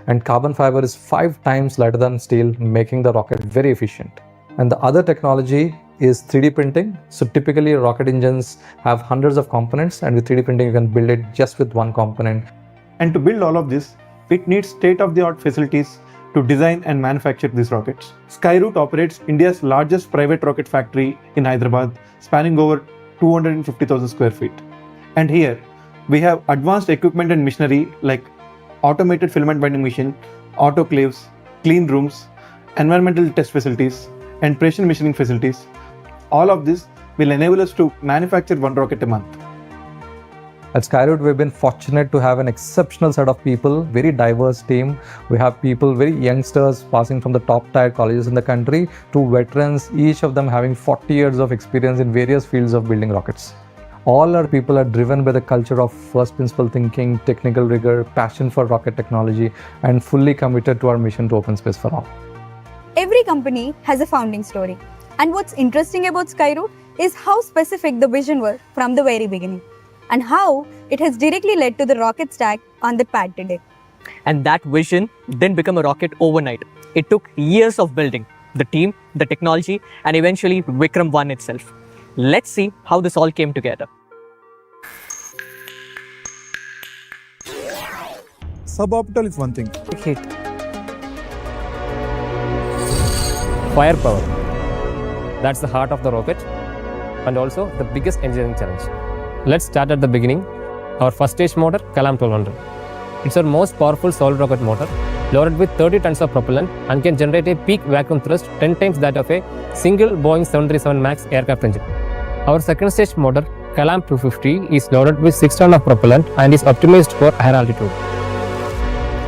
and carbon fiber is 5 times lighter than steel, making the rocket very efficient. And the other technology is 3D printing. So typically rocket engines have hundreds of components, and with 3D printing you can build it just with one component. And to build all of this, it needs state-of-the-art facilities to design and manufacture these rockets. Skyroot operates India's largest private rocket factory in Hyderabad, spanning over 250,000 square feet. And here, we have advanced equipment and machinery like automated filament binding machine, autoclaves, clean rooms, environmental test facilities, and precision machining facilities. All of this will enable us to manufacture one rocket a month. At Skyroot, we've been fortunate to have an exceptional set of people, very diverse team. We have people, very youngsters, passing from the top tier colleges in the country to veterans, each of them having 40 years of experience in various fields of building rockets. All our people are driven by the culture of first principle thinking, technical rigor, passion for rocket technology, and fully committed to our mission to open space for all. Every company has a founding story. And what's interesting about Skyroot is how specific the vision were from the very beginning, and how it has directly led to the rocket stack on the pad today. And that vision didn't become a rocket overnight. It took years of building the team, the technology, and eventually Vikram-1 itself. Let's see how this all came together. Suborbital is one thing. Hit. Firepower. That's the heart of the rocket and also the biggest engineering challenge. Let's start at the beginning. Our first stage motor, Kalam-1200. It's our most powerful solid rocket motor, loaded with 30 tons of propellant and can generate a peak vacuum thrust 10 times that of a single Boeing 737 MAX aircraft engine. Our second stage motor, Kalam-250, is loaded with 6 tons of propellant and is optimized for higher altitude.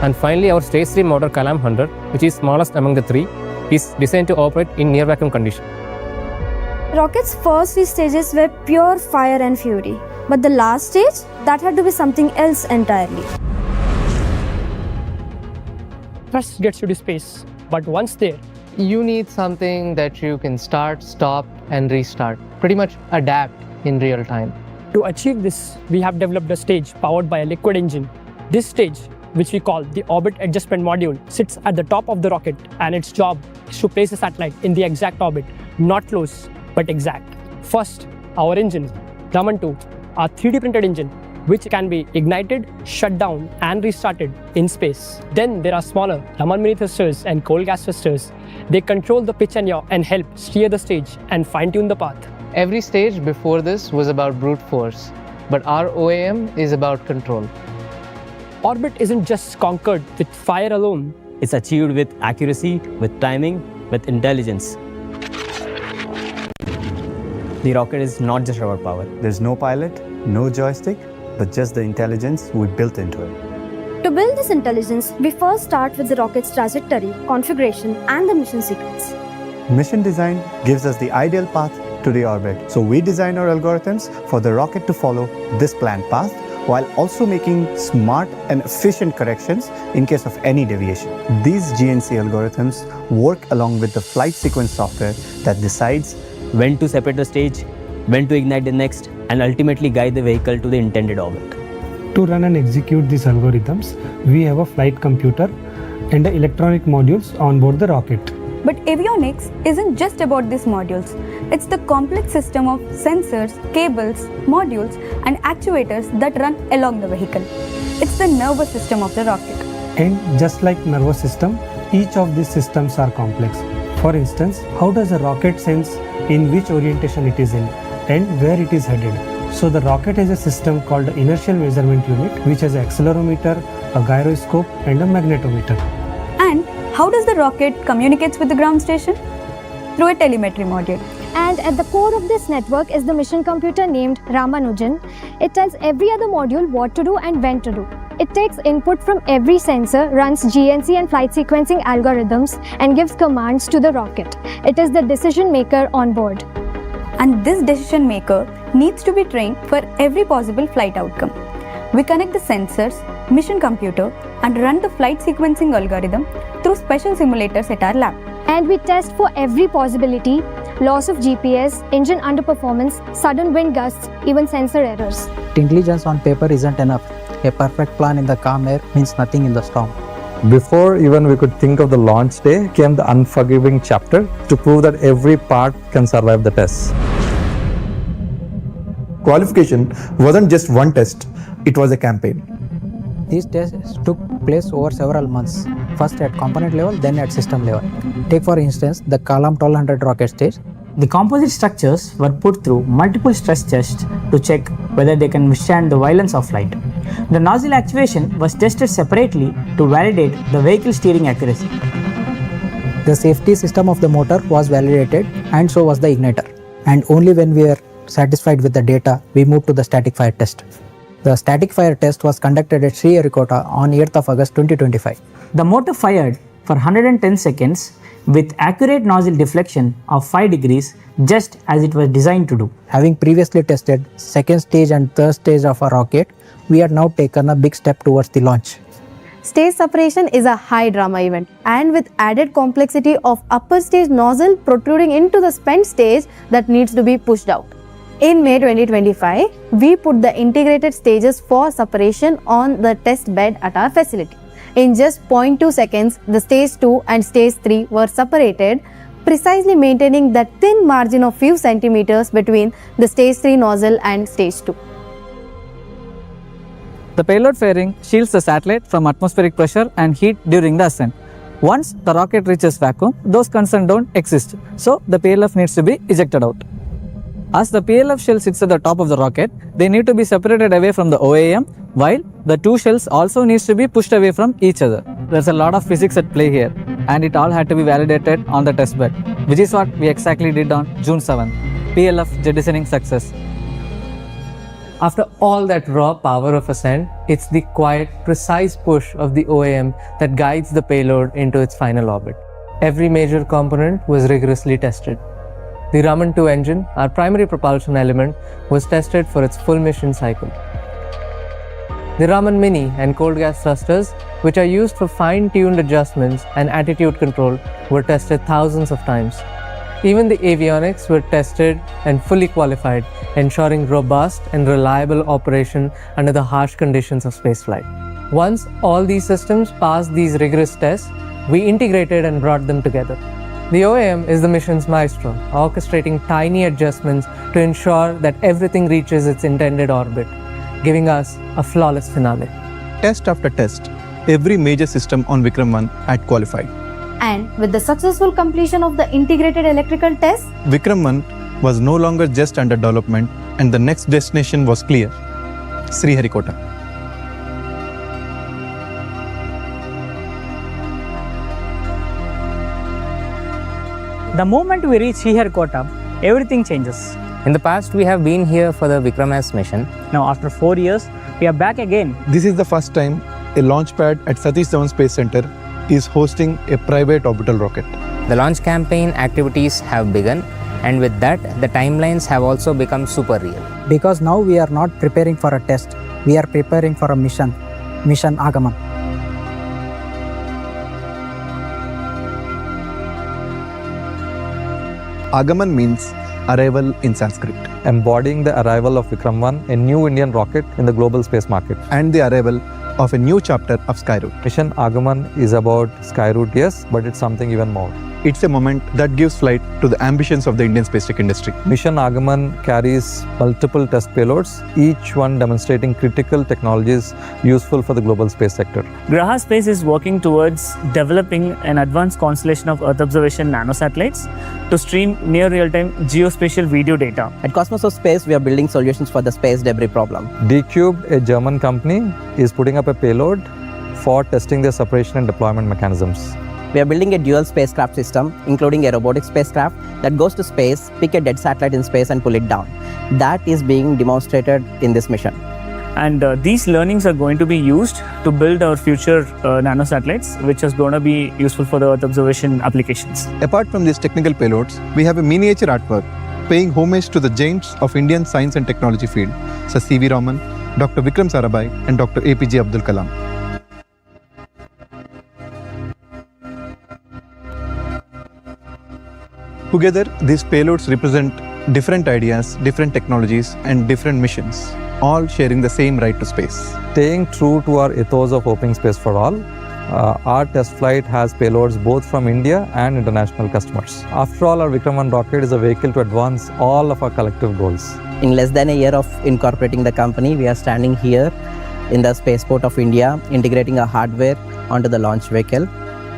And finally, our stage 3 motor, Kalam-100, which is smallest among the three, is designed to operate in near vacuum conditions. Rocket's first three stages were pure fire and fury, but the last stage, that had to be something else entirely. First gets you to space, but once there, you need something that you can start, stop, and restart. Pretty much adapt in real time. To achieve this, we have developed a stage powered by a liquid engine. This stage, which we call the Orbit Adjustment Module, sits at the top of the rocket, and its job is to place a satellite in the exact orbit, not close, but exact. First, our engine, Raman-2, our 3D printed engine, which can be ignited, shut down, and restarted in space. Then there are smaller Raman mini thrusters and cold gas thrusters. They control the pitch and yaw and help steer the stage and fine-tune the path. Every stage before this was about brute force, but our OAM is about control. Orbit isn't just conquered with fire alone. It's achieved with accuracy, with timing, with intelligence. The rocket is not just about power. There's no pilot, no joystick, but just the intelligence we built into it. To build this intelligence, we first start with the rocket's trajectory, configuration, and the mission sequence. Mission design gives us the ideal path to the orbit. So we design our algorithms for the rocket to follow this planned path, while also making smart and efficient corrections in case of any deviation. These GNC algorithms work along with the flight sequence software that decides when to separate the stage, when to ignite the next, and ultimately guide the vehicle to the intended orbit. To run and execute these algorithms, we have a flight computer and the electronic modules on board the rocket. But avionics isn't just about these modules. It's the complex system of sensors, cables, modules, and actuators that run along the vehicle. It's the nervous system of the rocket. And just like nervous system, each of these systems are complex. For instance, how does a rocket sense in which orientation it is in and where it is headed? So the rocket has a system called the inertial measurement unit, which has an accelerometer, a gyroscope, and a magnetometer. And how does the rocket communicate with the ground station? Through a telemetry module. And at the core of this network is the mission computer named Ramanujan. It tells every other module what to do and when to do. It takes input from every sensor, runs GNC and flight sequencing algorithms, and gives commands to the rocket. It is the decision maker on board. And this decision maker needs to be trained for every possible flight outcome. We connect the sensors, mission computer, and run the flight sequencing algorithm through special simulators at our lab. And we test for every possibility: loss of GPS, engine underperformance, sudden wind gusts, even sensor errors. Intelligence on paper isn't enough. A perfect plan in the calm air means nothing in the storm. Before even we could think of the launch day came the unforgiving chapter to prove that every part can survive the test. Qualification wasn't just one test, it was a campaign. These tests took place over several months, first at component level, then at system level. Take for instance the Kalam 1200 rocket stage. The composite structures were put through multiple stress tests to check whether they can withstand the violence of flight. The nozzle actuation was tested separately to validate the vehicle steering accuracy. The safety system of the motor was validated and so was the igniter. And only when we were satisfied with the data, we moved to the static fire test. The static fire test was conducted at Sriharikota on 8th of August 2025. The motor fired for 110 seconds with accurate nozzle deflection of 5 degrees just as it was designed to do. Having previously tested second stage and third stage of a rocket, we had now taken a big step towards the launch. Stage separation is a high drama event, and with added complexity of upper stage nozzle protruding into the spent stage that needs to be pushed out. In May 2025, we put the integrated stages for separation on the test bed at our facility. In just 0.2 seconds, the stage 2 and stage 3 were separated, precisely maintaining that thin margin of few centimeters between the stage 3 nozzle and stage 2. The payload fairing shields the satellite from atmospheric pressure and heat during the ascent. Once the rocket reaches vacuum, those concerns don't exist, so the PLF needs to be ejected out. As the PLF shell sits at the top of the rocket, they need to be separated away from the OAM, while the two shells also needs to be pushed away from each other. There's a lot of physics at play here, and it all had to be validated on the test bed, which is what we exactly did on June 7th. PLF jettisoning success. After all that raw power of ascent, it's the quiet, precise push of the OAM that guides the payload into its final orbit. Every major component was rigorously tested. The Raman-2 engine, our primary propulsion element, was tested for its full mission cycle. The Raman Mini and cold gas thrusters, which are used for fine-tuned adjustments and attitude control, were tested thousands of times. Even the avionics were tested and fully qualified, ensuring robust and reliable operation under the harsh conditions of spaceflight. Once all these systems passed these rigorous tests, we integrated and brought them together. The OAM is the mission's maestro, orchestrating tiny adjustments to ensure that everything reaches its intended orbit, giving us a flawless finale. Test after test, every major system on Vikram-1 had qualified. And with the successful completion of the integrated electrical test, Vikram-1 was no longer just under development, and the next destination was clear: Sriharikota. The moment we reach Sriharikota, everything changes. In the past, we have been here for the Vikram-S mission. Now, after 4 years, we are back again. This is the first time a launch pad at Satish Dhawan Space Center is hosting a private orbital rocket. The launch campaign activities have begun, and with that, the timelines have also become super real. Because now we are not preparing for a test, we are preparing for a mission Agaman. Agaman means arrival in Sanskrit, Embodying the arrival of Vikram-1, a new Indian rocket in the global space market. and the arrival of a new chapter of Skyroot. Mission Agaman is about Skyroot, yes, but it's something even more. It's a moment that gives flight to the ambitions of the Indian space tech industry. Mission Agaman carries multiple test payloads, each one demonstrating critical technologies useful for the global space sector. Graha Space is working towards developing an advanced constellation of Earth observation nanosatellites to stream near real-time geospatial video data. At Cosmos of Space, we are building solutions for the space debris problem. D-Cubed, a German company, is putting up a payload for testing their separation and deployment mechanisms. We are building a dual spacecraft system, including a robotic spacecraft that goes to space, pick a dead satellite in space and pull it down. That is being demonstrated in this mission. And these learnings are going to be used to build our future nanosatellites, which is going to be useful for the Earth observation applications. Apart from these technical payloads, we have a miniature artwork paying homage to the giants of Indian science and technology field, such as C.V. Raman, Dr. Vikram Sarabhai, and Dr. APJ Abdul Kalam. Together, these payloads represent different ideas, different technologies, and different missions, all sharing the same right to space. Staying true to our ethos of opening space for all, Our test flight has payloads both from India and international customers. After all, our Vikram-1 rocket is a vehicle to advance all of our collective goals. In less than a year of incorporating the company, we are standing here in the spaceport of India, integrating our hardware onto the launch vehicle.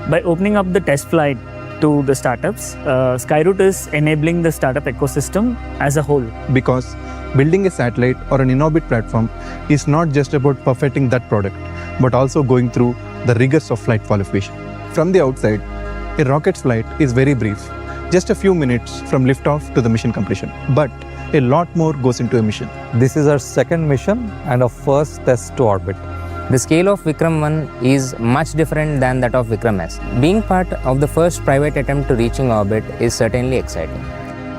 By opening up the test flight to the startups, Skyroot is enabling the startup ecosystem as a whole. Because building a satellite or an in-orbit platform is not just about perfecting that product, but also going through the rigors of flight qualification. From the outside, a rocket's flight is very brief, just a few minutes from liftoff to the mission completion. But a lot more goes into a mission. This is our second mission and our first test to orbit. The scale of Vikram-1 is much different than that of Vikram-S. Being part of the first private attempt to reaching orbit is certainly exciting.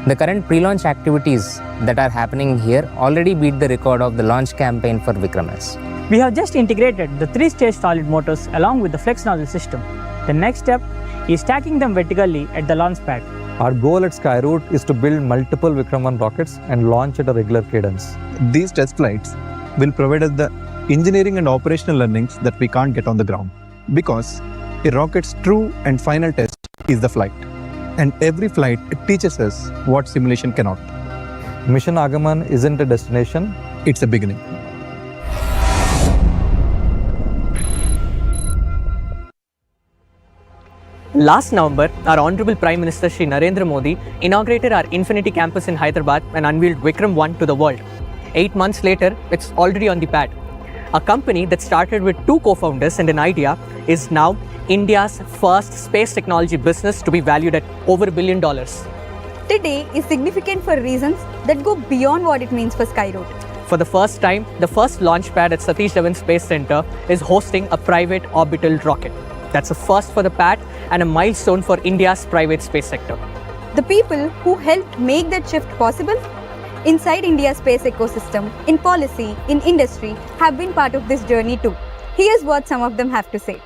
The current pre-launch activities that are happening here already beat the record of the launch campaign for Vikram-S. We have just integrated the 3-stage solid motors along with the flex nozzle system. The next step is stacking them vertically at the launch pad. Our goal at Skyroot is to build multiple Vikram-1 rockets and launch at a regular cadence. These test flights will provide us the engineering and operational learnings that we can't get on the ground. Because a rocket's true and final test is the flight. And every flight teaches us what simulation cannot. Mission Agaman isn't a destination, it's a beginning. Last November, our Honorable Prime Minister Shri Narendra Modi inaugurated our Infinity Campus in Hyderabad and unveiled Vikram-1 to the world. 8 months later, it's already on the pad. A company that started with 2 co-founders and an idea is now India's first space technology business to be valued at over $1 billion. Today is significant for reasons that go beyond what it means for Skyroot. For the first time, the first launch pad at Satish Dhawan Space Center is hosting a private orbital rocket. That's a first for the pad and a milestone for India's private space sector. The people who helped make that shift possible inside India's space ecosystem, in policy, in industry, have been part of this journey too. Here's what some of them have to say.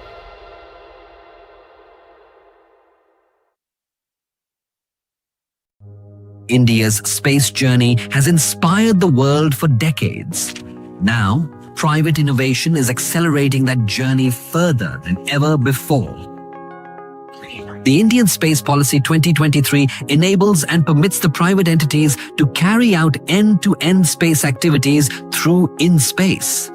India's space journey has inspired the world for decades. Now, private innovation is accelerating that journey further than ever before. The Indian Space Policy 2023 enables and permits the private entities to carry out end-to-end space activities through in-space.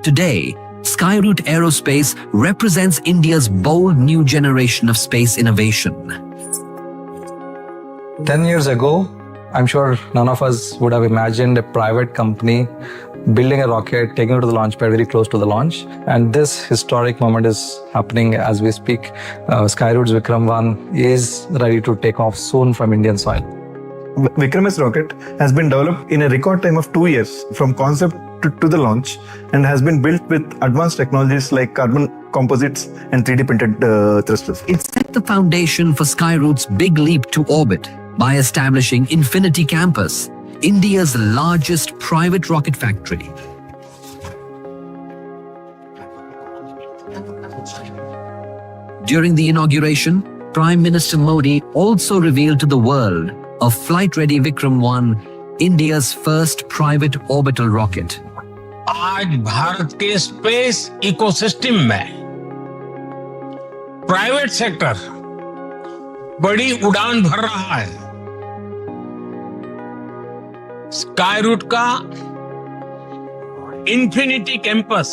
Today, Skyroot Aerospace represents India's bold new generation of space innovation. 10 years ago, I'm sure none of us would have imagined a private company building a rocket, taking it to the launch pad very close to the launch. And this historic moment is happening as we speak. Skyroot's Vikram-1 is ready to take off soon from Indian soil. Vikram-S rocket has been developed in a record time of 2 years from concept to the launch and has been built with advanced technologies like carbon composites and 3D printed thrusters. It set the foundation for Skyroot's big leap to orbit by establishing Infinity Campus, India's largest private rocket factory. During the inauguration, Prime Minister Modi also revealed to the world a flight-ready Vikram-1, India's first private orbital rocket. आज भारत के space ecosystem में private sector बड़ी उड़ान भर रहा है। Skyroot का infinity campus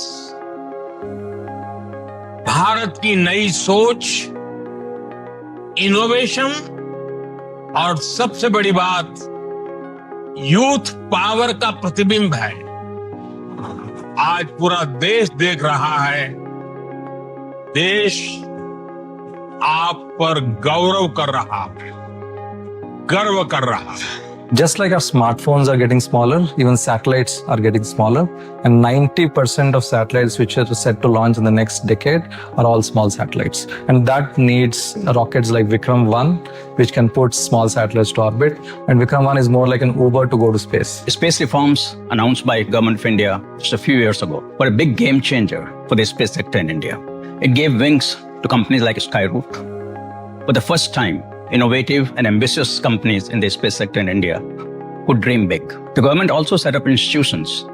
Bharat की नई सोच, इनोवेशन और सबसे बड़ी बात यूथ पावर का प्रतिबिंब है। आज पूरा देश देख रहा है, देश आप पर गौरव कर रहा है, गर्व कर रहा है। Just like our smartphones are getting smaller, even satellites are getting smaller. And 90% of satellites which are set to launch in the next decade are all small satellites. And that needs rockets like Vikram-1, which can put small satellites to orbit. And Vikram-1 is more like an Uber to go to space. Space reforms announced by Government of India just a few years ago were a big game changer for the space sector in India. It gave wings to companies like Skyroot. For the first time, innovative and ambitious companies in the space sector in India could dream big. The government also set up institutions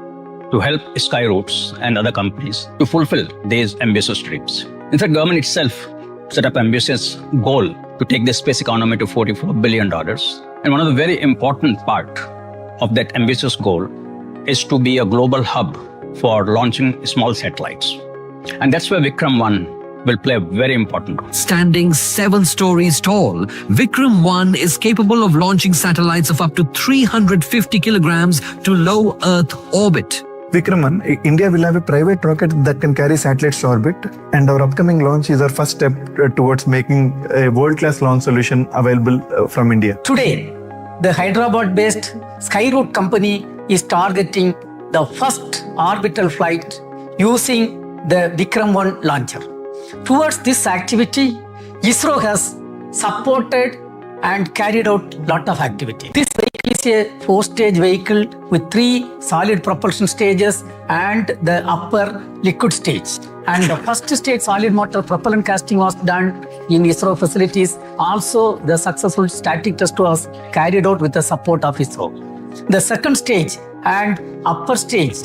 to help Skyroots and other companies to fulfill these ambitious dreams. In fact, government itself set up ambitious goal to take the space economy to $44 billion. And one of the very important part of that ambitious goal is to be a global hub for launching small satellites. And that's where Vikram-1 will play a very important role. Standing 7 stories tall, Vikram-1 is capable of launching satellites of up to 350 kilograms to low Earth orbit. Vikram-1, India will have a private rocket that can carry satellites to orbit, and our upcoming launch is our first step towards making a world-class launch solution available from India. Today, the Hyderabad-based Skyroot company is targeting the first orbital flight using the Vikram-1 launcher. Towards this activity, ISRO has supported and carried out a lot of activity. This vehicle is a 4-stage vehicle with 3 solid propulsion stages and the upper liquid stage. And the first stage solid motor propellant casting was done in ISRO facilities. Also, the successful static test was carried out with the support of ISRO. The second stage and upper stage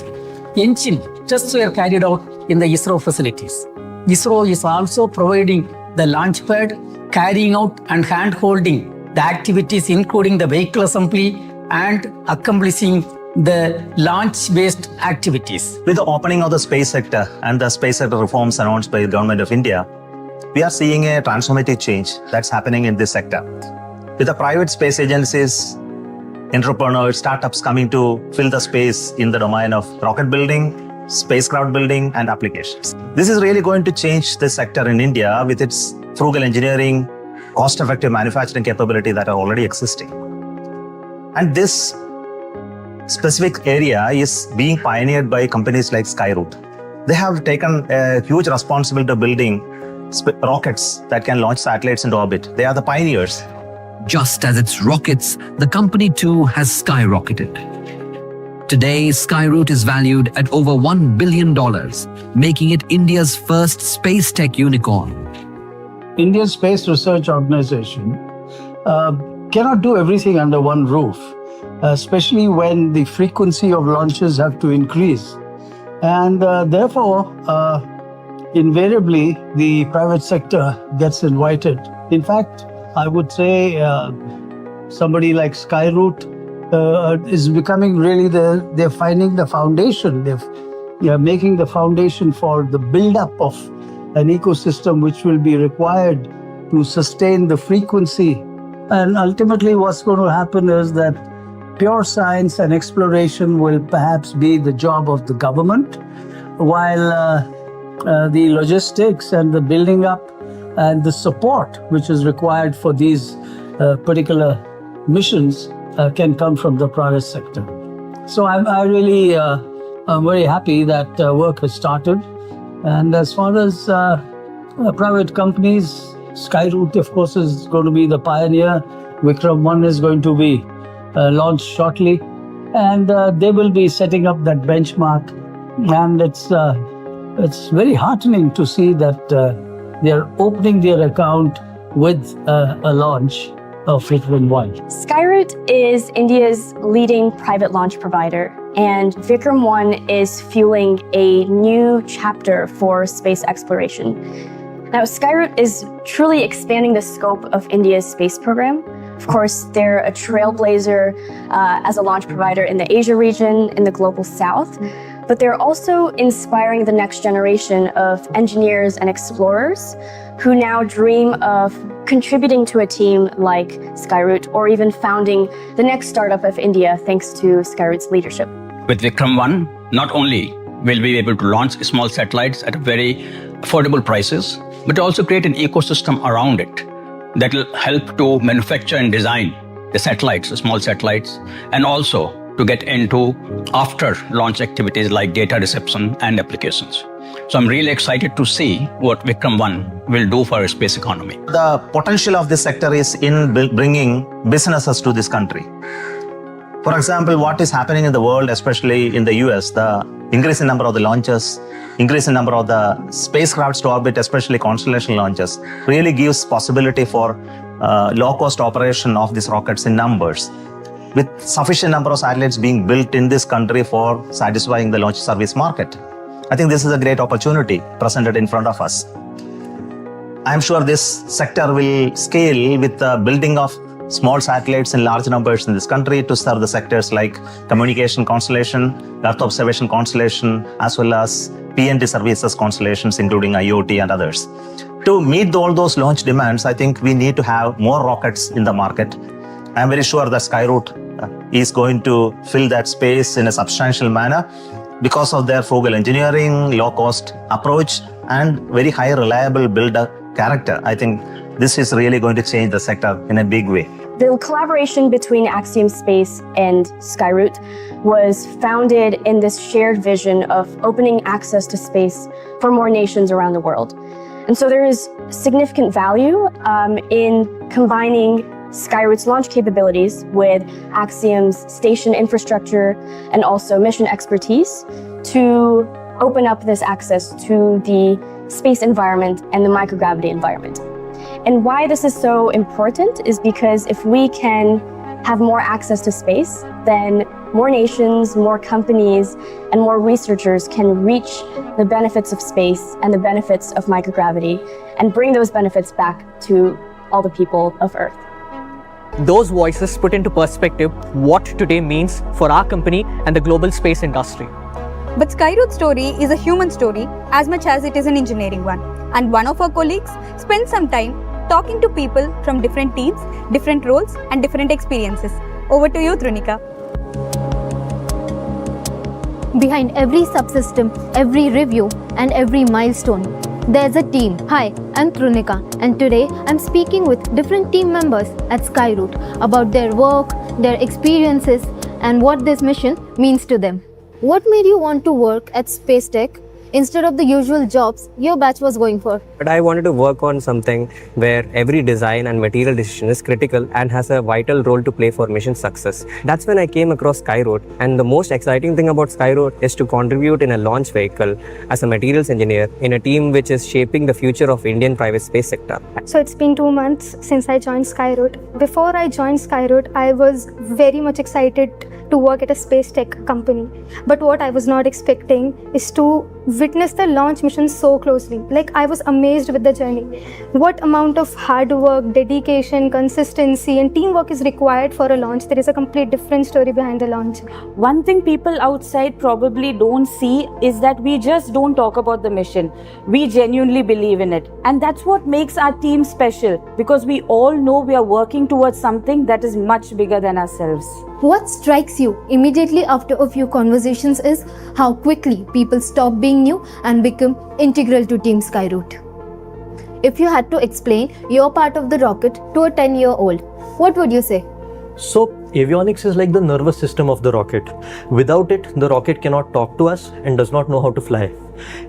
engine tests were carried out in the ISRO facilities. ISRO is also providing the launch pad, carrying out and hand-holding the activities including the vehicle assembly and accomplishing the launch-based activities. With the opening of the space sector and the space sector reforms announced by the Government of India, we are seeing a transformative change that's happening in this sector. With the private space agencies, entrepreneurs, startups coming to fill the space in the domain of rocket building, spacecraft building and applications. This is really going to change this sector in India with its frugal engineering, cost-effective manufacturing capability that are already existing. And this specific area is being pioneered by companies like Skyroot. They have taken a huge responsibility of building rockets that can launch satellites into orbit. They are the pioneers. Just as its rockets, the company too has skyrocketed. Today, Skyroot is valued at over $1 billion, making it India's first space tech unicorn. Indian Space Research Organization cannot do everything under one roof, especially when the frequency of launches have to increase. And therefore, invariably, the private sector gets invited. In fact, I would say somebody like Skyroot is becoming really they're finding the foundation. They're making the foundation for the build-up of an ecosystem which will be required to sustain the frequency. And ultimately what's going to happen is that pure science and exploration will perhaps be the job of the government, while the logistics and the building up and the support which is required for these particular missions can come from the private sector. So I'm very happy that work has started. And as far as private companies, Skyroot, of course, is going to be the pioneer. Vikram-1 is going to be launched shortly, and they will be setting up that benchmark. And it's very heartening to see that they are opening their account with a launch of Vikram-1. Skyroot is India's leading private launch provider, and Vikram-1 is fueling a new chapter for space exploration. Now, Skyroot is truly expanding the scope of India's space program. Of course, they're a trailblazer as a launch provider in the Asia region, in the global south, but they're also inspiring the next generation of engineers and explorers who now dream of contributing to a team like Skyroot, or even founding the next startup of India thanks to Skyroot's leadership. With Vikram-1, not only will we be able to launch small satellites at very affordable prices, but also create an ecosystem around it that will help to manufacture and design the satellites, the small satellites, and also to get into after-launch activities like data reception and applications. So I'm really excited to see what Vikram-1 will do for our space economy. The potential of this sector is in bringing businesses to this country. For example, what is happening in the world, especially in the US, the increase in number of the launches, increase in number of the spacecrafts to orbit, especially constellation launches, really gives possibility for low-cost operation of these rockets in numbers. with sufficient number of satellites being built in this country for satisfying the launch service market. I think this is a great opportunity presented in front of us. I am sure this sector will scale with the building of small satellites in large numbers in this country to serve the sectors like communication constellation, Earth observation constellation, as well as PNT services constellations, including IoT and others. To meet all those launch demands, I think we need to have more rockets in the market. I am very sure that Skyroot is going to fill that space in a substantial manner because of their frugal engineering, low-cost approach, and very high reliable builder character. I think this is really going to change the sector in a big way. The collaboration between Axiom Space and Skyroot was founded in this shared vision of opening access to space for more nations around the world. And so there is significant value in combining Skyroot's launch capabilities with Axiom's station infrastructure and also mission expertise to open up this access to the space environment and the microgravity environment. And why this is so important is because if we can have more access to space, then more nations, more companies, and more researchers can reach the benefits of space and the benefits of microgravity and bring those benefits back to all the people of Earth. Those voices put into perspective what today means for our company and the global space industry. But Skyroot's story is a human story as much as it is an engineering one. And one of our colleagues spent some time talking to people from different teams, different roles, and different experiences. Over to you, Trunika. Behind every subsystem, every review, and every milestone, there's a team. Hi, I'm Trunika, and today I'm speaking with different team members at Skyroot about their work, their experiences, and what this mission means to them. What made you want to work at Space Tech instead of the usual jobs your batch was going for? But I wanted to work on something where every design and material decision is critical and has a vital role to play for mission success. That's when I came across Skyroot, and the most exciting thing about Skyroot is to contribute in a launch vehicle as a materials engineer in a team which is shaping the future of Indian private space sector. So it's been 2 months since I joined Skyroot. Before I joined Skyroot, I was very much excited to work at a space tech company. But what I was not expecting is to witness the launch mission so closely. Like, I was amazed with the journey. What amount of hard work, dedication, consistency, and teamwork is required for a launch. There is a complete different story behind the launch. One thing people outside probably don't see is that we just don't talk about the mission. We genuinely believe in it. And that's what makes our team special, because we all know we are working towards something that is much bigger than ourselves. What strikes you immediately after a few conversations is how quickly people stop being new and become integral to Team Skyroot. If you had to explain your part of the rocket to a 10-year-old, what would you say? So, avionics is like the nervous system of the rocket. Without it, the rocket cannot talk to us and does not know how to fly.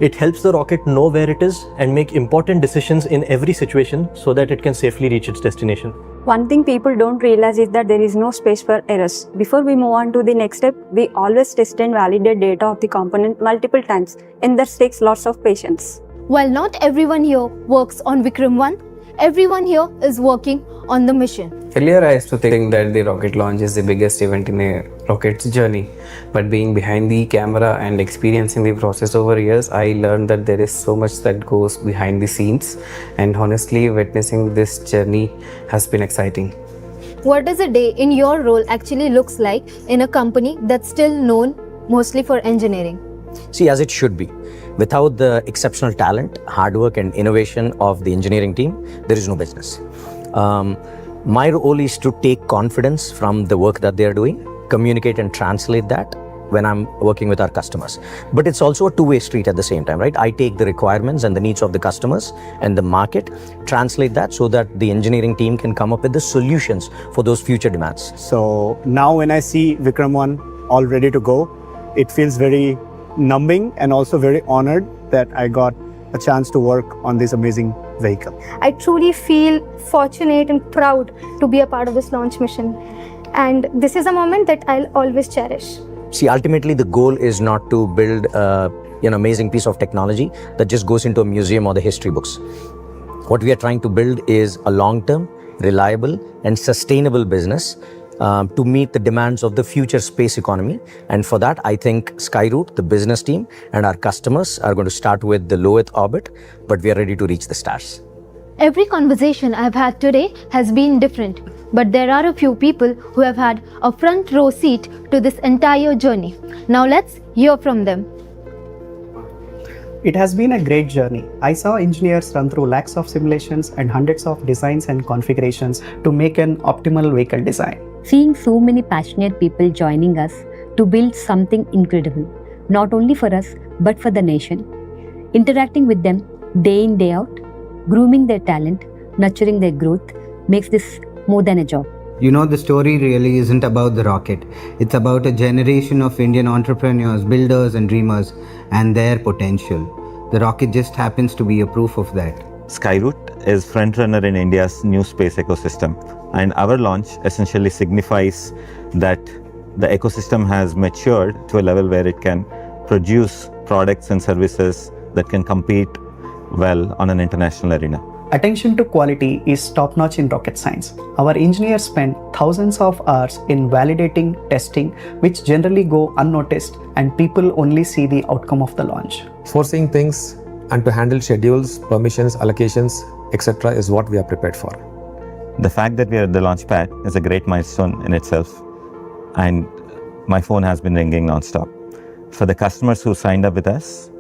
It helps the rocket know where it is and make important decisions in every situation so that it can safely reach its destination. One thing people don't realize is that there is no space for errors. Before we move on to the next step, we always test and validate data of the component multiple times, and that takes lots of patience. While not everyone here works on Vikram-1, everyone here is working on the mission. Earlier, I used to think that the rocket launch is the biggest event in a rocket's journey. But being behind the camera and experiencing the process over years, I learned that there is so much that goes behind the scenes. And honestly, witnessing this journey has been exciting. What does a day in your role actually looks like in a company that's still known mostly for engineering? See, as it should be. Without the exceptional talent, hard work and innovation of the engineering team, there is no business. My role is to take confidence from the work that they are doing, communicate and translate that when I'm working with our customers. But it's also a two-way street at the same time, right? I take the requirements and the needs of the customers and the market, translate that so that the engineering team can come up with the solutions for those future demands. So now when I see Vikram-1 all ready to go, it feels very numbing and also very honored that I got a chance to work on this amazing vehicle. I truly feel fortunate and proud to be a part of this launch mission. And this is a moment that I'll always cherish. See, ultimately the goal is not to build an amazing piece of technology that just goes into a museum or the history books. What we are trying to build is a long-term, reliable and sustainable business to meet the demands of the future space economy. And for that, I think Skyroot, the business team, and our customers are going to start with the low Earth orbit, but we are ready to reach the stars. Every conversation I've had today has been different, but there are a few people who have had a front row seat to this entire journey. Now let's hear from them. It has been a great journey. I saw engineers run through lakhs of simulations and hundreds of designs and configurations to make an optimal vehicle design. Seeing so many passionate people joining us to build something incredible, not only for us, but for the nation. Interacting with them day in, day out, grooming their talent, nurturing their growth, makes this more than a job. You know, the story really isn't about the rocket. It's about a generation of Indian entrepreneurs, builders and dreamers and their potential. The rocket just happens to be a proof of that. Skyroot is frontrunner in India's new space ecosystem, and our launch essentially signifies that the ecosystem has matured to a level where it can produce products and services that can compete well on an international arena. Attention to quality is top-notch in rocket science. Our engineers spend thousands of hours in validating, testing, which generally go unnoticed, and people only see the outcome of the launch. Foreseeing things and to handle schedules, permissions, allocations, etc. is what we are prepared for. The fact that we are at the launch pad is a great milestone in itself, and my phone has been ringing non-stop. For the customers who signed up with us,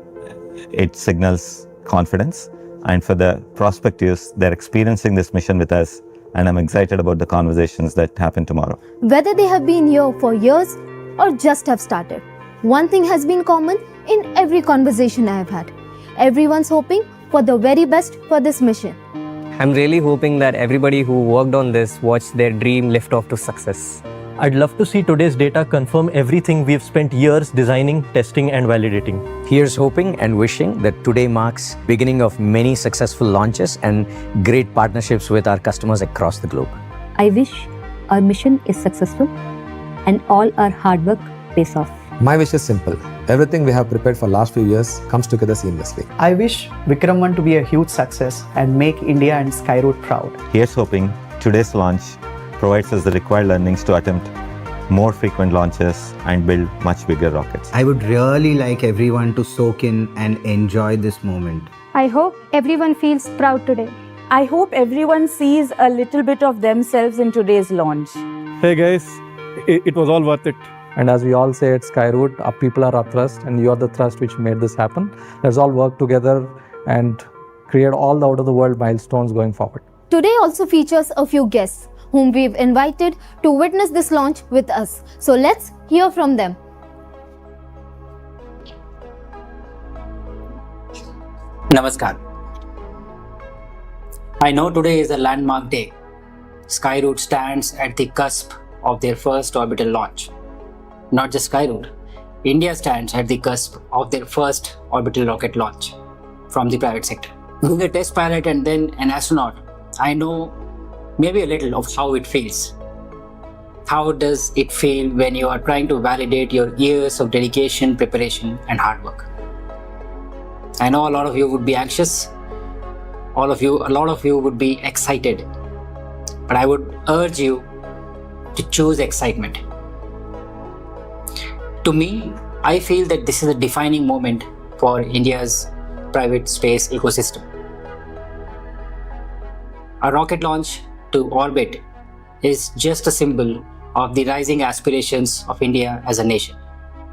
it signals confidence, and for the prospectives, they're experiencing this mission with us, and I'm excited about the conversations that happen tomorrow. Whether they have been here for years or just have started, one thing has been common in every conversation I have had. Everyone's hoping for the very best for this mission. I'm really hoping that everybody who worked on this watched their dream lift off to success. I'd love to see today's data confirm everything we've spent years designing, testing and validating. Here's hoping and wishing that today marks beginning of many successful launches and great partnerships with our customers across the globe. I wish our mission is successful and all our hard work pays off. My wish is simple. Everything we have prepared for last few years comes together seamlessly. I wish Vikram-1 to be a huge success and make India and Skyroot proud. Here's hoping today's launch provides us the required learnings to attempt more frequent launches and build much bigger rockets. I would really like everyone to soak in and enjoy this moment. I hope everyone feels proud today. I hope everyone sees a little bit of themselves in today's launch. Hey guys, it was all worth it. And as we all say at Skyroot, our people are our thrust and you are the thrust which made this happen. Let's all work together and create all the out-of-the-world milestones going forward. Today also features a few guests whom we've invited to witness this launch with us. So let's hear from them. Namaskar. I know today is a landmark day. Skyroot stands at the cusp of their first orbital launch. Not just Skyroot, India stands at the cusp of their first orbital rocket launch from the private sector. Being a test pilot and then an astronaut, I know maybe a little of how it feels. How does it feel when you are trying to validate your years of dedication, preparation, and hard work? I know a lot of you would be anxious. A lot of you would be excited. But I would urge you to choose excitement. To me, I feel that this is a defining moment for India's private space ecosystem. A rocket launch to orbit is just a symbol of the rising aspirations of India as a nation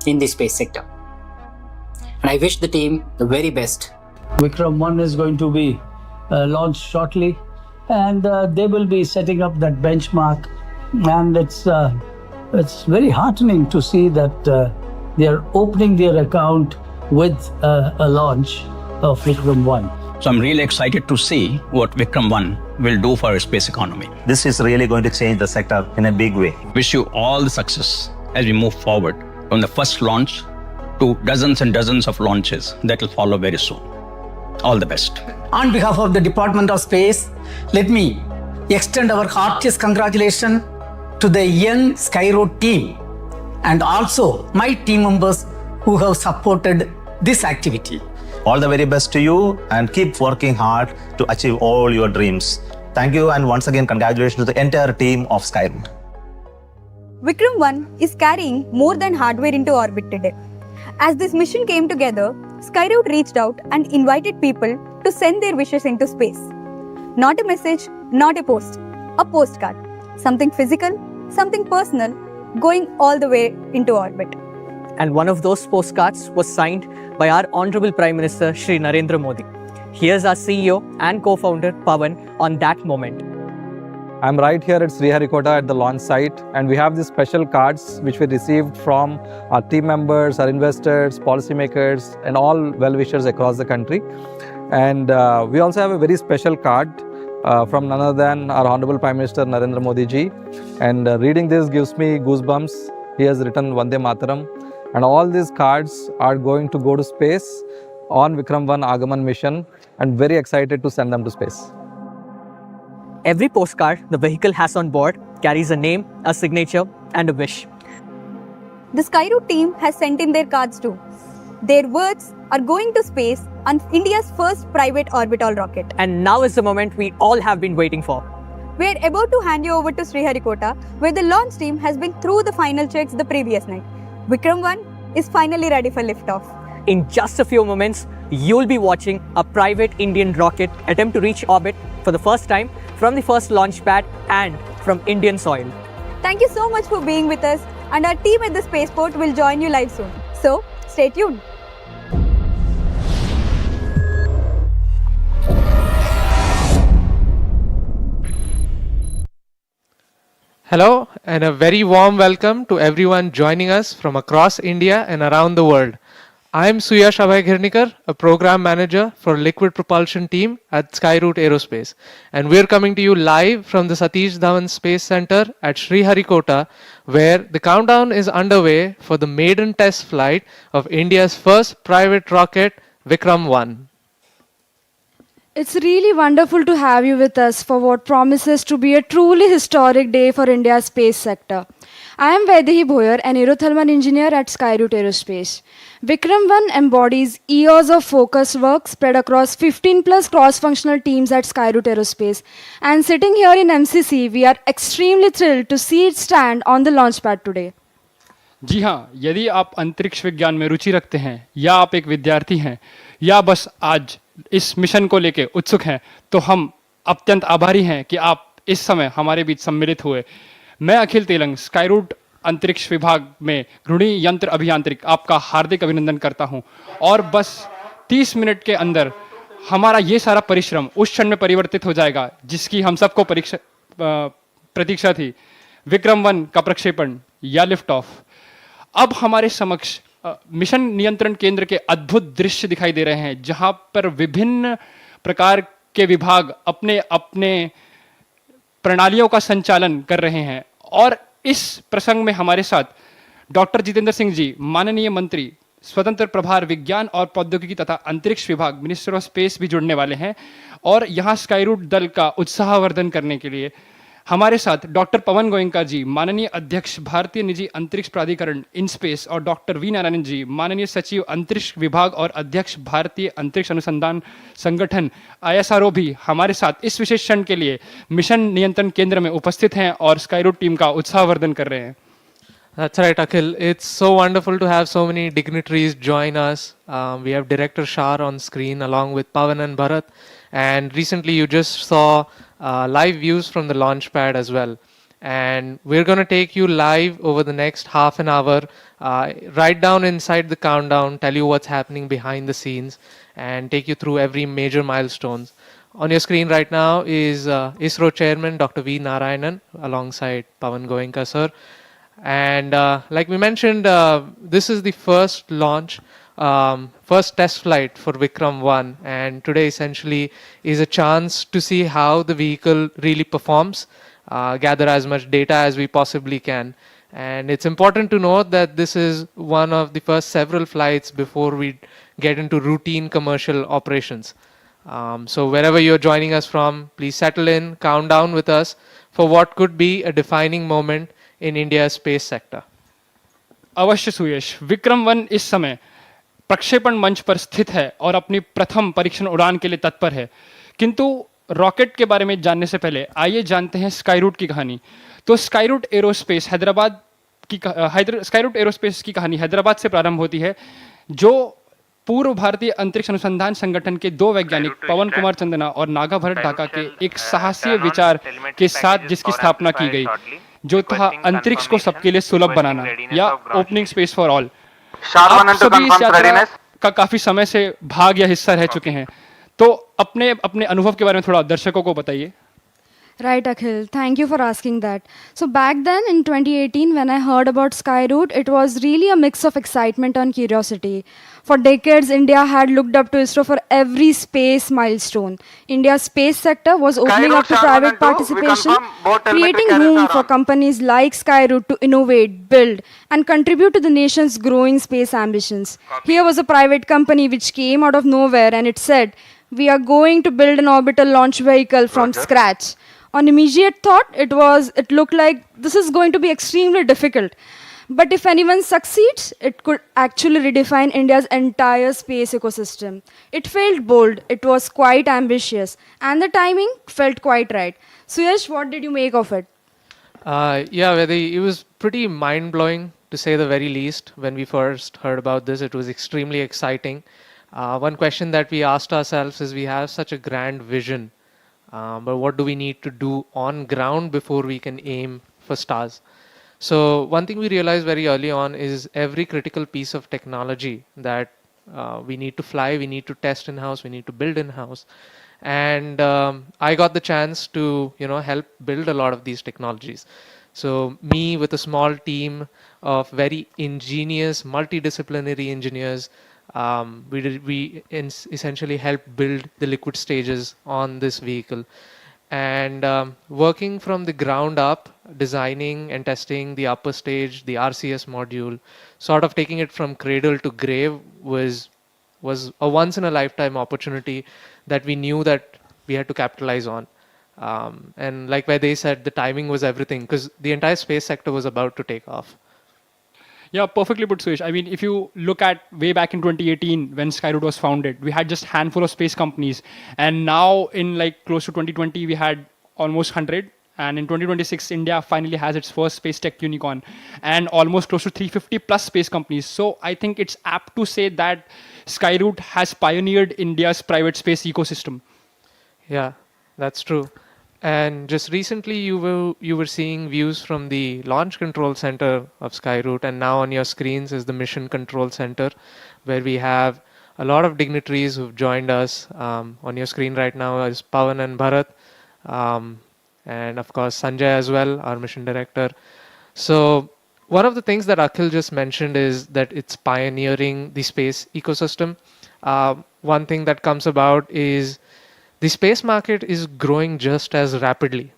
in the space sector. And I wish the team the very best. Vikram-1 is going to be launched shortly, and they will be setting up that benchmark. And it's very heartening to see that they are opening their account with a launch of Vikram-1. So I'm really excited to see what Vikram-1 will do for our space economy. This is really going to change the sector in a big way. Wish you all the success as we move forward from the first launch to dozens and dozens of launches that will follow very soon. All the best. On behalf of the Department of Space, let me extend our heartiest congratulations to the young Skyroot team and also my team members who have supported this activity. All the very best to you and keep working hard to achieve all your dreams. Thank you, and once again congratulations to the entire team of Skyroot. Vikram-1 is carrying more than hardware into orbit today. As this mission came together, Skyroot reached out and invited people to send their wishes into space. Not a message, not a post, a postcard. Something physical, something personal, going all the way into orbit. And one of those postcards was signed by our Honorable Prime Minister Shri Narendra Modi. Here's our CEO and co-founder Pawan on that moment. I'm right here at Sriharikota at the launch site, and we have these special cards which we received from our team members, our investors, policymakers, and all well-wishers across the country. And we also have a very special card from none other than our Honorable Prime Minister Narendra Modi ji. And reading this gives me goosebumps. He has written Vande Mataram. And all these cards are going to go to space on Vikram-1 Agaman mission, and very excited to send them to space. Every postcard the vehicle has on board carries a name, a signature, and a wish. The Skyroot team has sent in their cards too. Their words are going to space on India's first private orbital rocket. And now is the moment we all have been waiting for. We are about to hand you over to Sriharikota, where the launch team has been through the final checks the previous night. Vikram-1 is finally ready for liftoff. In just a few moments, you'll be watching a private Indian rocket attempt to reach orbit for the first time from the first launch pad and from Indian soil. Thank you so much for being with us, and our team at the spaceport will join you live soon. So, stay tuned. Hello and a very warm welcome to everyone joining us from across India and around the world. I'm Suyash Abhay-Ghirnikar, a program manager for liquid propulsion team at Skyroot Aerospace, and we're coming to you live from the Satish Dhawan Space Center at Sriharikota, where the countdown is underway for the maiden test flight of India's first private rocket, Vikram-1. It's really wonderful to have you with us for what promises to be a truly historic day for India's space sector. I am Vaidehi Bhoyer, an aerothermal engineer at Skyroot Aerospace. Vikram-1 embodies years of focused work spread across 15 plus cross-functional teams at Skyroot Aerospace. And sitting here in MCC, we are extremely thrilled to see it stand on the launch pad today. जी हाँ, यदि आप अंतरिक्ष विज्ञान में रुचि रखते हैं या आप एक विद्यार्थी हैं या बस आज इस मिशन को लेके उत्सुक हैं, तो हम अत्यंत आभारी हैं कि आप इस समय हमारे बीच सम्मिलित हुए। मैं अखिल तेलंग, स्काईरूट अंतरिक्ष विभाग में घूर्णी यंत्र अभियांत्रिक आपका हार्दिक अभिनंदन करता हूं। और बस 30 मिनट के अंदर हमारा ये सारा परिश्रम उस क्षण में परिवर्तित हो जाएगा जिसकी हम सबको प्रतीक्षा थी, विक्रम-1 का प्रक्षेपण या लिफ्ट ऑफ। अब हमारे समक्ष मिशन नियंत्रण केंद्र के अद्भुत दृश्य दिखाई दे रहे हैं, जहां पर विभिन्न प्रकार के विभाग अपने अपने प्रणालियों का संचालन कर रहे हैं। और इस प्रसंग में हमारे साथ डॉक्टर जितेंद्र सिंह जी, माननीय मंत्री स्वतंत्र प्रभार विज्ञान और प्रौद्योगिकी तथा अंतरिक्ष विभाग, मिनिस्टर ऑफ स्पेस, भी जुड़ने वाले हैं। और यहाँ स्काईरूट दल का उत्साहवर्धन करने के लिए हमारे साथ डॉक्टर पवन गोयंका जी, माननीय अध्यक्ष भारतीय निजी अंतरिक्ष प्राधिकरण इन स्पेस, और डॉक्टर वी नारायण जी, माननीय सचिव अंतरिक्ष विभाग और अध्यक्ष भारतीय अंतरिक्ष अनुसंधान संगठन ISRO, भी हमारे साथ इस विशेष क्षण के लिए मिशन नियंत्रण केंद्र में उपस्थित हैं और स्काईरूट टीम का उत्साहवर्धन कर रहे हैं। That's right, Akhil. It's so wonderful to have so many dignitaries join us. We have Director Shar on screen along with Pavan and Bharat. And recently you just saw live views from the launch pad as well. And we're going to take you live over the next half an hour, right down inside the countdown, tell you what's happening behind the scenes, and take you through every major milestones. On your screen right now is ISRO Chairman Dr. V. Narayanan alongside Pavan Goenka sir. And like we mentioned, this is the first launch, first test flight for Vikram-1, and today essentially is a chance to see how the vehicle really performs, gather as much data as we possibly can. And it's important to note that this is one of the first several flights before we get into routine commercial operations. So wherever you're joining us from, please settle in, count down with us for what could be a defining moment in India's space sector. अवश्य सुयश, विक्रम-1 इस समय प्रक्षेपण मंच पर स्थित है और अपनी प्रथम परीक्षण उड़ान के लिए तत्पर है। किंतु रॉकेट के बारे में जानने से पहले आइए जानते हैं स्काईरूट की कहानी। तो स्काईरूट एरोस्पेस हैदराबाद की स्काईरूट एरोस्पेस की कहानी हैदराबाद से प्रारंभ होती है, जो पूर्व भारतीय अंतरिक्ष अनुसंधान संगठन के 2 वैज्ञानिक पवन कुमार चंदना और नागा भरत ढाका के एक साहसी विचार के साथ जिसकी स्थापना की गई, जो था अंतरिक्ष को सबके लिए सुलभ बनाना या ओपनिंग स्पेस फॉर ऑल। आप सभी इस यात्रा का काफी समय से भाग या हिस्सा रह चुके हैं, तो अपने अपने अनुभव के बारे में थोड़ा दर्शकों को बताइए। Right, Akhil. Thank you for asking that. So back then in 2018, when I heard about Skyroot, it was really a mix of excitement and curiosity. For decades, India had looked up to ISRO for every space milestone. India's space sector was opening up to private participation, creating room for companies like Skyroot to innovate, build, and contribute to the nation's growing space ambitions. Here was a private company which came out of nowhere and it said, "We are going to build an orbital launch vehicle from scratch." On immediate thought, it looked like this is going to be extremely difficult. But if anyone succeeds, it could actually redefine India's entire space ecosystem. It felt bold, it was quite ambitious, and the timing felt quite right. Suyash, what did you make of it? Yeah, Vedi, it was pretty mind-blowing, to say the very least. When we first heard about this, it was extremely exciting. One question that we asked ourselves is, we have such a grand vision, but what do we need to do on ground before we can aim for stars? So one thing we realized very early on is every critical piece of technology that we need to fly, we need to test in-house, we need to build in-house. And I got the chance to, help build a lot of these technologies. So me, with a small team of very ingenious, multidisciplinary engineers, we essentially helped build the liquid stages on this vehicle. And working from the ground up, designing and testing the upper stage, the RCS module, sort of taking it from cradle to grave was a once in a lifetime opportunity that we knew that we had to capitalize on. And like where they said, the timing was everything, because the entire space sector was about to take off. Yeah, perfectly put, Suyash. I mean, if you look at way back in 2018 when Skyroot was founded, we had just handful of space companies, and now in like close to 2020 we had almost 100, and in 2026 India finally has its first space tech unicorn, and almost close to 350 plus space companies. So I think it's apt to say that Skyroot has pioneered India's private space ecosystem. Yeah, that's true. And just recently you were seeing views from the launch control center of Skyroot, and now on your screens is the mission control center, where we have a lot of dignitaries who've joined us. On your screen right now is Pavan and Bharat, and of course Sanjay as well, our mission director. So one of the things that Akhil just mentioned is that it's pioneering the space ecosystem. One thing that comes about is the space market is growing just as rapidly.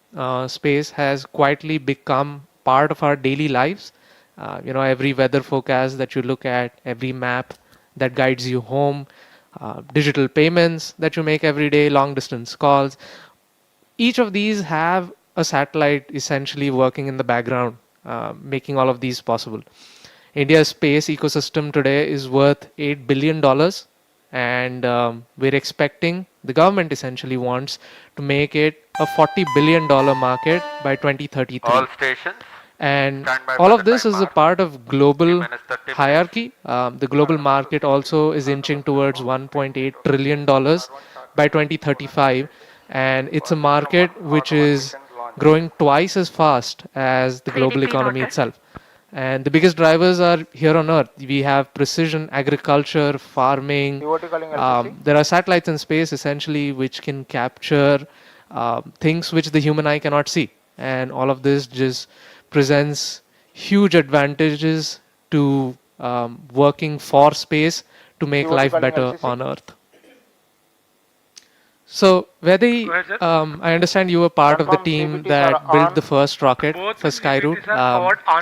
Space has quietly become part of our daily lives. Every weather forecast that you look at, every map that guides you home, digital payments that you make every day, long distance calls. Each of these have a satellite essentially working in the background, making all of these possible. India's space ecosystem today is worth $8 billion. And we're expecting, the government essentially wants to make it a $40 billion market by 2033. All stations. And all of this is a part of global hierarchy. The global market also is inching towards $1.8 trillion by 2035. And it's a market which is growing twice as fast as the global economy itself. And the biggest drivers are here on Earth. We have precision agriculture, farming. There are satellites in space essentially which can capture things which the human eye cannot see. And all of this just presents huge advantages to working for space to make life better on Earth. So, Vedi, I understand you were part of the team that built the first rocket for Skyroot.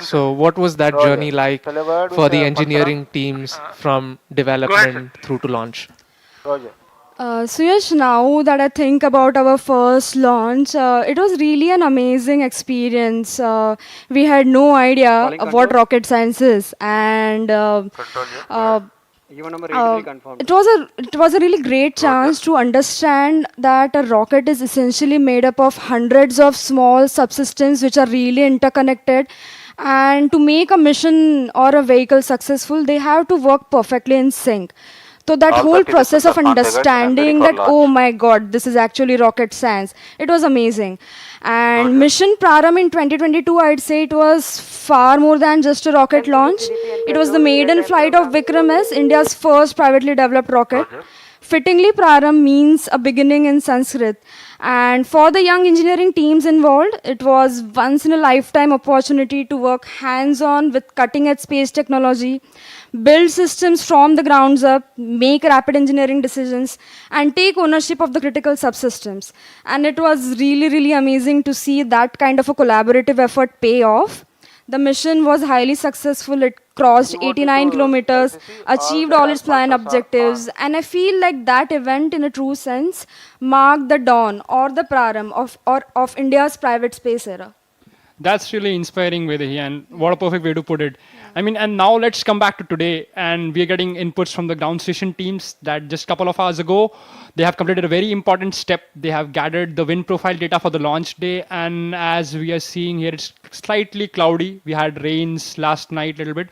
So, what was that journey like for the engineering teams from development through to launch? Suyash, now that I think about our first launch, it was really an amazing experience. We had no idea of what rocket science is, and it was a really great chance to understand that a rocket is essentially made up of hundreds of small subsystems which are really interconnected, And to make a mission or a vehicle successful, they have to work perfectly in sync. So that whole process of understanding that, oh my god, this is actually rocket science, it was amazing. And mission Praram in 2022, I'd say it was far more than just a rocket launch. It was the maiden flight of Vikram-1, India's first privately developed rocket. Fittingly, Praram means a beginning in Sanskrit. And for the young engineering teams involved, it was once in a lifetime opportunity to work hands-on with cutting-edge space technology, build systems from the grounds up, make rapid engineering decisions, and take ownership of the critical subsystems. And it was really, really amazing to see that kind of a collaborative effort pay off. The mission was highly successful. It crossed 89 kilometers, achieved all its planned objectives, and I feel like that event, in a true sense, marked the dawn or the praram of India's private space era. That's really inspiring, Vedahi, and what a perfect way to put it. I mean, and now let's come back to today, and we are getting inputs from the ground station teams that just a couple of hours ago, they have completed a very important step. They have gathered the wind profile data for the launch day, and as we are seeing here, it's slightly cloudy. We had rains last night a little bit.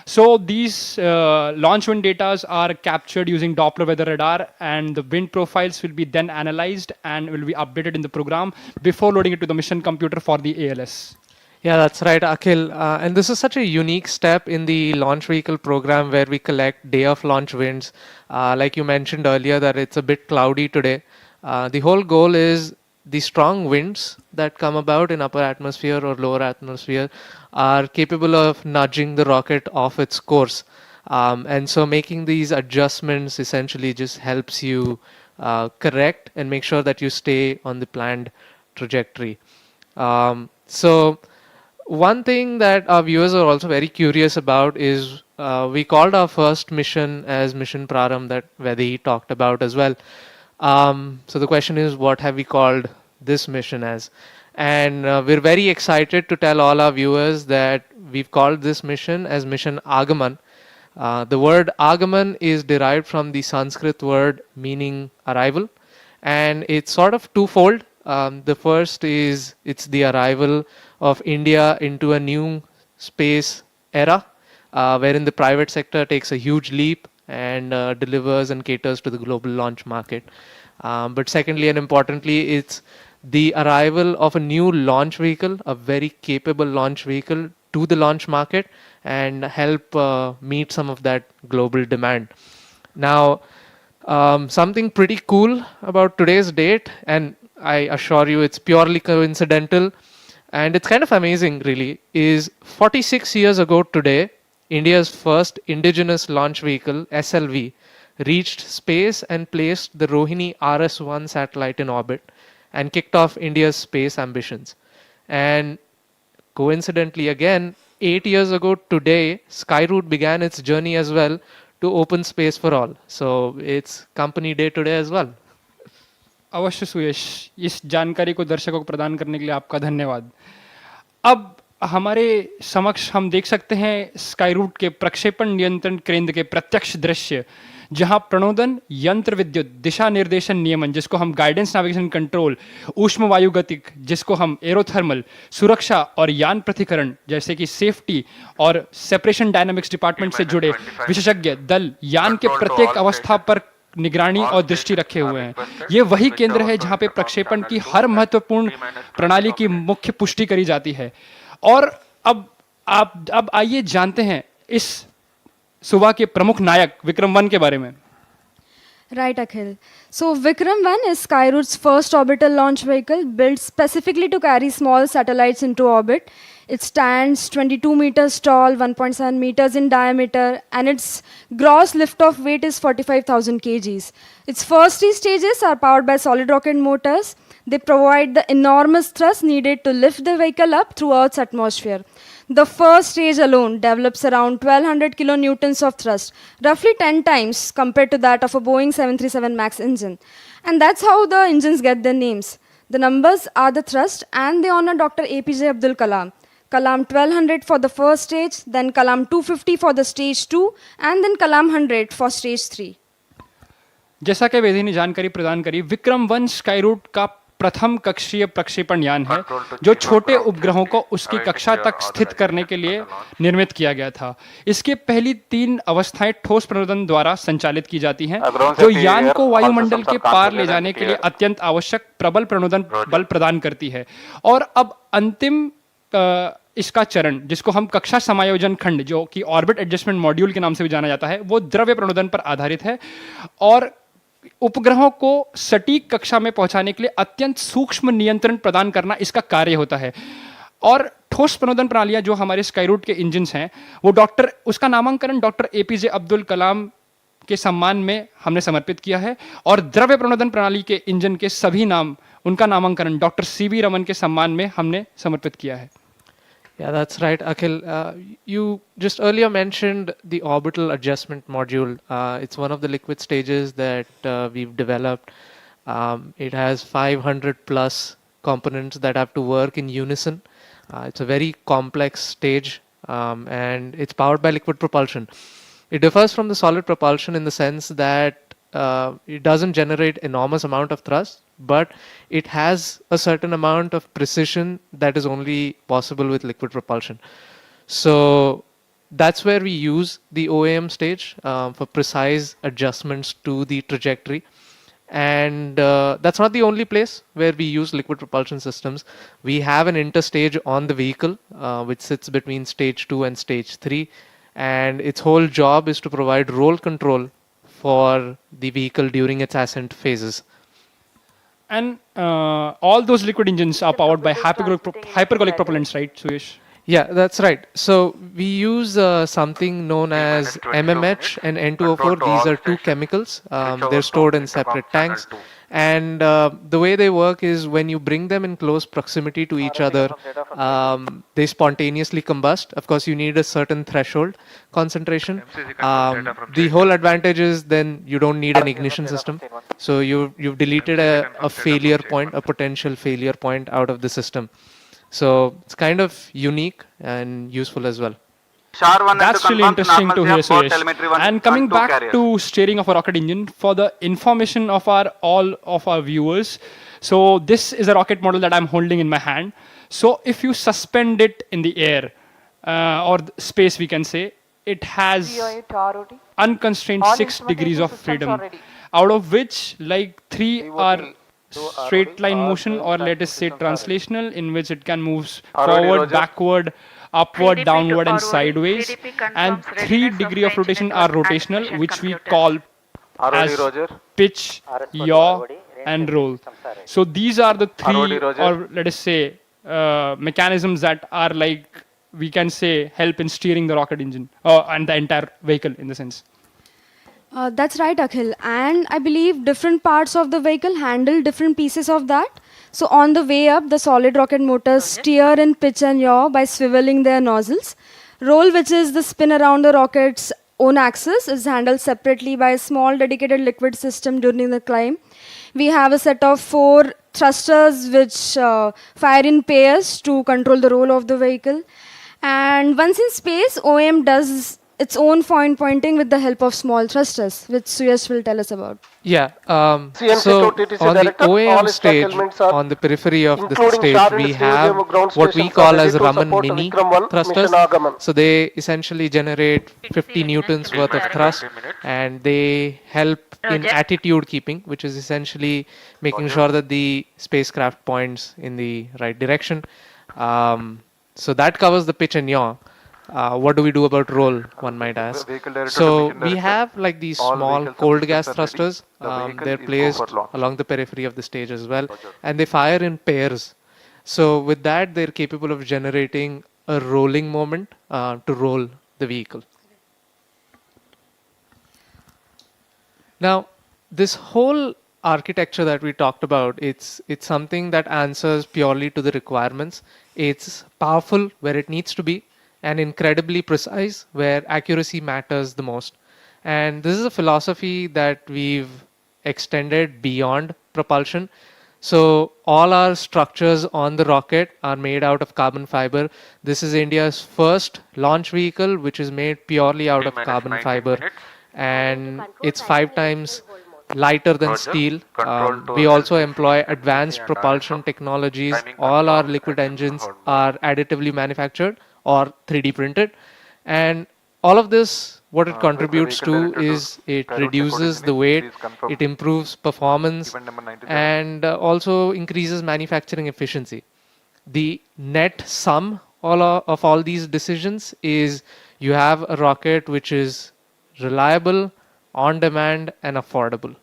So these launch wind data are captured using Doppler weather radar, and the wind profiles will be then analyzed and will be updated in the program before loading it to the mission computer for the ALS. Yeah, that's right, Akhil. And this is such a unique step in the launch vehicle program where we collect day of launch winds. Like you mentioned earlier that it's a bit cloudy today. The whole goal is the strong winds that come about in upper atmosphere or lower atmosphere are capable of nudging the rocket off its course. And so making these adjustments essentially just helps you correct and make sure that you stay on the planned trajectory. So one thing that our viewers are also very curious about is we called our first mission as Mission Praram that Vedahi talked about as well. So the question is, what have we called this mission as? And we're very excited to tell all our viewers that we've called this mission as Mission Agaman. The word Agaman is derived from the Sanskrit word meaning arrival, and it's sort of twofold. The first is it's the arrival of India into a new space era, wherein the private sector takes a huge leap and delivers and caters to the global launch market. But secondly and importantly, it's the arrival of a new launch vehicle, a very capable launch vehicle to the launch market and help meet some of that global demand. Now, something pretty cool about today's date, and I assure you it's purely coincidental, and it's kind of amazing really, is 46 years ago today, India's first indigenous launch vehicle, SLV, reached space and placed the Rohini RS-1 satellite in orbit and kicked off India's space ambitions. And coincidentally again, 8 years ago today, Skyroot began its journey as well to open space for all. So it's company day today as well. अवश्य सुयश, इस जानकारी को दर्शकों को प्रदान करने के लिए आपका धन्यवाद। अब हमारे समक्ष हम देख सकते हैं स्काईरूट के प्रक्षेपण नियंत्रण केंद्र के प्रत्यक्ष दृश्य, जहां प्रणोदन, यंत्र विद्युत, दिशा निर्देशन नियमन जिसको हम गाइडेंस नेविगेशन कंट्रोल, ऊष्म वायुगतिक जिसको हम एरोथर्मल, सुरक्षा और यान प्रतिकरण जैसे कि सेफ्टी और सेपरेशन डायनामिक्स डिपार्टमेंट से जुड़े विशेषज्ञ दल यान के प्रत्येक अवस्था पर निगरानी और दृष्टि रखे हुए हैं। ये वही केंद्र है जहां पे प्रक्षेपण की हर महत्वपूर्ण प्रणाली की मुख्य पुष्टि करी जाती है। और अब आइए जानते हैं इस सुबह के प्रमुख नायक विक्रम-1 के बारे में। Right, Akhil. So Vikram-1 is Skyroot's first orbital launch vehicle built specifically to carry small satellites into orbit. It stands 22 meters tall, 1.7 meters in diameter, and its gross liftoff weight is 45,000 kgs. Its first three stages are powered by solid rocket motors. They provide the enormous thrust needed to lift the vehicle up through Earth's atmosphere. The first stage alone develops around 1200 kilonewtons of thrust, roughly 10 times compared to that of a Boeing 737 MAX engine. And that's how the engines get their names. The numbers are the thrust, and they honor Dr. APJ Abdul Kalam. Kalam 1200 for the first stage, then Kalam 250 for the stage 2, and then Kalam 100 for stage 3. जैसा कि वेदी ने जानकारी प्रदान करी, विक्रम-1 Skyroot का प्रथम कक्षीय प्रक्षेपण यान है जो छोटे उपग्रहों को उसकी कक्षा तक स्थित करने के लिए निर्मित किया गया था। इसके पहली 3 अवस्थाएं ठोस प्रणोदन द्वारा संचालित की जाती हैं, जो यान को वायुमंडल के पार ले जाने के लिए अत्यंत आवश्यक प्रबल प्रणोदन बल प्रदान करती है। और अब अंतिम इसका चरण, जिसको हम कक्षा समायोजन खंड, जो कि ऑर्बिट एडजस्टमेंट मॉड्यूल के नाम से भी जाना जाता है, वो द्रव्य प्रणोदन पर आधारित है और उपग्रहों को सटीक कक्षा में पहुंचाने के लिए अत्यंत सूक्ष्म नियंत्रण प्रदान करना इसका कार्य होता है। और ठोस प्रणोदन प्रणालियां जो हमारे स्काईरूट के इंजन्स हैं, वो उसका नामांकन डॉक्टर एपीजे अब्दुल कलाम के सम्मान में हमने समर्पित किया है। और द्रव्य प्रणोदन प्रणाली के इंजन के सभी नाम, उनका नामांकन डॉक्टर सीवी रमन के सम्मान में हमने समर्पित किया है। Yeah, that's right, Akhil. You just earlier mentioned the orbital adjustment module. It's one of the liquid stages that we've developed. It has 500 plus components that have to work in unison. It's a very complex stage, and it's powered by liquid propulsion. It differs from the solid propulsion in the sense that it doesn't generate enormous amount of thrust, but it has a certain amount of precision that is only possible with liquid propulsion. So that's where we use the OAM stage for precise adjustments to the trajectory. And that's not the only place where we use liquid propulsion systems. We have an interstage on the vehicle which sits between stage 2 and stage 3, and its whole job is to provide roll control for the vehicle during its ascent phases. And all those liquid engines are powered by hypergolic propellants, right, Suyesh? Yeah, that's right. So we use something known as MMH and N2O4. These are 2 chemicals. They're stored in separate tanks. And the way they work is when you bring them in close proximity to each other, they spontaneously combust. Of course, you need a certain threshold concentration. The whole advantage is then you don't need an ignition system. So you've deleted a failure point, a potential failure point out of the system. So it's kind of unique and useful as well. That's really interesting to hear, Suyesh. And coming back to steering of a rocket engine, for the information of all of our viewers, so this is a rocket model that I'm holding in my hand. So if you suspend it in the air or space, we can say, it has unconstrained 6 degrees of freedom, out of which like 3 are straight line motion, or let us say translational, in which it can move forward, backward, upward, downward and sideways, and 3 degree of rotation are rotational, which we call as pitch, yaw and roll. So these are the 3, or let us say mechanisms that are like, we can say, help in steering the rocket engine and the entire vehicle in the sense. That's right, Akhil. And I believe different parts of the vehicle handle different pieces of that. So on the way up, the solid rocket motors steer in pitch and yaw by swiveling their nozzles. Roll, which is the spin around the rocket's own axis, is handled separately by a small dedicated liquid system during the climb. We have a set of 4 thrusters which fire in pairs to control the roll of the vehicle. And once in space, OM does its own pointing with the help of small thrusters, which Suyesh will tell us about. Yeah, so on the OAM stage, on the periphery of the stage, we have what we call as Raman mini thrusters. So they essentially generate 50 newtons worth of thrust, and they help in attitude keeping, which is essentially making sure that the spacecraft points in the right direction. So that covers the pitch and yaw. What do we do about roll, one might ask. So we have like these small cold gas thrusters. They're placed along the periphery of the stage as well, and they fire in pairs. So with that, they're capable of generating a rolling moment to roll the vehicle. Now, this whole architecture that we talked about, it's something that answers purely to the requirements. It's powerful where it needs to be, and incredibly precise where accuracy matters the most. And this is a philosophy that we've extended beyond propulsion. So all our structures on the rocket are made out of carbon fiber. This is India's first launch vehicle which is made purely out of carbon fiber, and it's 5 times lighter than steel. We also employ advanced propulsion technologies. All our liquid engines are additively manufactured or 3D printed. And all of this, what it contributes to is it reduces the weight, it improves performance, and also increases manufacturing efficiency. The net sum of all these decisions is you have a rocket which is reliable, on demand, and affordable.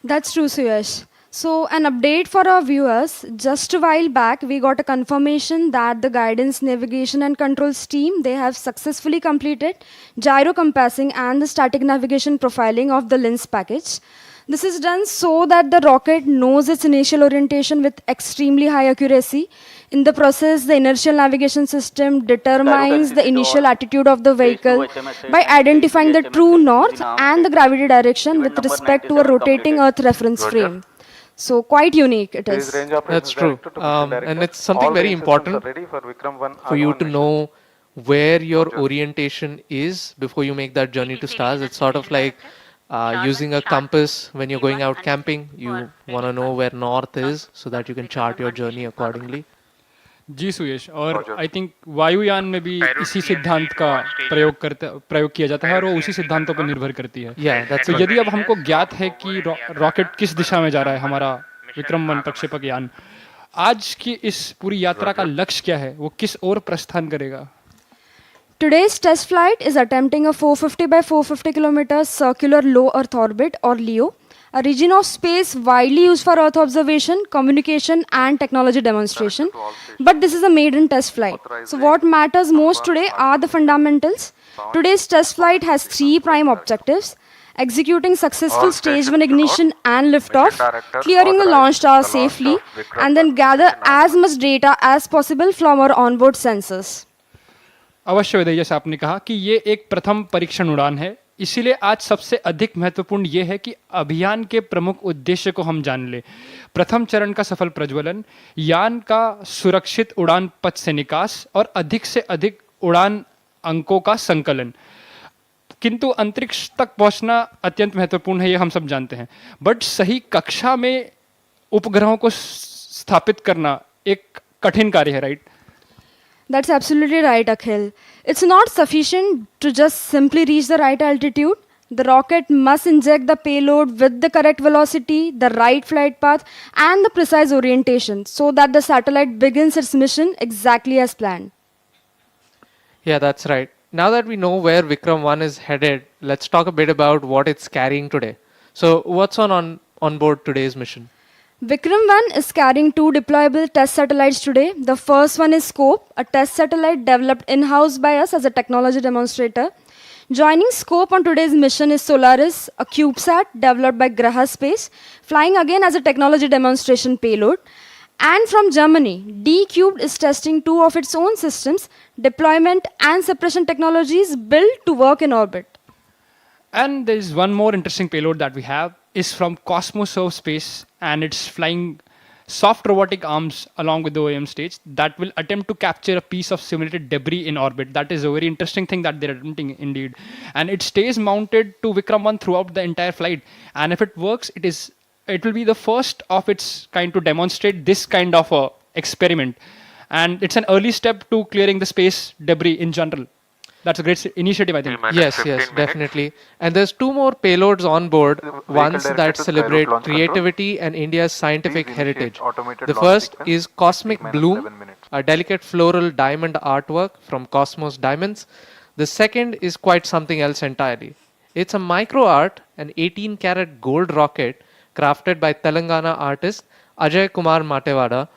That's true, Suyash. So, an update for our viewers. Just a while back, we got a confirmation that the guidance, navigation, and controls team, they have successfully completed gyro compassing and the static navigation profiling of the lens package. This is done so that the rocket knows its initial orientation with extremely high accuracy. In the process, the inertial navigation system determines the initial attitude of the vehicle by identifying the true north and the gravity direction with respect to a rotating Earth reference frame. So quite unique it is. That's true. And it's something very important for you to know where your orientation is before you make that journey to stars. It's sort of like using a compass when you're going out camping. You want to know where north is so that you can chart your journey accordingly. जी सुयश, और I think वायुयान में भी इसी सिद्धांत का प्रयोग किया जाता है और वो उसी सिद्धांतों पर निर्भर करती है। तो यदि अब हमको ज्ञात है कि रॉकेट किस दिशा में जा रहा है, हमारा विक्रम-1 प्रक्षेपक यान, आज की इस पूरी यात्रा का लक्ष्य क्या है, वो किस ओर प्रस्थान करेगा? Today's test flight is attempting a 450 by 450 kilometers circular low Earth orbit or LEO, a region of space widely used for Earth observation, communication, and technology demonstration. But this is a maiden test flight. So what matters most today are the fundamentals. Today's test flight has 3 prime objectives: executing successful stage 1 ignition and liftoff, clearing the launch tower safely, and then gather as much data as possible from our onboard sensors. अवश्य विदय, जैसा आपने कहा कि ये एक प्रथम परीक्षण उड़ान है, इसीलिए आज सबसे अधिक महत्वपूर्ण ये है कि अभियान के प्रमुख उद्देश्य को हम जान लें। प्रथम चरण का सफल प्रज्वलन, यान का सुरक्षित उड़ान पथ से निकास और अधिक से अधिक उड़ान अंकों का संकलन। किंतु अंतरिक्ष तक पहुंचना अत्यंत महत्वपूर्ण है, ये हम सब जानते हैं, बट सही कक्षा में उपग्रहों को स्थापित करना एक कठिन कार्य है, right? That's absolutely right, Akhil. It's not sufficient to just simply reach the right altitude. The rocket must inject the payload with the correct velocity, the right flight path, and the precise orientation so that the satellite begins its mission exactly as planned. Yeah, that's right. Now that we know where Vikram-1 is headed, let's talk a bit about what it's carrying today. So what's on board today's mission? Vikram-1 is carrying 2 deployable test satellites today. The first one is Scope, a test satellite developed in-house by us as a technology demonstrator. Joining Scope on today's mission is Solaris, a CubeSat developed by Graha Space, flying again as a technology demonstration payload. And from Germany, D-Cubed is testing 2 of its own systems, deployment and suppression technologies built to work in orbit. And there is one more interesting payload that we have is from Cosmos Space, and it's flying soft robotic arms along with the OEM stage that will attempt to capture a piece of simulated debris in orbit. That is a very interesting thing that they're attempting indeed. And it stays mounted to Vikram-1 throughout the entire flight. And if it works, it will be the first of its kind to demonstrate this kind of a experiment. And it's an early step to clearing the space debris in general. That's a great initiative, I think. Yes, definitely. And there's 2 more payloads on board, ones that celebrate creativity and India's scientific heritage. The first is Cosmic Bloom, a delicate floral diamond artwork from Cosmos Diamonds. The second is quite something else entirely. It's a micro art, an 18-karat gold rocket crafted by Telangana artist Ajay Kumar Matewada,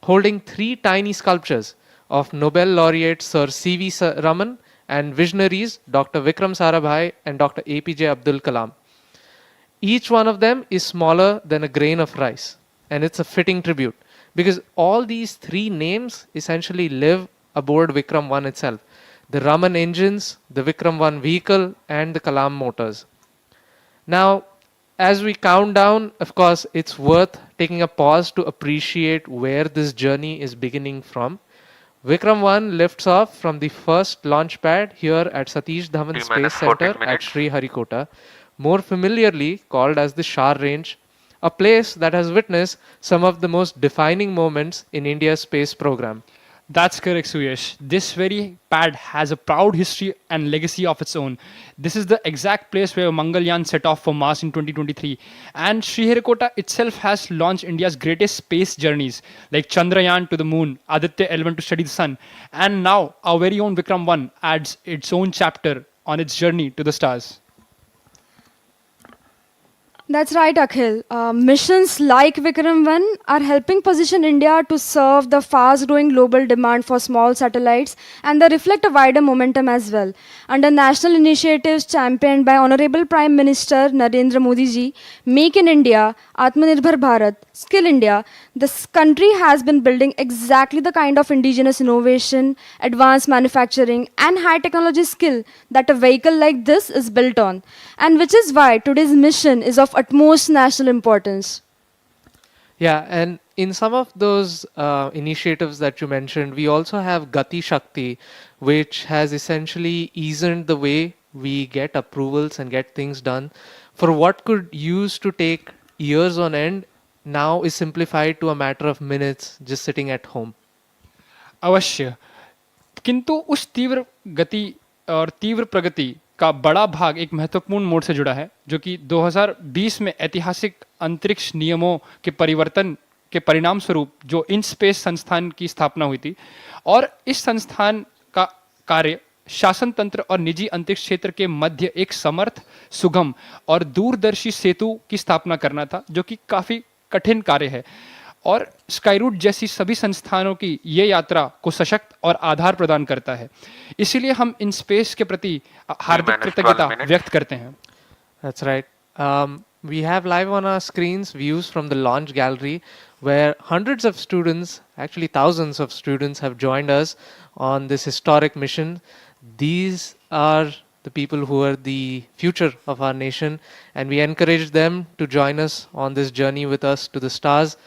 holding 3 tiny sculptures of Nobel laureate Sir C.V. Raman and visionaries Dr. Vikram Sarabhai and Dr. APJ Abdul Kalam. Each one of them is smaller than a grain of rice, and it's a fitting tribute because all these 3 names essentially live aboard Vikram-1 itself: the Raman engines, the Vikram-1 vehicle, and the Kalam motors. Now, as we count down, of course, it's worth taking a pause to appreciate where this journey is beginning from. Vikram-1 lifts off from the first launch pad here at Satish Dhawan Space Center at Sri Harikota, more familiarly called as the Shar Range, a place that has witnessed some of the most defining moments in India's space program. That's correct, Suyesh. This very pad has a proud history and legacy of its own. This is the exact place where Mangalyaan set off for Mars in 2023. And Sriharikota itself has launched India's greatest space journeys, like Chandrayaan to the moon, Aditya L1 to study the sun. And now, our very own Vikram-1 adds its own chapter on its journey to the stars. That's right, Akhil. Missions like Vikram-1 are helping position India to serve the fast-growing global demand for small satellites, and they reflect a wider momentum as well. Under national initiatives championed by Honorable Prime Minister Narendra Modi ji, Make in India, Atmanirbhar Bharat, Skill India, this country has been building exactly the kind of indigenous innovation, advanced manufacturing, and high technology skill that a vehicle like this is built on, and which is why today's mission is of utmost national importance. Yeah, and in some of those initiatives that you mentioned, we also have Gati Shakti, which has essentially eased the way we get approvals and get things done. For what could used to take years on end, now is simplified to a matter of minutes just sitting at home. अवश्य, किंतु उस तीव्र गति और तीव्र प्रगति का बड़ा भाग एक महत्वपूर्ण मोड़ से जुड़ा है, जो कि 2020 में ऐतिहासिक अंतरिक्ष नियमों के परिवर्तन के परिणाम स्वरूप जो इन स्पेस संस्थान की स्थापना हुई थी, और इस संस्थान का कार्य शासन तंत्र और निजी अंतरिक्ष क्षेत्र के मध्य एक समर्थ, सुगम और दूरदर्शी सेतु की स्थापना करना था, जो कि काफी कठिन कार्य है। और स्काईरूट जैसी सभी संस्थानों की ये यात्रा को सशक्त और आधार प्रदान करता है। इसीलिए हम इन स्पेस के प्रति हार्दिक कृतज्ञता व्यक्त करते हैं। That's right. We have live on our screens views from the launch gallery where hundreds of students, actually thousands of students, have joined us on this historic mission. These are the people who are the future of our nation, and we encourage them to join us on this journey with us to the stars.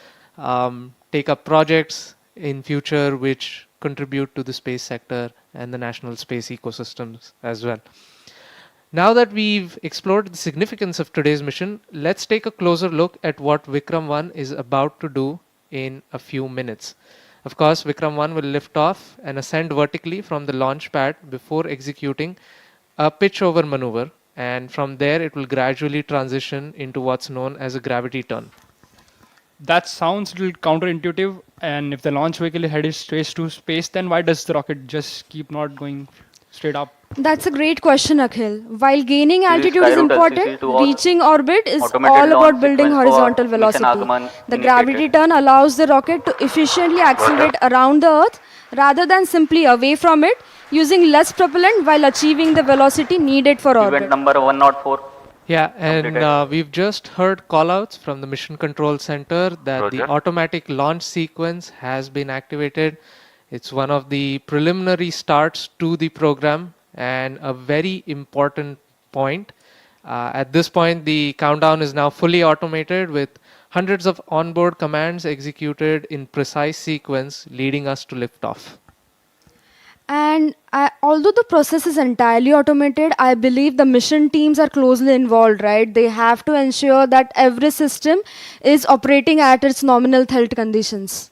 Take up projects in future which contribute to the space sector and the national space ecosystems as well. Now that we've explored the significance of today's mission, let's take a closer look at what Vikram-1 is about to do in a few minutes. Of course, Vikram-1 will lift off and ascend vertically from the launch pad before executing a pitch-over maneuver, and from there it will gradually transition into what's known as a gravity turn. That sounds a little counterintuitive, and if the launch vehicle is headed straight to space, then why does the rocket just keep not going straight up? That's a great question, Akhil. While gaining altitude is important, reaching orbit is all about building horizontal velocity. The gravity turn allows the rocket to efficiently accelerate around the Earth rather than simply away from it, using less propellant while achieving the velocity needed for orbit. Event number 104. Yeah, and we've just heard callouts from the Mission Control Center that the automatic launch sequence has been activated. It's one of the preliminary starts to the program and a very important point. At this point, the countdown is now fully automated with hundreds of onboard commands executed in precise sequence, leading us to liftoff. And although the process is entirely automated, I believe the mission teams are closely involved, right? They have to ensure that every system is operating at its nominal health conditions.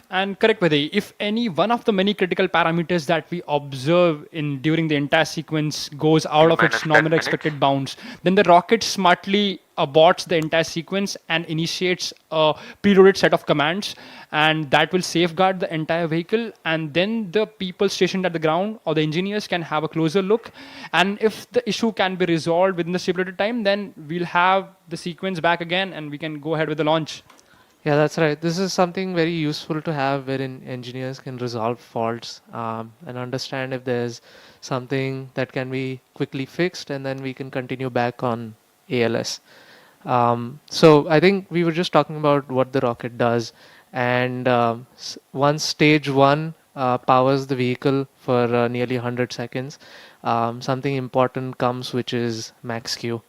And correct, Vaidhi, if any one of the many critical parameters that we observe during the entire sequence goes out of its nominal expected bounds, then the rocket smartly aborts the entire sequence and initiates a preloaded set of commands, and that will safeguard the entire vehicle, and then the people stationed at the ground or the engineers can have a closer look, and if the issue can be resolved within the stipulated time, then we'll have the sequence back again and we can go ahead with the launch. Yeah, that's right. This is something very useful to have wherein engineers can resolve faults and understand if there's something that can be quickly fixed, and then we can continue back on ALS. So I think we were just talking about what the rocket does, and once stage 1 powers the vehicle for nearly 100 seconds, something important comes, which is max Q.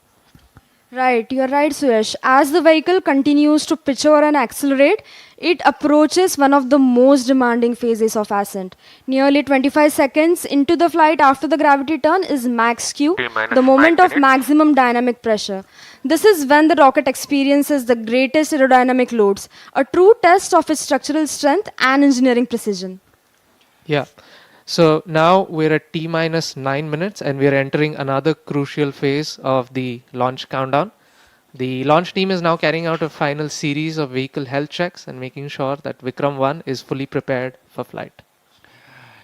Right, you're right, Suyash. As the vehicle continues to pitch over and accelerate, it approaches one of the most demanding phases of ascent. Nearly 25 seconds into the flight after the gravity turn is max Q, the moment of maximum dynamic pressure. This is when the rocket experiences the greatest aerodynamic loads, a true test of its structural strength and engineering precision. Yeah. So now we're at T minus 9 minutes and we're entering another crucial phase of the launch countdown. The launch team is now carrying out a final series of vehicle health checks and making sure that Vikram-1 is fully prepared for flight.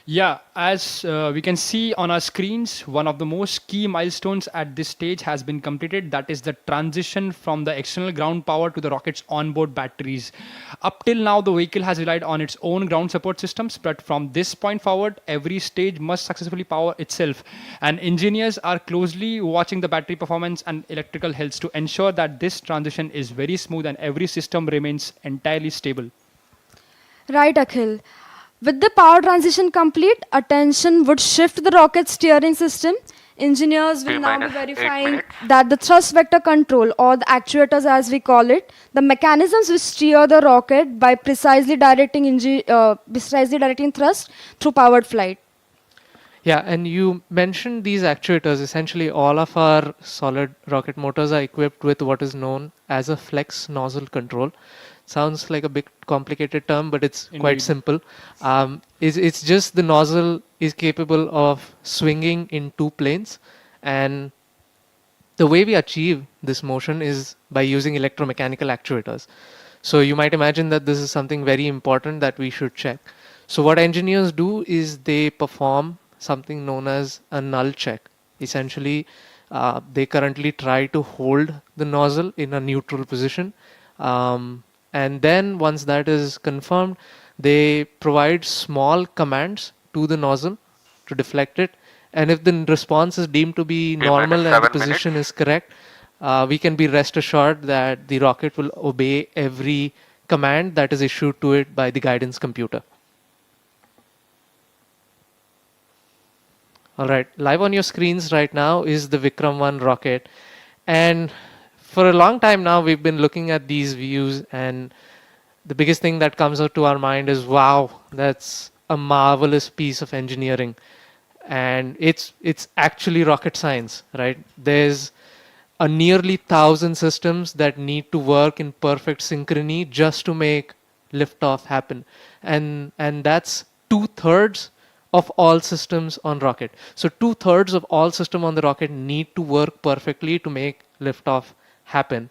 Yeah, as we can see on our screens, one of the most key milestones at this stage has been completed. That is the transition from the external ground power to the rocket's onboard batteries. Up till now, the vehicle has relied on its own ground support systems, but from this point forward, every stage must successfully power itself. And engineers are closely watching the battery performance and electrical health to ensure that this transition is very smooth and every system remains entirely stable. Right, Akhil. With the power transition complete, attention would shift to the rocket steering system. Engineers will now be verifying that the thrust vector control, or the actuators as we call it, the mechanisms which steer the rocket by precisely directing thrust through powered flight. Yeah, and you mentioned these actuators. Essentially, all of our solid rocket motors are equipped with what is known as a flex nozzle control. Sounds like a bit complicated term, but it's quite simple. It's just the nozzle is capable of swinging in two planes, and the way we achieve this motion is by using electromechanical actuators. So you might imagine that this is something very important that we should check. So what engineers do is they perform something known as a null check. Essentially, they currently try to hold the nozzle in a neutral position. And then once that is confirmed, they provide small commands to the nozzle to deflect it. And if the response is deemed to be normal and the position is correct, we can be rest assured that the rocket will obey every command that is issued to it by the guidance computer. All right, live on your screens right now is the Vikram-1 rocket. And for a long time now, we've been looking at these views, and the biggest thing that comes out to our mind is, wow, that's a marvelous piece of engineering. And it's actually rocket science, right? There's a nearly 1,000 systems that need to work in perfect synchrony just to make liftoff happen. And that's 2/3 of all systems on rocket. So 2/3 of all systems on the rocket need to work perfectly to make liftoff happen.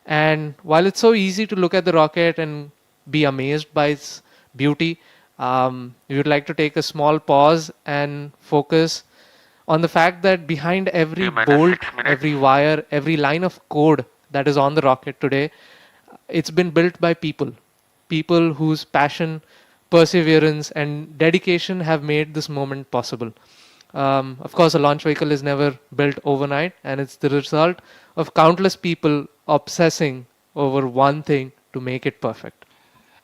And while it's so easy to look at the rocket and be amazed by its beauty, we would like to take a small pause and focus on the fact that behind every bolt, every wire, every line of code that is on the rocket today, it's been built by people whose passion, perseverance, and dedication have made this moment possible. Of course, a launch vehicle is never built overnight, and it's the result of countless people obsessing over one thing to make it perfect.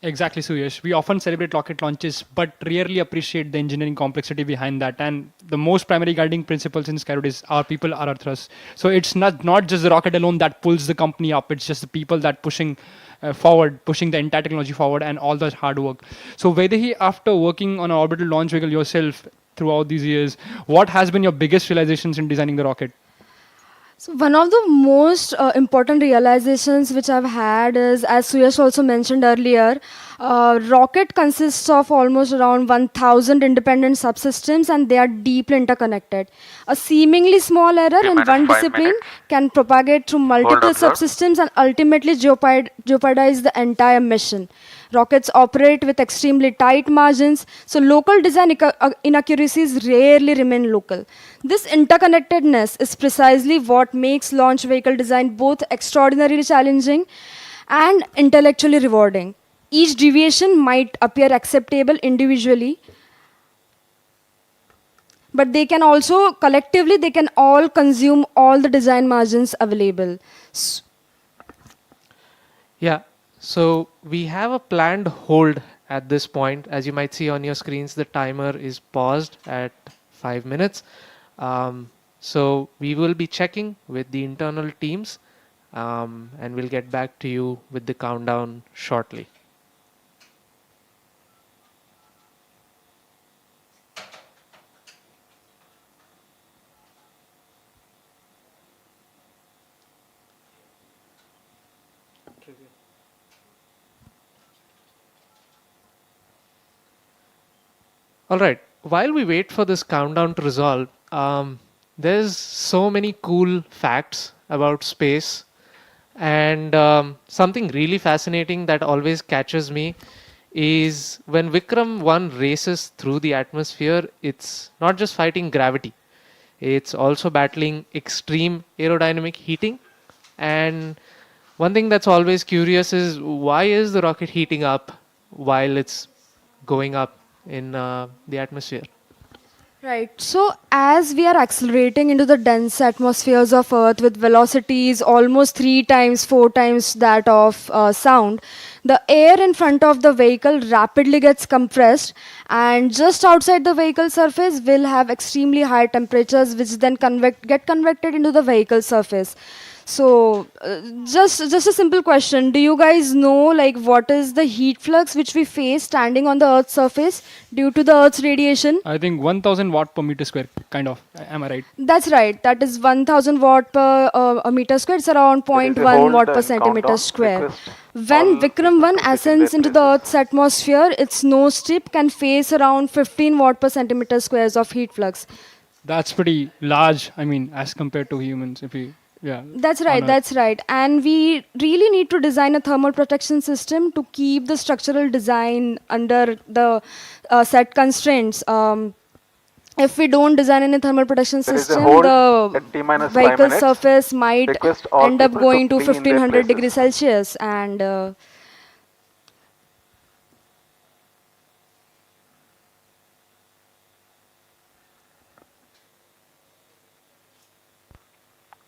Exactly, Suyash. We often celebrate rocket launches, but rarely appreciate the engineering complexity behind that. And the most primary guiding principles in Skyroot is our people are our thrust. So it's not just the rocket alone that pulls the company up. It's just the people that pushing forward, pushing the entire technology forward, and all the hard work. So Vedahi, after working on an orbital launch vehicle yourself throughout these years, what has been your biggest realizations in designing the rocket? So one of the most important realizations which I've had is, as Suyash also mentioned earlier, rocket consists of almost around 1,000 independent subsystems, and they are deeply interconnected. A seemingly small error in one discipline can propagate through multiple subsystems and ultimately jeopardize the entire mission. Rockets operate with extremely tight margins, so local design inaccuracies rarely remain local. This interconnectedness is precisely what makes launch vehicle design both extraordinarily challenging and intellectually rewarding. Each deviation might appear acceptable individually, but they can also collectively, they can all consume all the design margins available. Yeah. So we have a planned hold at this point. As you might see on your screens, the timer is paused at 5 minutes. So we will be checking with the internal teams and we'll get back to you with the countdown shortly. All right. While we wait for this countdown to resolve, there's so many cool facts about space, and something really fascinating that always catches me is when Vikram-1 races through the atmosphere, it's not just fighting gravity, it's also battling extreme aerodynamic heating. And one thing that's always curious is why is the rocket heating up while it's going up in the atmosphere? Right. So, as we are accelerating into the dense atmospheres of Earth with velocities almost 3 times, 4 times that of sound, the air in front of the vehicle rapidly gets compressed, and just outside the vehicle surface will have extremely high temperatures, which then get convected into the vehicle surface. So, just a simple question: do you guys know like what is the heat flux which we face standing on the Earth's surface due to the Earth's radiation? I think 1000 watt per meter square, kind of. Am I right? That's right. That is 1000 watt per a meter square. It's around 0.1 watt per centimeter square. When Vikram-1 ascends into the Earth's atmosphere, its nose tip can face around 15 watt per centimeter squares of heat flux. That's pretty large, I mean, as compared to humans. If we, yeah. That's right, that's right. And we really need to design a thermal protection system to keep the structural design under the set constraints. If we don't design any thermal protection system, the vehicle surface might end up going to 1500 degrees Celsius. And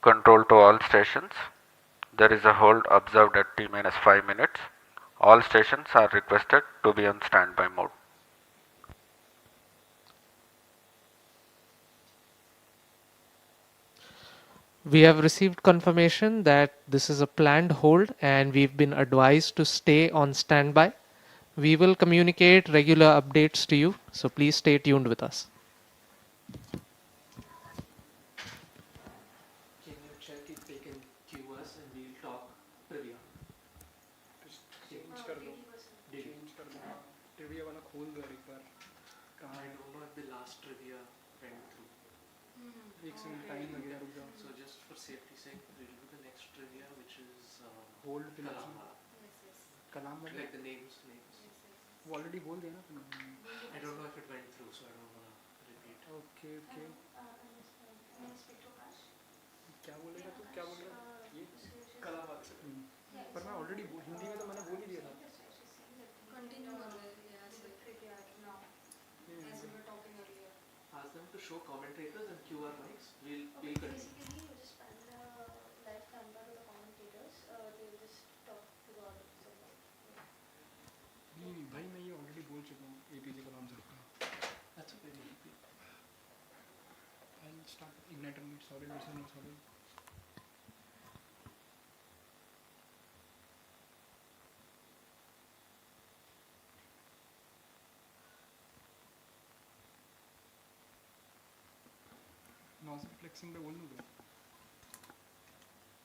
Control to all stations. There is a hold observed at T-5 minutes. All stations are requested to be on standby mode. We have received confirmation that this is a planned hold and we've been advised to stay on standby. We will communicate regular updates to you, so please stay tuned with us. Can you check if they can queue us and we'll talk trivia? Trivia वाला खोल दो एक बार कहाँ I don't know if the last trivia went through. एक second time लगेगा रुक जाओ So just for safety sake, we'll do the next trivia, which is hold पे कलाम वाला like the names. वो ऑलरेडी बोल दिया ना I don't know if it went through, so I don't want to repeat. Okay okay क्या बोलेगा तू क्या बोलेगा ये कलाम पर मैं ऑलरेडी हिंदी में तो मैंने बोल ही दिया था Ask them to show commentators and QR mics. We'll continue. Basically, you just pan the live camera to the commentators. They will just talk to the audience. नहीं भाई मैं ये ऑलरेडी बोल चुका हूँ एपीजे कलाम साहब का That's a very easy. I'll start igniter meet solid versus no solid. Noise flexing पे बोल दूँ क्या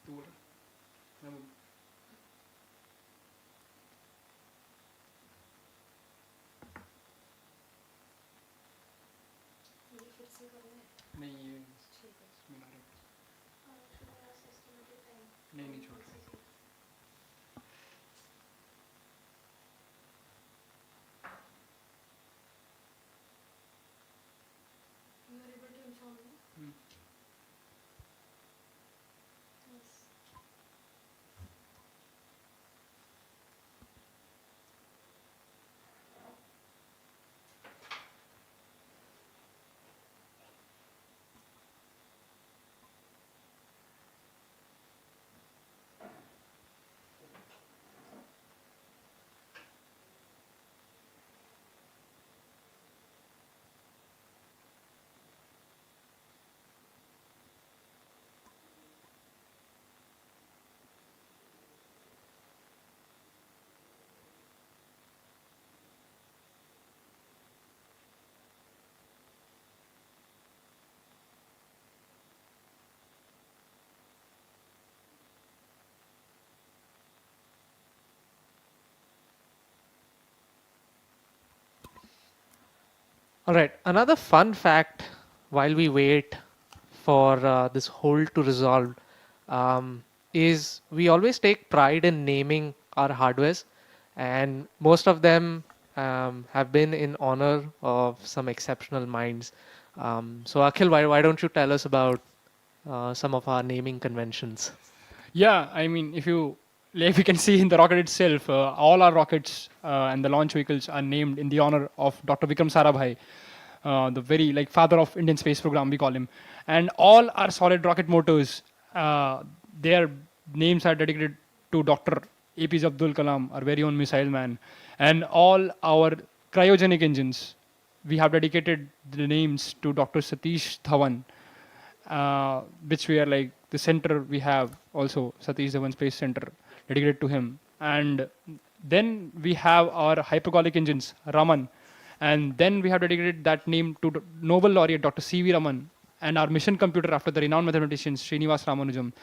तू बोल मैं बोल नहीं ये मिला रहा नहीं नहीं छोड़ You are able to inform me? Yes. All right, another fun fact while we wait for this hold to resolve is we always take pride in naming our hardwares, and most of them have been in honor of some exceptional minds. So Akhil, why don't you tell us about some of our naming conventions? Yeah, I mean, if you like, we can see in the rocket itself, all our rockets and the launch vehicles are named in the honor of Dr. Vikram Sarabhai, the very like father of Indian space program, we call him. And all our solid rocket motors, their names are dedicated to Dr. APJ Abdul Kalam, our very own missile man. And all our cryogenic engines, we have dedicated the names to Dr. Satish Dhawan, which we are like the center we have also Satish Dhawan Space Center dedicated to him. And then we have our hypergolic engines, Raman. And then we have dedicated that name to Nobel laureate Dr. C.V. Raman, and our mission computer after the renowned mathematician Srinivas Ramanujam.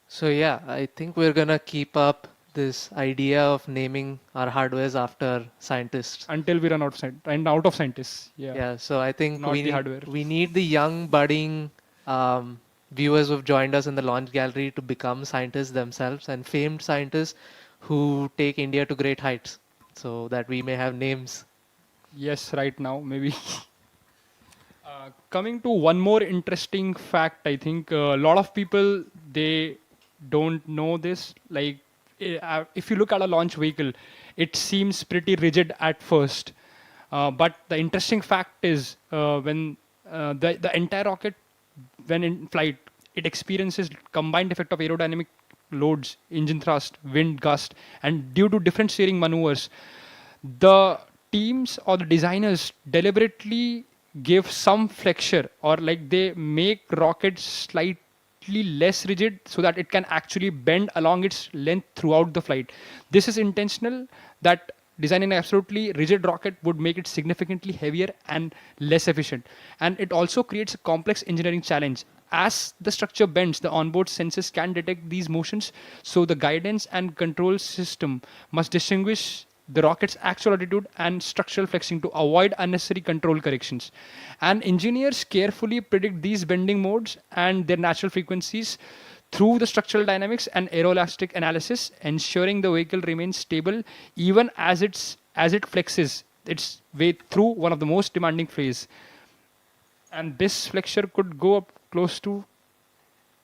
So yeah, I think we're gonna keep up this idea of naming our hardwares after scientists until we run out of scientists. Yeah. Yeah. So I think Not the hardware. we need the young budding viewers who've joined us in the launch gallery to become scientists themselves and famed scientists who take India to great heights, so that we may have names. Yes, right now maybe. Coming to one more interesting fact, I think a lot of people, they don't know this. Like, if you look at a launch vehicle, it seems pretty rigid at first. But the interesting fact is when the entire rocket, when in flight, it experiences combined effect of aerodynamic loads, engine thrust, wind gust, and due to different steering maneuvers, the teams or the designers deliberately give some flexure, or like they make rockets slightly less rigid so that it can actually bend along its length throughout the flight. This is intentional, that designing an absolutely rigid rocket would make it significantly heavier and less efficient. And it also creates a complex engineering challenge. As the structure bends, the onboard sensors can detect these motions, so the guidance and control system must distinguish the rocket's actual altitude and structural flexing to avoid unnecessary control corrections. And engineers carefully predict these bending modes and their natural frequencies through the structural dynamics and aeroelastic analysis, ensuring the vehicle remains stable even as it flexes its way through one of the most demanding phases. And this flexure could go up close to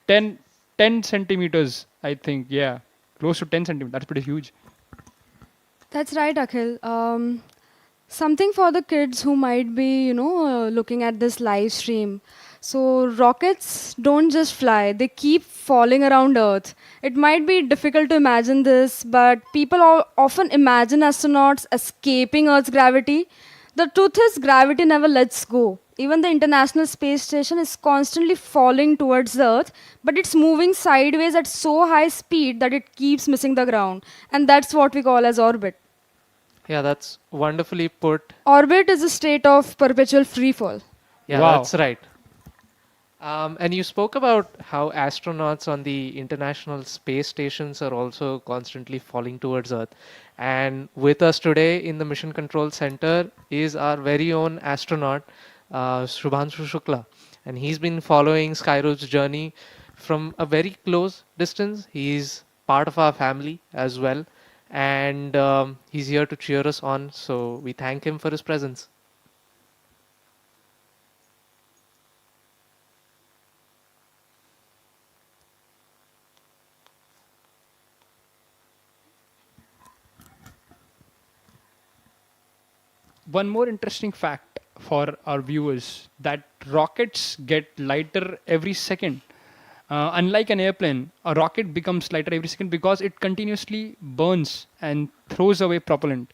10 centimeters, I think. Yeah, close to 10 centimeters. That's pretty huge. That's right, Akhil. Something for the kids who might be, looking at this live stream. So rockets don't just fly, they keep falling around Earth. It might be difficult to imagine this, but people often imagine astronauts escaping Earth's gravity. The truth is, gravity never lets go. Even the International Space Station is constantly falling towards the Earth, but it's moving sideways at so high speed that it keeps missing the ground. And that's what we call as orbit. Yeah, that's wonderfully put. Orbit is a state of perpetual free fall. Yeah, Wow. that's right. And you spoke about how astronauts on the International Space Stations are also constantly falling towards Earth. And with us today in the Mission Control Center is our very own astronaut, Shubhanshu Shukla. And he's been following Skyroot's journey from a very close distance. He's part of our family as well. And he's here to cheer us on. So we thank him for his presence. One more interesting fact for our viewers, that rockets get lighter every second. Unlike an airplane, a rocket becomes lighter every second because it continuously burns and throws away propellant.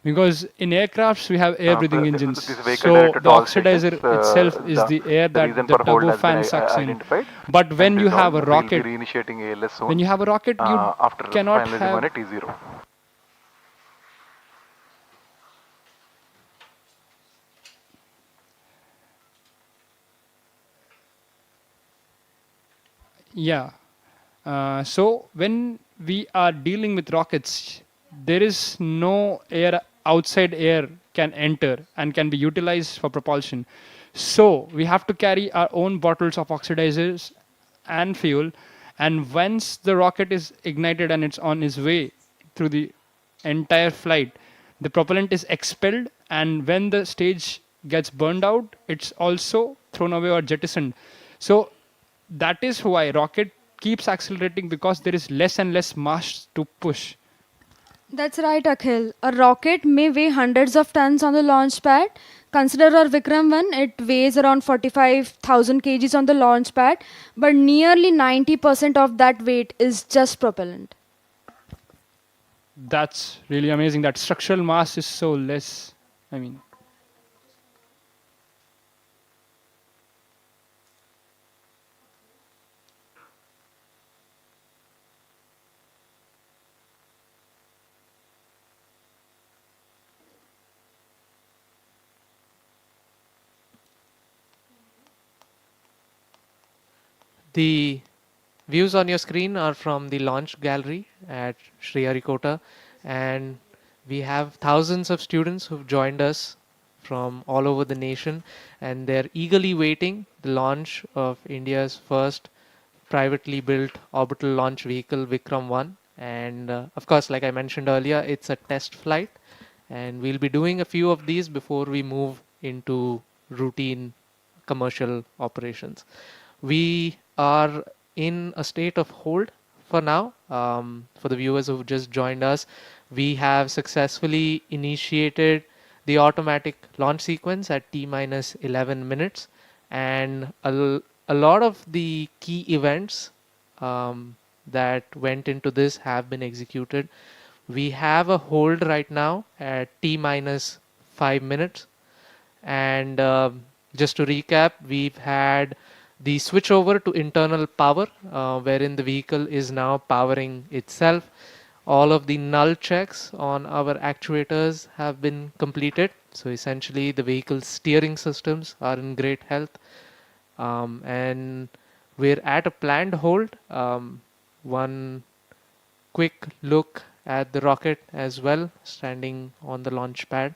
Because in aircrafts we have air-breathing engines, so the oxidizer itself is the air that the turbofan sucks in. But when you have a rocket, you cannot have. Yeah. So when we are dealing with rockets, there is no air, outside air can enter and can be utilized for propulsion. So we have to carry our own bottles of oxidizers and fuel. And once the rocket is ignited and it's on its way through the entire flight, the propellant is expelled, and when the stage gets burned out, it's also thrown away or jettisoned. So that is why rocket keeps accelerating, because there is less and less mass to push. That's right, Akhil. A rocket may weigh hundreds of tons on the launch pad. Consider our Vikram-1, it weighs around 45,000 kgs on the launch pad, but nearly 90% of that weight is just propellant. That's really amazing. That structural mass is so less. I mean, The views on your screen are from the launch gallery at Sriharikota, and we have thousands of students who've joined us from all over the nation, and they're eagerly waiting the launch of India's first privately built orbital launch vehicle, Vikram-1. And of course, like I mentioned earlier, it's a test flight, and we'll be doing a few of these before we move into routine commercial operations. We are in a state of hold for now. For the viewers who've just joined us, we have successfully initiated the automatic launch sequence at T-minus 11 minutes, and a lot of the key events that went into this have been executed. We have a hold right now at T-minus 5 minutes, and just to recap, we've had the switchover to internal power, wherein the vehicle is now powering itself. All of the null checks on our actuators have been completed. So essentially the vehicle's steering systems are in great health. And we're at a planned hold. One quick look at the rocket as well, standing on the launch pad.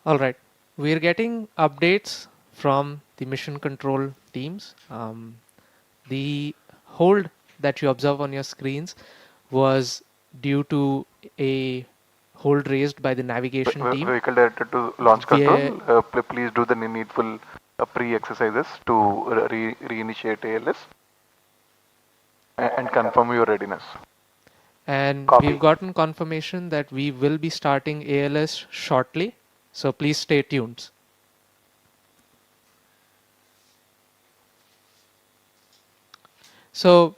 All right, we're getting updates from the mission control teams. The hold that you observe on your screens was due to a hold raised by the navigation team. Vehicle directed to launch control. Please do the needful pre-exercises to reinitiate ALS and confirm your readiness. And Copy. we've gotten confirmation that we will be starting ALS shortly. So please stay tuned. So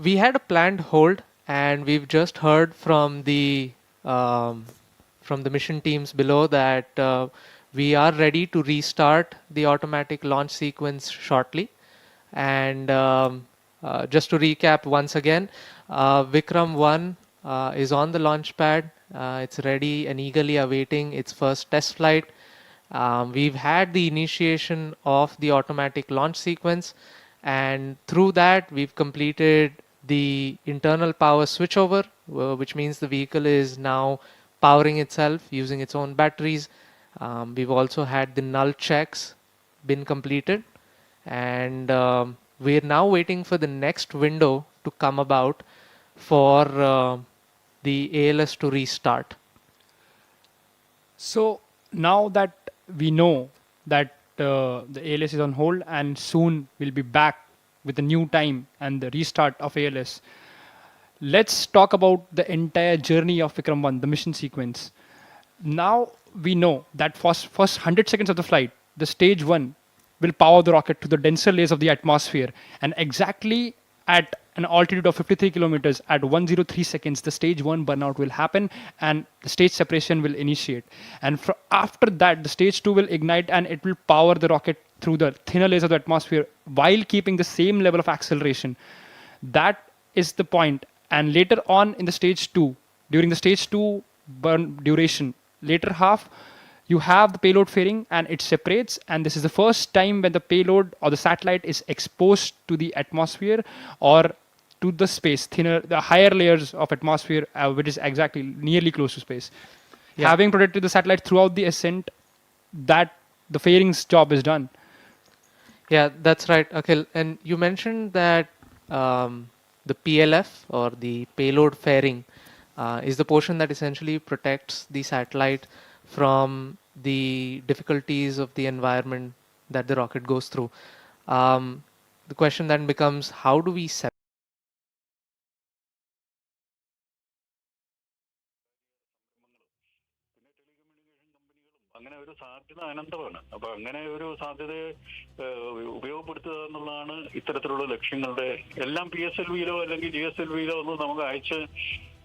we had a planned hold, and we've just heard from the mission teams below that we are ready to restart the automatic launch sequence shortly. And just to recap once again, Vikram-1 is on the launch pad. It's ready and eagerly awaiting its first test flight. We've had the initiation of the automatic launch sequence, and through that we've completed the internal power switchover, which means the vehicle is now powering itself using its own batteries. We've also had the null checks been completed, and we're now waiting for the next window to come about for the ALS to restart. so now that we know that the ALS is on hold and soon we'll be back with a new time and the restart of ALS, let's talk about the entire journey of Vikram-1, the mission sequence. Now we know that first 100 seconds of the flight, the stage 1 will power the rocket to the denser layers of the atmosphere, and exactly at an altitude of 53 kilometers at 103 seconds, the stage 1 burnout will happen and the stage separation will initiate. And after that, the stage 2 will ignite and it will power the rocket through the thinner layers of the atmosphere while keeping the same level of acceleration. That is the point. And later on in the stage 2, during the stage 2 burn duration, later half, you have the payload fairing and it separates, and this is the first time when the payload or the satellite is exposed to the atmosphere or to the space, the higher layers of atmosphere, which is exactly nearly close to space. Yeah. Having protected the satellite throughout the ascent, that the fairing's job is done. Yeah, that's right, Akhil. And you mentioned that the PLF or the payload fairing is the portion that essentially protects the satellite from the difficulties of the environment that the rocket goes through. The question then becomes, how do we separate? അങ്ങനെ ഒരു സാധ്യത അനന്തമാണ്. അപ്പൊ അങ്ങനെ ഒരു സാധ്യതയെ ഉപയോഗപ്പെടുത്തുക എന്നുള്ളതാണ് ഇത്തരത്തിലുള്ള ലക്ഷ്യങ്ങളുടെ എല്ലാം PSLV-യിലോ അല്ലെങ്കിൽ GSLV-യിലോ ഒന്നും നമുക്ക് അയച്ച്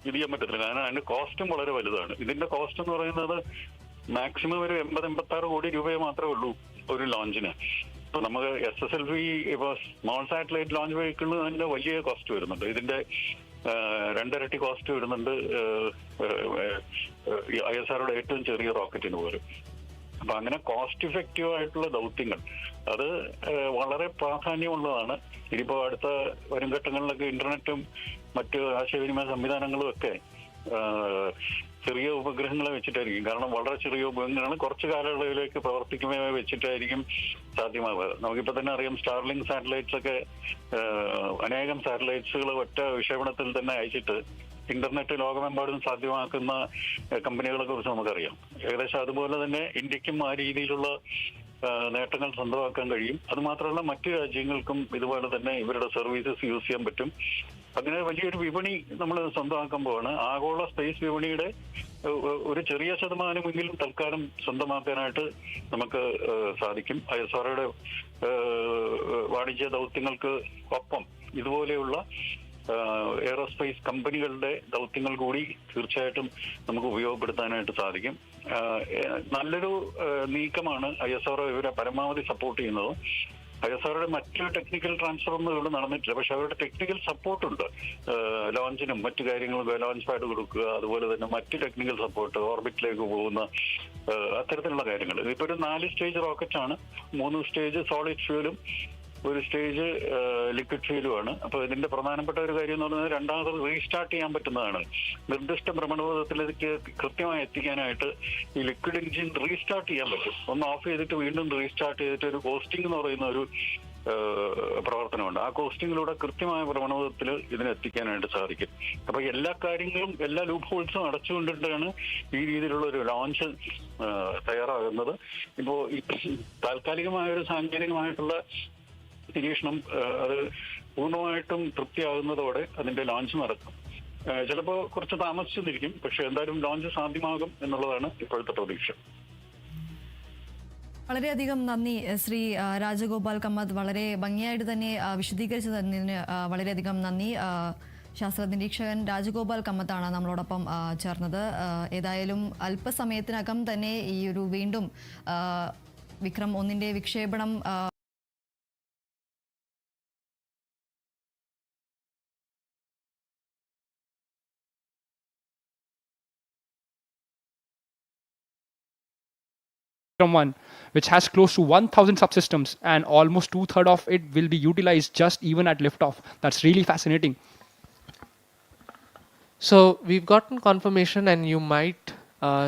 ഇത് ചെയ്യാൻ പറ്റത്തില്ല. കാരണം അതിന്റെ കോസ്റ്റും വളരെ വലുതാണ്. ഇതിന്റെ കോസ്റ്റ് എന്ന് പറയുന്നത് മാക്സിമം ഒരു 80-86 കോടി രൂപയെ മാത്രമേ ഉള്ളൂ ഒരു ലോഞ്ചിന്. ഇപ്പൊ നമുക്ക് SSLV ഇപ്പൊ സ്മോൾ സാറ്റലൈറ്റ് ലോഞ്ച് വെഹിക്കിളിന് തന്നെ വലിയ കോസ്റ്റ് വരുന്നുണ്ട്. ഇതിന്റെ 2 ഇരട്ടി കോസ്റ്റ് വരുന്നുണ്ട് ISROയുടെ ഏറ്റവും ചെറിയ റോക്കറ്റിന് പോലും. അപ്പൊ അങ്ങനെ കോസ്റ്റ് ഇഫക്റ്റീവ് ആയിട്ടുള്ള ദൗത്യങ്ങൾ അത് വളരെ പ്രാധാന്യമുള്ളതാണ്. ഇനിയിപ്പോ അടുത്ത വരും ഘട്ടങ്ങളിലൊക്കെ ഇന്റർനെറ്റും മറ്റ് ആശയവിനിമയ സംവിധാനങ്ങളും ഒക്കെ ചെറിയ ഉപഗ്രഹങ്ങളെ വെച്ചിട്ടായിരിക്കും. കാരണം വളരെ ചെറിയ ഉപഗ്രഹങ്ങൾ കുറച്ച് കാലയളവിലേക്ക് പ്രവർത്തിക്കുമ്പോൾ വെച്ചിട്ടായിരിക്കും സാധ്യമാവുക. നമുക്കിപ്പോൾ തന്നെ അറിയാം, സ്റ്റാർലിങ്ക് സാറ്റലൈറ്റ്സ് ഒക്കെ അനേകം സാറ്റലൈറ്റ്സുകൾ ഒറ്റ വിക്ഷേപണത്തിൽ തന്നെ അയച്ചിട്ട് ഇന്റർനെറ്റ് ലോകമെമ്പാടും സാധ്യമാക്കുന്ന കമ്പനികളെ കുറിച്ച് നമുക്കറിയാം. ഏകദേശം അതുപോലെ തന്നെ ഇന്ത്യക്കും ആ രീതിയിലുള്ള നേട്ടങ്ങൾ സ്വന്തമാക്കാൻ കഴിയും. അതുമാത്രമല്ല മറ്റു രാജ്യങ്ങൾക്കും ഇതുപോലെ തന്നെ ഇവരുടെ സർവീസസ് യൂസ് ചെയ്യാൻ പറ്റും. അങ്ങനെ വലിയൊരു വിപണി നമ്മൾ സ്വന്തമാക്കുമ്പോഴാണ് ആഗോള സ്പേസ് വിപണിയുടെ ഒരു ചെറിയ ശതമാനമെങ്കിലും തൽക്കാലം സ്വന്തമാക്കാനായിട്ട് നമുക്ക് സാധിക്കും. ISROയുടെ വാണിജ്യ ദൗത്യങ്ങൾക്ക് ഒപ്പം ഇതുപോലെയുള്ള എയറോസ്പേസ് കമ്പനികളുടെ ദൗത്യങ്ങൾ കൂടി തീർച്ചയായിട്ടും നമുക്ക് ഉപയോഗപ്പെടുത്താനായിട്ട് സാധിക്കും. നല്ലൊരു നീക്കമാണ് ISRO ഇവരെ പരമാവധി സപ്പോർട്ട് ചെയ്യുന്നത്. ISROയുടെ മറ്റു ടെക്നിക്കൽ ട്രാൻസ്ഫർ ഒന്നും ഇവിടെ നടന്നിട്ടില്ല. പക്ഷെ അവരുടെ ടെക്നിക്കൽ സപ്പോർട്ടുണ്ട്. ലോഞ്ചിനും മറ്റു കാര്യങ്ങളും ലോഞ്ച് പാഡ് കൊടുക്കുക, അതുപോലെ തന്നെ മറ്റ് ടെക്നിക്കൽ സപ്പോർട്ട്, ഓർബിറ്റിലേക്ക് പോകുന്ന അത്തരത്തിലുള്ള കാര്യങ്ങൾ. ഇതിപ്പോ ഒരു 4 സ്റ്റേജ് റോക്കറ്റാണ്. 3 സ്റ്റേജ് സോളിഡ് ഫ്യൂലും 1 സ്റ്റേജ് ലിക്വിഡ് ഫ്യൂലുമാണ്. അപ്പൊ ഇതിന്റെ പ്രധാനപ്പെട്ട ഒരു കാര്യം എന്ന് പറയുന്നത് രണ്ടാമത് റീസ്റ്റാർട്ട് ചെയ്യാൻ പറ്റുന്നതാണ്. നിർദ്ദിഷ്ട ഭ്രമണപഥത്തിലേക്ക് കൃത്യമായി എത്തിക്കാനായിട്ട് ഈ ലിക്വിഡ് എഞ്ചിൻ റീസ്റ്റാർട്ട് ചെയ്യാൻ പറ്റും. ഒന്ന് ഓഫ് ചെയ്തിട്ട് വീണ്ടും റീസ്റ്റാർട്ട് ചെയ്തിട്ട് ഒരു കോസ്റ്റിംഗ് എന്ന് പറയുന്ന ഒരു പ്രവർത്തനമുണ്ട്. ആ കോസ്റ്റിങ്ങിലൂടെ കൃത്യമായ ഭ്രമണപഥത്തിൽ ഇതിനെത്തിക്കാനായിട്ട് സാധിക്കും. അപ്പൊ എല്ലാ കാര്യങ്ങളും എല്ലാ ലൂപ്പ് ഹോൾസും അടച്ചുകൊണ്ടിട്ടാണ് ഈ രീതിയിലുള്ള ഒരു ലോഞ്ച് തയ്യാറാകുന്നത്. ഇപ്പോ താൽക്കാലികമായ ഒരു സാങ്കേതികമായിട്ടുള്ള നിരീക്ഷണം അത് പൂർണ്ണമായിട്ടും തൃപ്തിയാകുന്നതോടെ അതിന്റെ ലോഞ്ച് നടക്കും. ചിലപ്പോൾ കുറച്ച് താമസിച്ചെന്നിരിക്കും, പക്ഷെ എന്തായാലും ലോഞ്ച് സാധ്യമാകും എന്നുള്ളതാണ് ഇപ്പോഴത്തെ പ്രതീക്ഷ. വളരെയധികം നന്ദി ശ്രീ രാജഗോപാൽ കമ്മത്ത്. വളരെ ഭംഗിയായിട്ട് തന്നെ വിശദീകരിച്ചു തന്നതിന് വളരെയധികം നന്ദി. ശാസ്ത്ര നിരീക്ഷകൻ രാജഗോപാൽ കമ്മത്താണ് നമ്മളോടൊപ്പം ചേർന്നത്. ഏതായാലും അല്പസമയത്തിനകം തന്നെ ഈ ഒരു വീണ്ടും വിക്രം 1ന്റെ വിക്ഷേപണം Vikram-1, which has close to 1,000 subsystems, and almost 2/3 of it will be utilized just even at liftoff. That's really fascinating. So we've gotten confirmation, and you might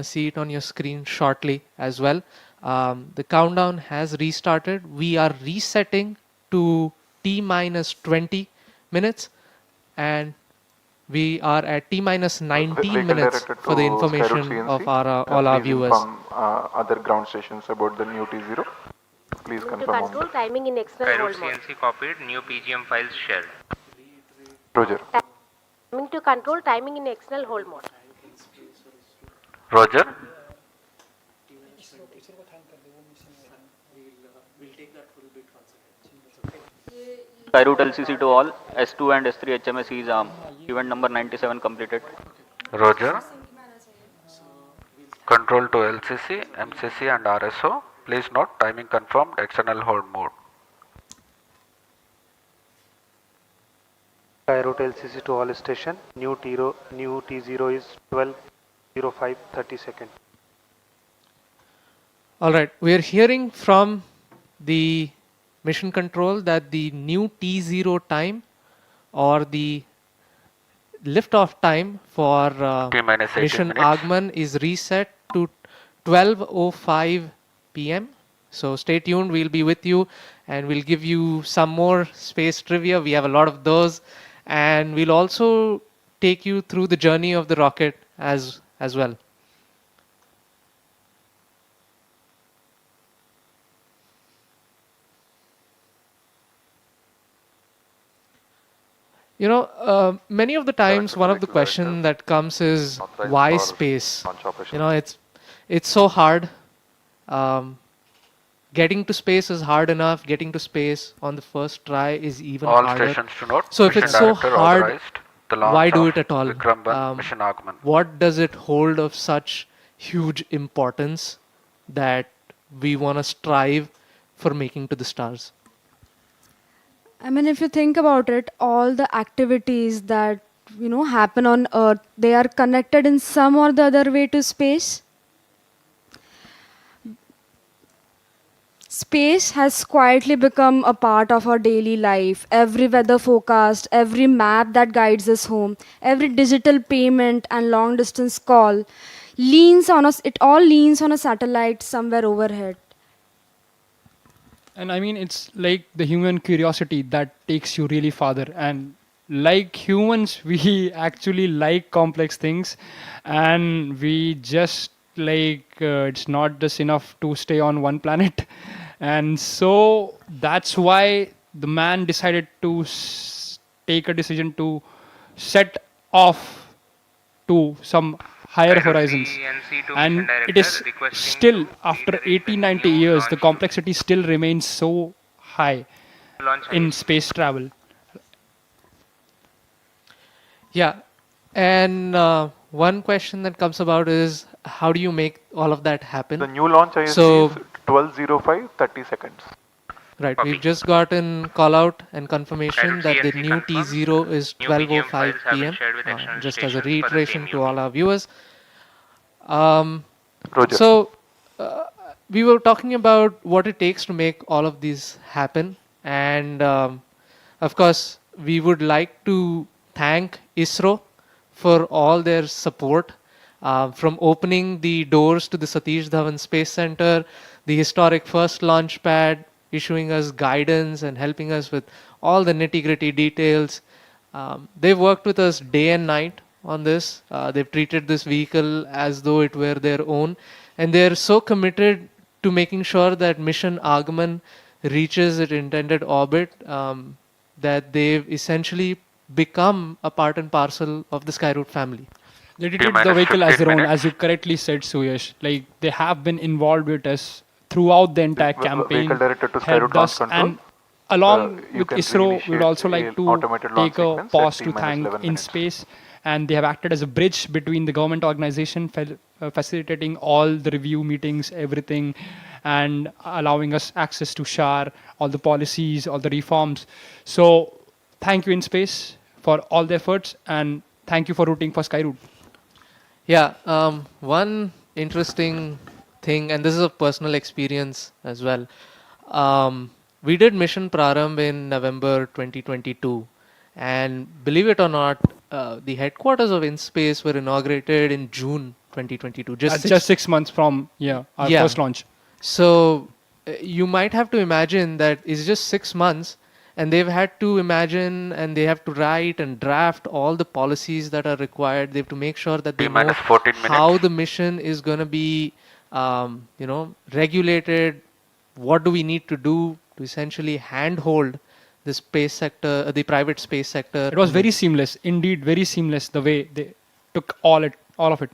see it on your screen shortly as well. The countdown has restarted. We are resetting to T-20 minutes, and we are at T-19 minutes for the information of all our viewers. Other ground stations about the new T0. Please confirm. To control timing in external hold mode. CNC copied, new PGM files shared. Roger. Timing to control timing in external hold mode. Roger. Skyroot LCC to all, S2 and S3 HMS is event number 97 completed. Roger. Control to LCC, MCC and RSO. Please note, timing confirmed, external hold mode. Skyroot LCC to all station. New T0 is 12:05:30 seconds. All right, we are hearing from the mission control that the new T0 time or the liftoff time for T-minus 18 mission minutes. Agman is reset to 12:05 p.m. So stay tuned, we'll be with you and we'll give you some more space trivia. We have a lot of those, and we'll also take you through the journey of the rocket as well. You know, many of the times one of the questions that comes is why space? You know, it's so hard. Getting to space is hard enough. Getting to space on the first try is even All harder. stations to note, So if mission it's so director hard, authorized the launch why do of it at all? Vikram-1 mission Agman. What does it hold of such huge importance that we want to strive for making to the stars? I mean, if you think about it, all the activities that, you know, happen on Earth, they are connected in some or the other way to space. Space has quietly become a part of our daily life. Every weather forecast, every map that guides us home, every digital payment and long distance call leans on us. It all leans on a satellite somewhere overhead. And I mean, it's like the human curiosity that takes you really farther. And like humans, we actually like complex things, and we just like it's not just enough to stay on one planet. And so that's why the man decided to take a decision to set off to some higher horizons. And it is still, after 80-90 years, the complexity still remains so high in space travel. Yeah, and one question that comes about is how do you make all of that happen? The new launch ISC is 12:05:30 seconds. Right, we've just gotten call out and confirmation that the new T0 is 12:05 p.m. Just as a reiteration to all our viewers. So we were talking about what it takes to make all of these happen, and of course we would like to thank ISRO for all their support, from opening the doors to the Satish Dhawan Space Center, the historic first launch pad, issuing us guidance and helping us with all the nitty-gritty details. They've worked with us day and night on this. They've treated this vehicle as though it were their own, and they're so committed to making sure that mission Agman reaches its intended orbit that they've essentially become a part and parcel of the Skyroot family. They treated the vehicle as their own, as you correctly said, Suyash. Like, they have been involved with us throughout the entire campaign, Vehicle directed to helped Skyroot us, Launch Control. and along You with can ISRO, we would also like reinitiate to automated launch take a sequence pause at to T-minus thank 11 minutes. InSpace, and they have acted as a bridge between the government organization, facilitating all the review meetings, everything, and allowing us access to SHAR, all the policies, all the reforms. So thank you InSpace for all the efforts, and thank you for rooting for Skyroot. Yeah, one interesting thing, and this is a personal experience as well. We did Mission Prarambh in November 2022, and believe it or not, the headquarters of InSpace were inaugurated in June 2022. Just 6 months from our first launch. So you might have to imagine that it's just 6 months, and they've had to imagine and they have to write and draft all the policies that are required. They have to make sure that they know how the mission is going to be, regulated. What do we need to do to essentially handhold the space sector, the private space sector? It was very seamless, indeed, very seamless. The way they took all of it.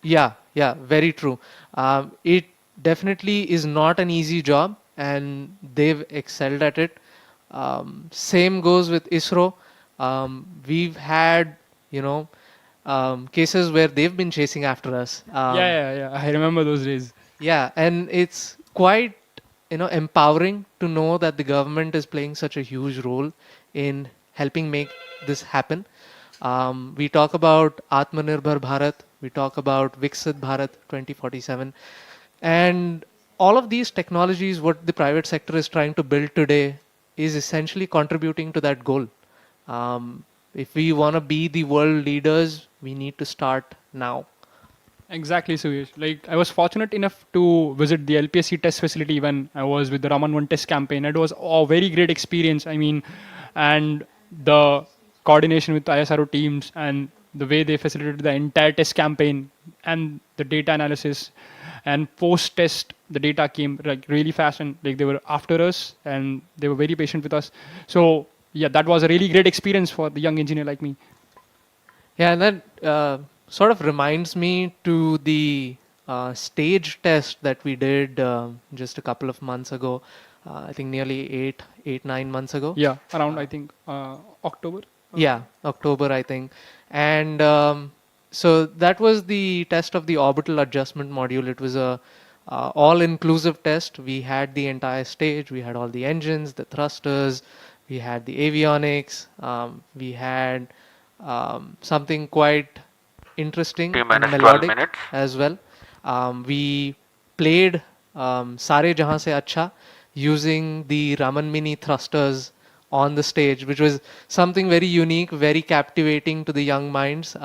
Yeah, very true. It definitely is not an easy job, and they've excelled at it. Same goes with ISRO. We've had, cases where they've been chasing after us. Yeah. I remember those days. Yeah, and it's quite empowering to know that the government is playing such a huge role in helping make this happen. We talk about Atmanirbhar Bharat, we talk about Viksit Bharat 2047, and all of these technologies, what the private sector is trying to build today, is essentially contributing to that goal. If we want to be the world leaders, we need to start now. Exactly, Suyesh. Like, I was fortunate enough to visit the LPSC test facility when I was with the Raman 1 test campaign. It was a very great experience. I mean, and the coordination with ISRO teams and the way they facilitated the entire test campaign and the data analysis, and post-test the data came like really fast, and like they were after us and they were very patient with us. So yeah, that was a really great experience for the young engineer like me. Yeah, and that sort of reminds me to the stage test that we did just a couple of months ago. I think nearly 9 months ago. Yeah, around I think October. Yeah, October I think. And so that was the test of the orbital adjustment module. It was a all-inclusive test. We had the entire stage. We had all the engines, the thrusters. We had the avionics. We had something quite interesting and melodic as well. We played Sare Jahan Se Acha using the Raman Mini thrusters on the stage, which was something very unique, very captivating to the young minds.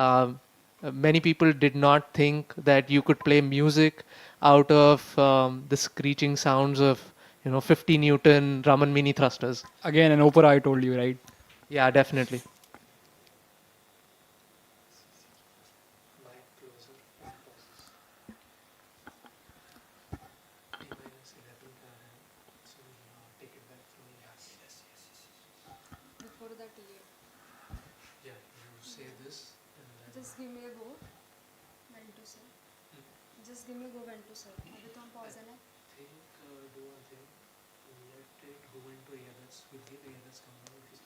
Many people did not think that you could play music out of the screeching sounds of 50 Newton Raman Mini thrusters. Again, an opera, I told you, right? Yeah, definitely. Just give me a go. When to say? Just give me a go when to say. अभी तो हम pause है ना? Do one thing. Let it go into ALS. We'll give ALS command because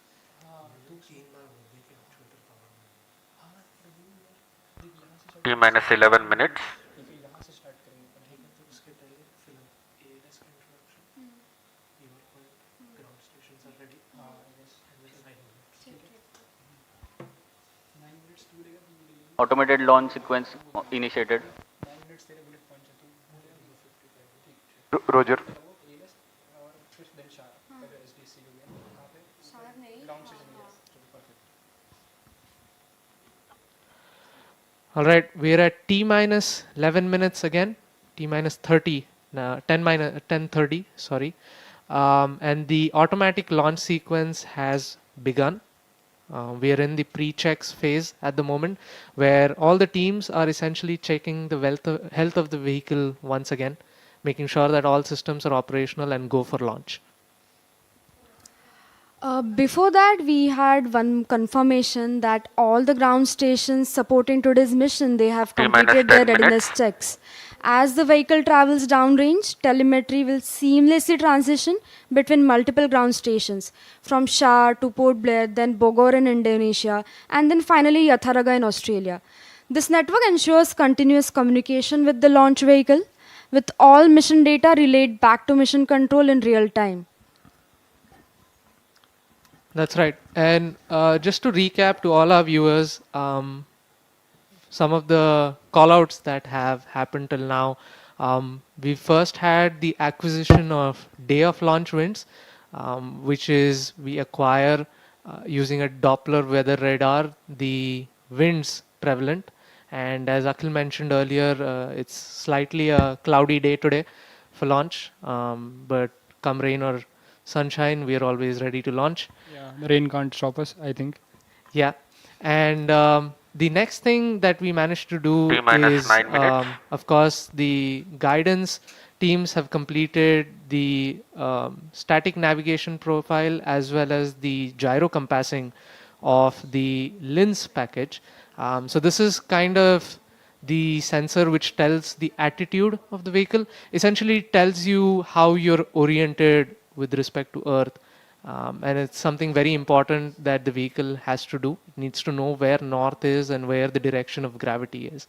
3 बार बोलने के actuator power में. T minus 11 minutes. यहाँ से start करेंगे. तो उसके पहले फिल्म ALS का introduction. Your point. Ground stations are ready. Yes. And then 9 minutes. Automated launch sequence initiated. Roger. All right, we're at T minus 11 minutes again, T minus 30, 10:30, sorry. And the automatic launch sequence has begun. We are in the pre-checks phase at the moment, where all the teams are essentially checking the health of the vehicle once again, making sure that all systems are operational and go for launch. Before that, we had one confirmation that all the ground stations supporting today's mission, they have completed their readiness checks. As the vehicle travels downrange, telemetry will seamlessly transition between multiple ground stations, from Shah to Port Blair, then Bogor in Indonesia, and then finally Yatharaga in Australia. This network ensures continuous communication with the launch vehicle, with all mission data relayed back to mission control in real time. That's right. And just to recap to all our viewers, some of the callouts that have happened till now. We first had the acquisition of day of launch winds, which is we acquire using a Doppler weather radar the winds prevalent. And as Akhil mentioned earlier, it's slightly a cloudy day today for launch, but come rain or sunshine, we are always ready to launch. Yeah, the rain can't stop us, I think. Yeah, and the next thing that we managed to do is, of course, the guidance teams have completed the static navigation profile as well as the gyro compassing of the LINS package. So this is kind of the sensor which tells the attitude of the vehicle, essentially tells you how you're oriented with respect to Earth. And it's something very important that the vehicle has to do. It needs to know where north is and where the direction of gravity is.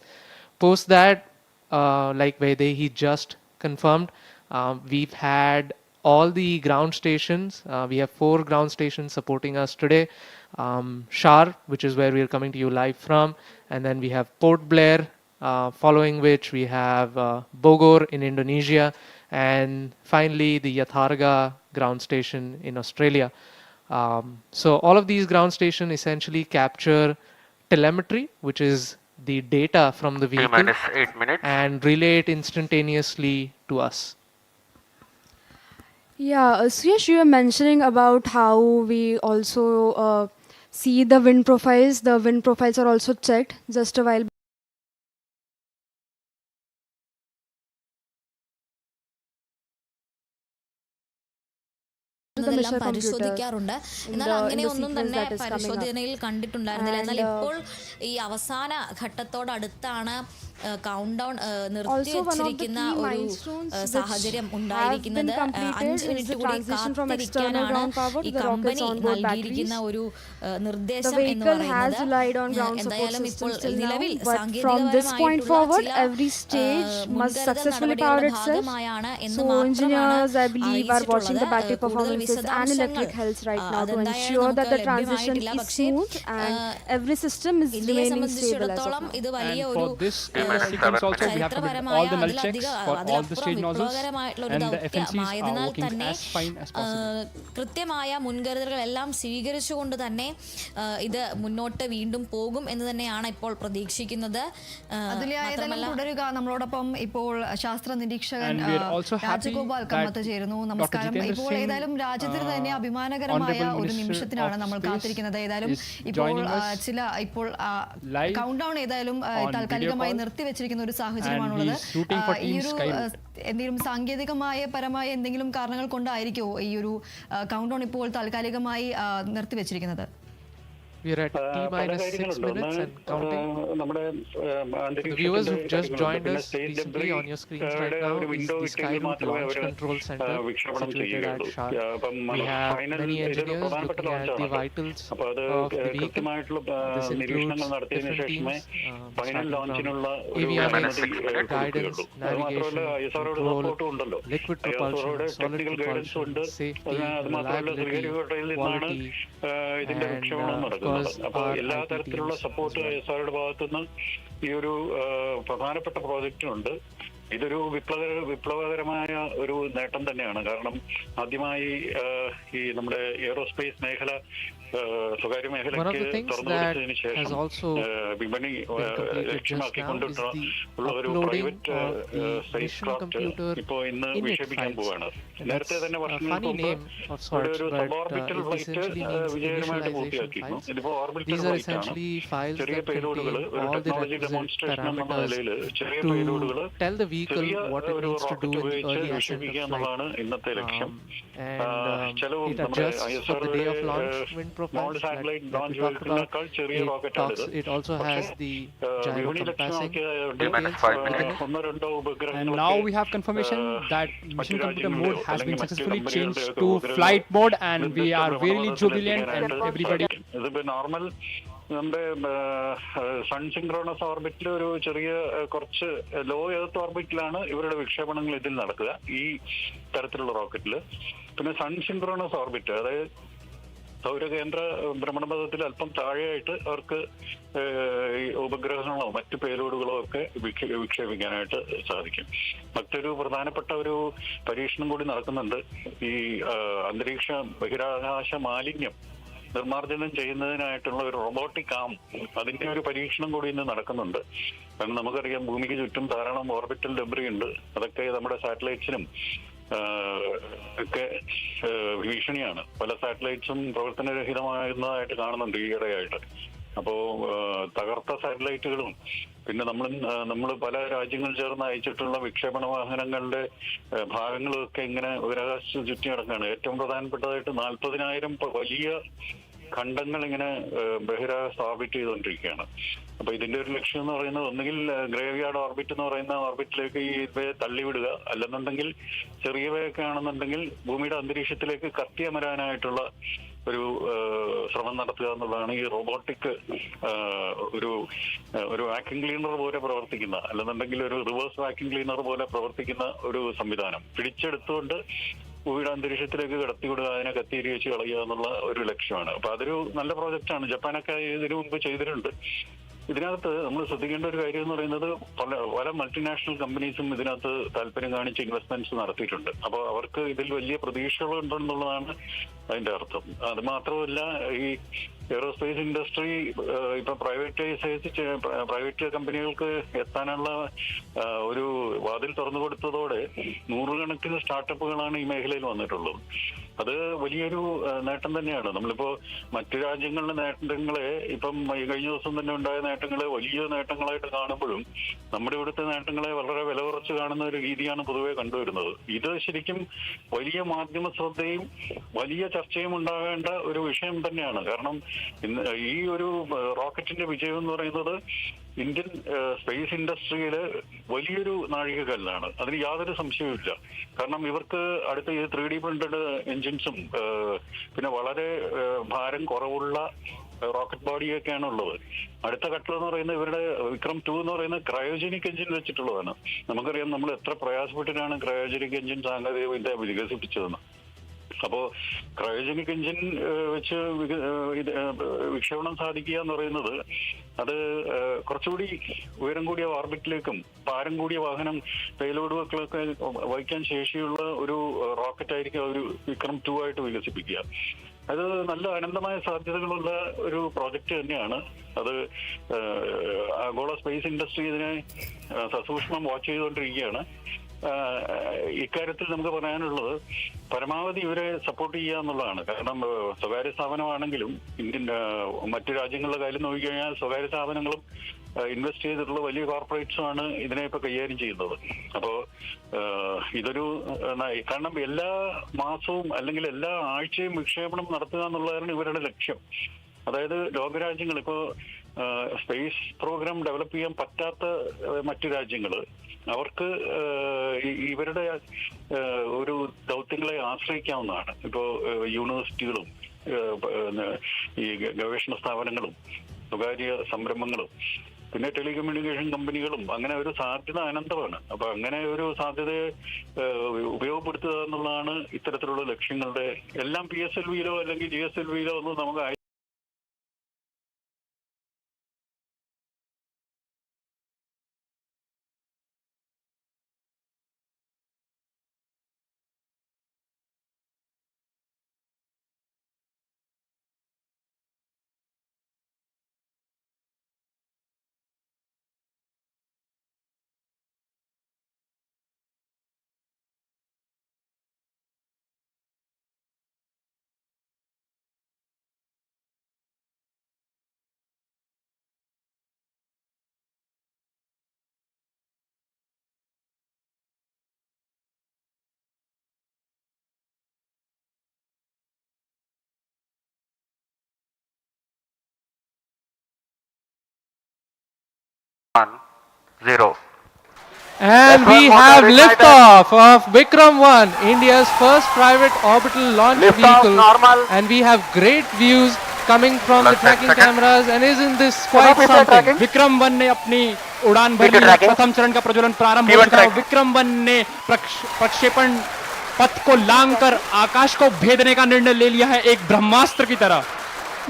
Post that, like Vaidehi just confirmed, We've had all the ground stations. We have 4 ground stations supporting us today. Shar, which is where we are coming to you live from, and then we have Port Blair, following which we have Bogor in Indonesia, and finally the Yatharga ground station in Australia. So all of these ground stations essentially capture telemetry, which is the data from the vehicle, -8 minutes. and relay it instantaneously to us. Yeah, Suyash, you were mentioning about how we also see the wind profiles. The wind profiles are also checked just a while. പരിശോധിക്കാറുണ്ട്. എന്നാൽ അങ്ങനെ ഒന്നും തന്നെ പരിശോധനയിൽ കണ്ടിട്ടുണ്ടായിരുന്നില്ല. എന്നാൽ ഇപ്പോൾ ഈ അവസാന ഘട്ടത്തോടടുത്താണ് count down നിർത്തി വച്ചിരിക്കുന്ന ഒരു സാഹചര്യം ഉണ്ടായിരിക്കുന്നത്. 5 മിനിറ്റ് കൂടി കാത്തിരിക്കാനാണ് ഈ കമ്പനി നൽകിയിരിക്കുന്ന ഒരു നിർദ്ദേശം എന്ന് പറയുന്നത്. എന്തായാലും ഇപ്പോൾ നിലവിൽ സാങ്കേതികപരമായിട്ടുള്ള ഭാഗമായാണ് എന്ന് മാത്രമാണ് കൂടുതൽ വിശദാംശങ്ങൾ ഇന്ത്യയെ സംബന്ധിച്ചിടത്തോളം ഇത് വലിയ ഒരു ചരിത്രപരമായ വിപ്ലവകരമായിട്ടുള്ള ഒരു ദൗത്യമായതിനാൽ തന്നെ കൃത്യമായ മുൻകരുതലുകളെല്ലാം സ്വീകരിച്ചുകൊണ്ട് തന്നെ ഇത് മുന്നോട്ട് വീണ്ടും പോകും എന്ന് തന്നെയാണ് ഇപ്പോൾ പ്രതീക്ഷിക്കുന്നത്. തുടരുക. നമ്മളോടൊപ്പം ഇപ്പോൾ ശാസ്ത്ര നിരീക്ഷകൻ രാജഗോപാൽ കമ്മത്ത് ചേരുന്നു. നമസ്കാരം. ഇപ്പോൾ ഏതായാലും രാജ്യത്തിന് തന്നെ അഭിമാനകരമായ ഒരു നിമിഷത്തിനാണ് നമ്മൾ കാത്തിരിക്കുന്നത്. ഏതായാലും ഇപ്പോൾ ഇപ്പോൾ കൗണ്ട് ഡൗൺ ഏതായാലും താൽക്കാലികമായി നിർത്തിവെച്ചിരിക്കുന്ന ഒരു സാഹചര്യമാണുള്ളത്. ഈ ഒരു എന്തെങ്കിലും സാങ്കേതികമായ പരമായ എന്തെങ്കിലും കാരണങ്ങൾ കൊണ്ടായിരിക്കുമോ ഈ ഒരു കൗണ്ട് ഡൗൺ ഇപ്പോൾ താൽക്കാലികമായി നിർത്തിവെച്ചിരിക്കുന്നത്? We are at T-6 minutes and counting. The viewers who've just joined us, recently on your screens right now is the Skyroot Launch Control Center situated at Shar. We have many engineers looking at the vitals of the vehicle. This includes different teams, starting from avionics, guidance, navigation, control, liquid propulsion, solid propulsion, safety, reliability, quality, and അപ്പോൾ എല്ലാ തരത്തിലുള്ള support ISROയുടെ ഭാഗത്തുനിന്ന് ഈ ഒരു പ്രധാനപ്പെട്ട പ്രോജക്റ്റിനുണ്ട്. ഇതൊരു വിപ്ലവകരമായ ഒരു നേട്ടം തന്നെയാണ്. കാരണം ആദ്യമായി ഈ നമ്മുടെ എയറോസ്പേസ് മേഖല സ്വകാര്യ മേഖലയ്ക്ക് തുറന്നു കൊടുത്തതിന് ശേഷം വിപണി ലക്ഷ്യമാക്കിക്കൊണ്ടുള്ള ഒരു പ്രൈവറ്റ് സ്പേസ് ക്രാഫ്റ്റ് ഇപ്പോൾ ഇന്ന് വിക്ഷേപിക്കാൻ പോവുകയാണ്. നേരത്തെ തന്നെ വർഷങ്ങൾക്ക് മുമ്പ് ഇവിടെ ഒരു സബോർബിറ്റൽ ഫ്ലൈറ്റ് വിജയകരമായിട്ട് പൂർത്തിയാക്കിയിരുന്നു. ഇതിപ്പോ ഓർബിറ്റൽ ഫ്ലൈറ്റ് ആണ്. ചെറിയ പേലോഡുകൾ ഒരു ടെക്നോളജി ഡെമോൺസ്ട്രേഷൻ എന്ന നിലയിൽ ചെറിയ പേലോഡുകൾ ചെറിയ ഒരു റോക്കറ്റ് ഉപയോഗിച്ച് വിക്ഷേപിക്കുക എന്നുള്ളതാണ് ഇന്നത്തെ ലക്ഷ്യം. ചെലവും നമ്മുടെ ISRO small satellite launch vehicle ചെറിയ റോക്കറ്റാണിത്. വിപണി ലക്ഷ്യമാക്കിയ ഒന്നോ രണ്ടോ ഉപഗ്രഹങ്ങൾ. And now we have confirmation that mission computer mode has been successfully changed to flight mode, and we are really jubilant and everybody. ഇതിപ്പോ നോർമൽ നമ്മുടെ സൺ സിൻക്രോണസ് ഓർബിറ്റിൽ ഒരു ചെറിയ കുറച്ച് ലോ എർത്ത് ഓർബിറ്റിലാണ് ഇവരുടെ വിക്ഷേപണങ്ങൾ ഇതിൽ നടക്കുക, ഈ തരത്തിലുള്ള റോക്കറ്റിൽ. പിന്നെ സൺ സിൻക്രോണസ് ഓർബിറ്റ്, അതായത് സൗരകേന്ദ്ര ഭ്രമണപഥത്തിൽ അല്പം താഴെയായിട്ട് അവർക്ക് ഉപഗ്രഹങ്ങളോ മറ്റ് പേലോഡുകളോ ഒക്കെ വിക്ഷേപിക്കാനായിട്ട് സാധിക്കും. മറ്റൊരു പ്രധാനപ്പെട്ട ഒരു പരീക്ഷണം കൂടി നടക്കുന്നുണ്ട്. ഈ അന്തരീക്ഷ ബഹിരാകാശ മാലിന്യം നിർമ്മാർജ്ജനം ചെയ്യുന്നതിനായിട്ടുള്ള ഒരു റോബോട്ടിക് ആം, അതിന്റെ ഒരു പരീക്ഷണം കൂടി ഇന്ന് നടക്കുന്നുണ്ട്. കാരണം നമുക്കറിയാം ഭൂമിക്ക് ചുറ്റും ധാരാളം ഓർബിറ്റൽ ഡെബ്രി ഉണ്ട്. അതൊക്കെ നമ്മുടെ സാറ്റലൈറ്റ്സിനും ഒക്കെ ഭീഷണിയാണ്. പല സാറ്റലൈറ്റ്സും പ്രവർത്തനരഹിതമാകുന്നതായിട്ട് കാണുന്നുണ്ട് ഈയിടെയായിട്ട്. അപ്പോൾ തകർത്ത സാറ്റലൈറ്റുകളും പിന്നെ നമ്മൾ പല രാജ്യങ്ങൾ ചേർന്ന് അയച്ചിട്ടുള്ള വിക്ഷേപണ വാഹനങ്ങളുടെ ഭാഗങ്ങളൊക്കെ ഇങ്ങനെ ബഹിരാകാശത്ത് ചുറ്റി നടക്കുകയാണ്. ഏറ്റവും പ്രധാനപ്പെട്ടതായിട്ട് 40,000 വലിയ ഖണ്ഡങ്ങൾ ഇങ്ങനെ ബഹിരാകാശത്ത് ഓർബിറ്റ് ചെയ്തുകൊണ്ടിരിക്കുകയാണ്. അപ്പൊ ഇതിന്റെ ഒരു ലക്ഷ്യം എന്ന് പറയുന്നത് ഒന്നുകിൽ ഗ്രേവ്യാർഡ് ഓർബിറ്റ് എന്ന് പറയുന്ന ഓർബിറ്റിലേക്ക് ഇവയെ തള്ളിവിടുക, അല്ലെന്നുണ്ടെങ്കിൽ ചെറിയവയൊക്കെ ആണെന്നുണ്ടെങ്കിൽ ഭൂമിയുടെ അന്തരീക്ഷത്തിലേക്ക് കത്തിയമരാനായിട്ടുള്ള ഒരു ശ്രമം നടത്തുക എന്നുള്ളതാണ്. ഈ റോബോട്ടിക് ഒരു വാക്യൂം ക്ലീനർ പോലെ പ്രവർത്തിക്കുന്ന, അല്ലെന്നുണ്ടെങ്കിൽ ഒരു റിവേഴ്സ് വാക്യൂം ക്ലീനർ പോലെ പ്രവർത്തിക്കുന്ന ഒരു സംവിധാനം പിടിച്ചെടുത്തുകൊണ്ട് ഭൂമിയുടെ അന്തരീക്ഷത്തിലേക്ക് കടത്തിവിടുക, അതിനെ കത്തിയേരി വെച്ച് കളയുക എന്നുള്ള ഒരു ലക്ഷ്യമാണ്. അപ്പൊ അതൊരു നല്ല പ്രോജക്റ്റാണ്. ജപ്പാനൊക്കെ ഇതിനു മുമ്പ് ചെയ്തിട്ടുണ്ട്. ഇതിനകത്ത് നമ്മൾ ശ്രദ്ധിക്കേണ്ട ഒരു കാര്യം എന്ന് പറയുന്നത് പല മൾട്ടിനാഷണൽ കമ്പനീസും ഇതിനകത്ത് താല്പര്യം കാണിച്ച് ഇൻവെസ്റ്റ്മെന്റ്സ് നടത്തിയിട്ടുണ്ട്. അപ്പോൾ അവർക്ക് ഇതിൽ വലിയ പ്രതീക്ഷകൾ ഉണ്ടെന്നുള്ളതാണ് അതിന്റെ അർത്ഥം. അത് മാത്രമല്ല, ഈ എയറോസ്പേസ് ഇൻഡസ്ട്രി ഇപ്പൊ പ്രൈവറ്റ് കമ്പനികൾക്ക് എത്താനുള്ള ഒരു വാതിൽ തുറന്നു കൊടുത്തതോടെ നൂറുകണക്കിന് സ്റ്റാർട്ടപ്പുകളാണ് ഈ മേഖലയിൽ വന്നിട്ടുള്ളത്. അത് വലിയൊരു നേട്ടം തന്നെയാണ്. നമ്മളിപ്പോ മറ്റു രാജ്യങ്ങളിലെ നേട്ടങ്ങളെ, ഇപ്പം കഴിഞ്ഞ ദിവസം തന്നെ ഉണ്ടായ നേട്ടങ്ങളെ വലിയ നേട്ടങ്ങളായിട്ട് കാണുമ്പോഴും നമ്മുടെ ഇവിടുത്തെ നേട്ടങ്ങളെ വളരെ വില കുറച്ച് കാണുന്ന ഒരു രീതിയാണ് പൊതുവെ കണ്ടുവരുന്നത്. ഇത് ശരിക്കും വലിയ മാധ്യമ ശ്രദ്ധയും വലിയ ചർച്ചയും ഉണ്ടാകേണ്ട ഒരു വിഷയം തന്നെയാണ്. കാരണം ഈ ഒരു റോക്കറ്റിന്റെ വിജയം എന്ന് പറയുന്നത് ഇന്ത്യൻ സ്പേസ് ഇൻഡസ്ട്രിയില് വലിയൊരു നാഴികക്കല്ലാണ്. അതിന് യാതൊരു സംശയവുമില്ല. കാരണം ഇവർക്ക് അടുത്ത ഈ 3D പ്രിന്റഡ് എൻജിൻസും പിന്നെ വളരെ ഭാരം കുറവുള്ള റോക്കറ്റ് ബോഡിയൊക്കെയാണ് ഉള്ളത്. അടുത്ത ഘട്ടം എന്ന് പറയുന്നത് ഇവരുടെ വിക്രം-2 എന്ന് പറയുന്നത് ക്രയോജനിക് എഞ്ചിൻ വെച്ചിട്ടുള്ളതാണ്. നമുക്കറിയാം നമ്മൾ എത്ര പ്രയാസപ്പെട്ടിട്ടാണ് ക്രയോജനിക് എഞ്ചിൻ സാങ്കേതികവിദ്യ വികസിപ്പിച്ചതെന്ന്. അപ്പോൾ ക്രയോജനിക് എഞ്ചിൻ വെച്ച് വിക്ഷേപണം സാധിക്കുക എന്ന് പറയുന്നത് അത് കുറച്ചുകൂടി ഉയരം കൂടിയ ഓർബിറ്റിലേക്കും ഭാരം കൂടിയ വാഹനം പേലോഡുകളൊക്കെ വഹിക്കാൻ ശേഷിയുള്ള ഒരു റോക്കറ്റ് ആയിരിക്കും ഒരു വിക്രം-2 ആയിട്ട് വികസിപ്പിക്കുക. അത് നല്ല അനന്തമായ സാധ്യതകളുള്ള ഒരു പ്രോജക്റ്റ് തന്നെയാണ്. അത് ആഗോള സ്പേസ് ഇൻഡസ്ട്രി ഇതിനെ സസൂക്ഷ്മം വാച്ച് ചെയ്തുകൊണ്ടിരിക്കുകയാണ്. ഇക്കാര്യത്തിൽ നമുക്ക് പറയാനുള്ളത് പരമാവധി ഇവരെ സപ്പോർട്ട് ചെയ്യുക എന്നുള്ളതാണ്. കാരണം സ്വകാര്യ സ്ഥാപനമാണെങ്കിലും ഇന്ത്യൻ മറ്റു രാജ്യങ്ങളുടെ കാര്യം നോക്കിക്കഴിഞ്ഞാൽ സ്വകാര്യ സ്ഥാപനങ്ങളും ഇൻവെസ്റ്റ് ചെയ്തിട്ടുള്ള വലിയ കോർപ്പറേറ്റ്സുമാണ് ഇതിനെ ഇപ്പൊ കൈകാര്യം ചെയ്യുന്നത്. അപ്പോൾ ഇതൊരു കാരണം എല്ലാ മാസവും അല്ലെങ്കിൽ എല്ലാ ആഴ്ചയും വിക്ഷേപണം നടത്തുക എന്നുള്ളതാണ് ഇവരുടെ ലക്ഷ്യം. അതായത് ലോകരാജ്യങ്ങൾ ഇപ്പോൾ സ്പേസ് പ്രോഗ്രാം ഡെവലപ്പ് ചെയ്യാൻ പറ്റാത്ത മറ്റു രാജ്യങ്ങൾ അവർക്ക് ഇവരുടെ ഒരു ദൗത്യങ്ങളെ ആശ്രയിക്കാവുന്നതാണ്. ഇപ്പോൾ യൂണിവേഴ്സിറ്റികളും ഈ ഗവേഷണ സ്ഥാപനങ്ങളും സ്വകാര്യ സംരംഭങ്ങളും പിന്നെ ടെലികമ്മ്യൂണിക്കേഷൻ കമ്പനികളും അങ്ങനെ ഒരു സാധ്യത അനന്തമാണ്. അപ്പൊ അങ്ങനെ ഒരു സാധ്യതയെ ഉപയോഗപ്പെടുത്തുക എന്നുള്ളതാണ് ഇത്തരത്തിലുള്ള ലക്ഷ്യങ്ങളുടെ എല്ലാം PSLV-യിലോ അല്ലെങ്കിൽ GSLV-യിലോ ഒന്നും നമുക്ക് And we have liftoff of Vikram-1, India's first private orbital launch vehicle. And we have great views coming from the tracking cameras. And isn't this quite something? विक्रम-1 ने अपनी उड़ान भरी, प्रथम चरण का प्रज्वलन प्रारंभ हो चुका है। विक्रम-1 ने प्रक्षेपण पथ को लांघकर आकाश को भेदने का निर्णय ले लिया है, एक ब्रह्मास्त्र की तरह।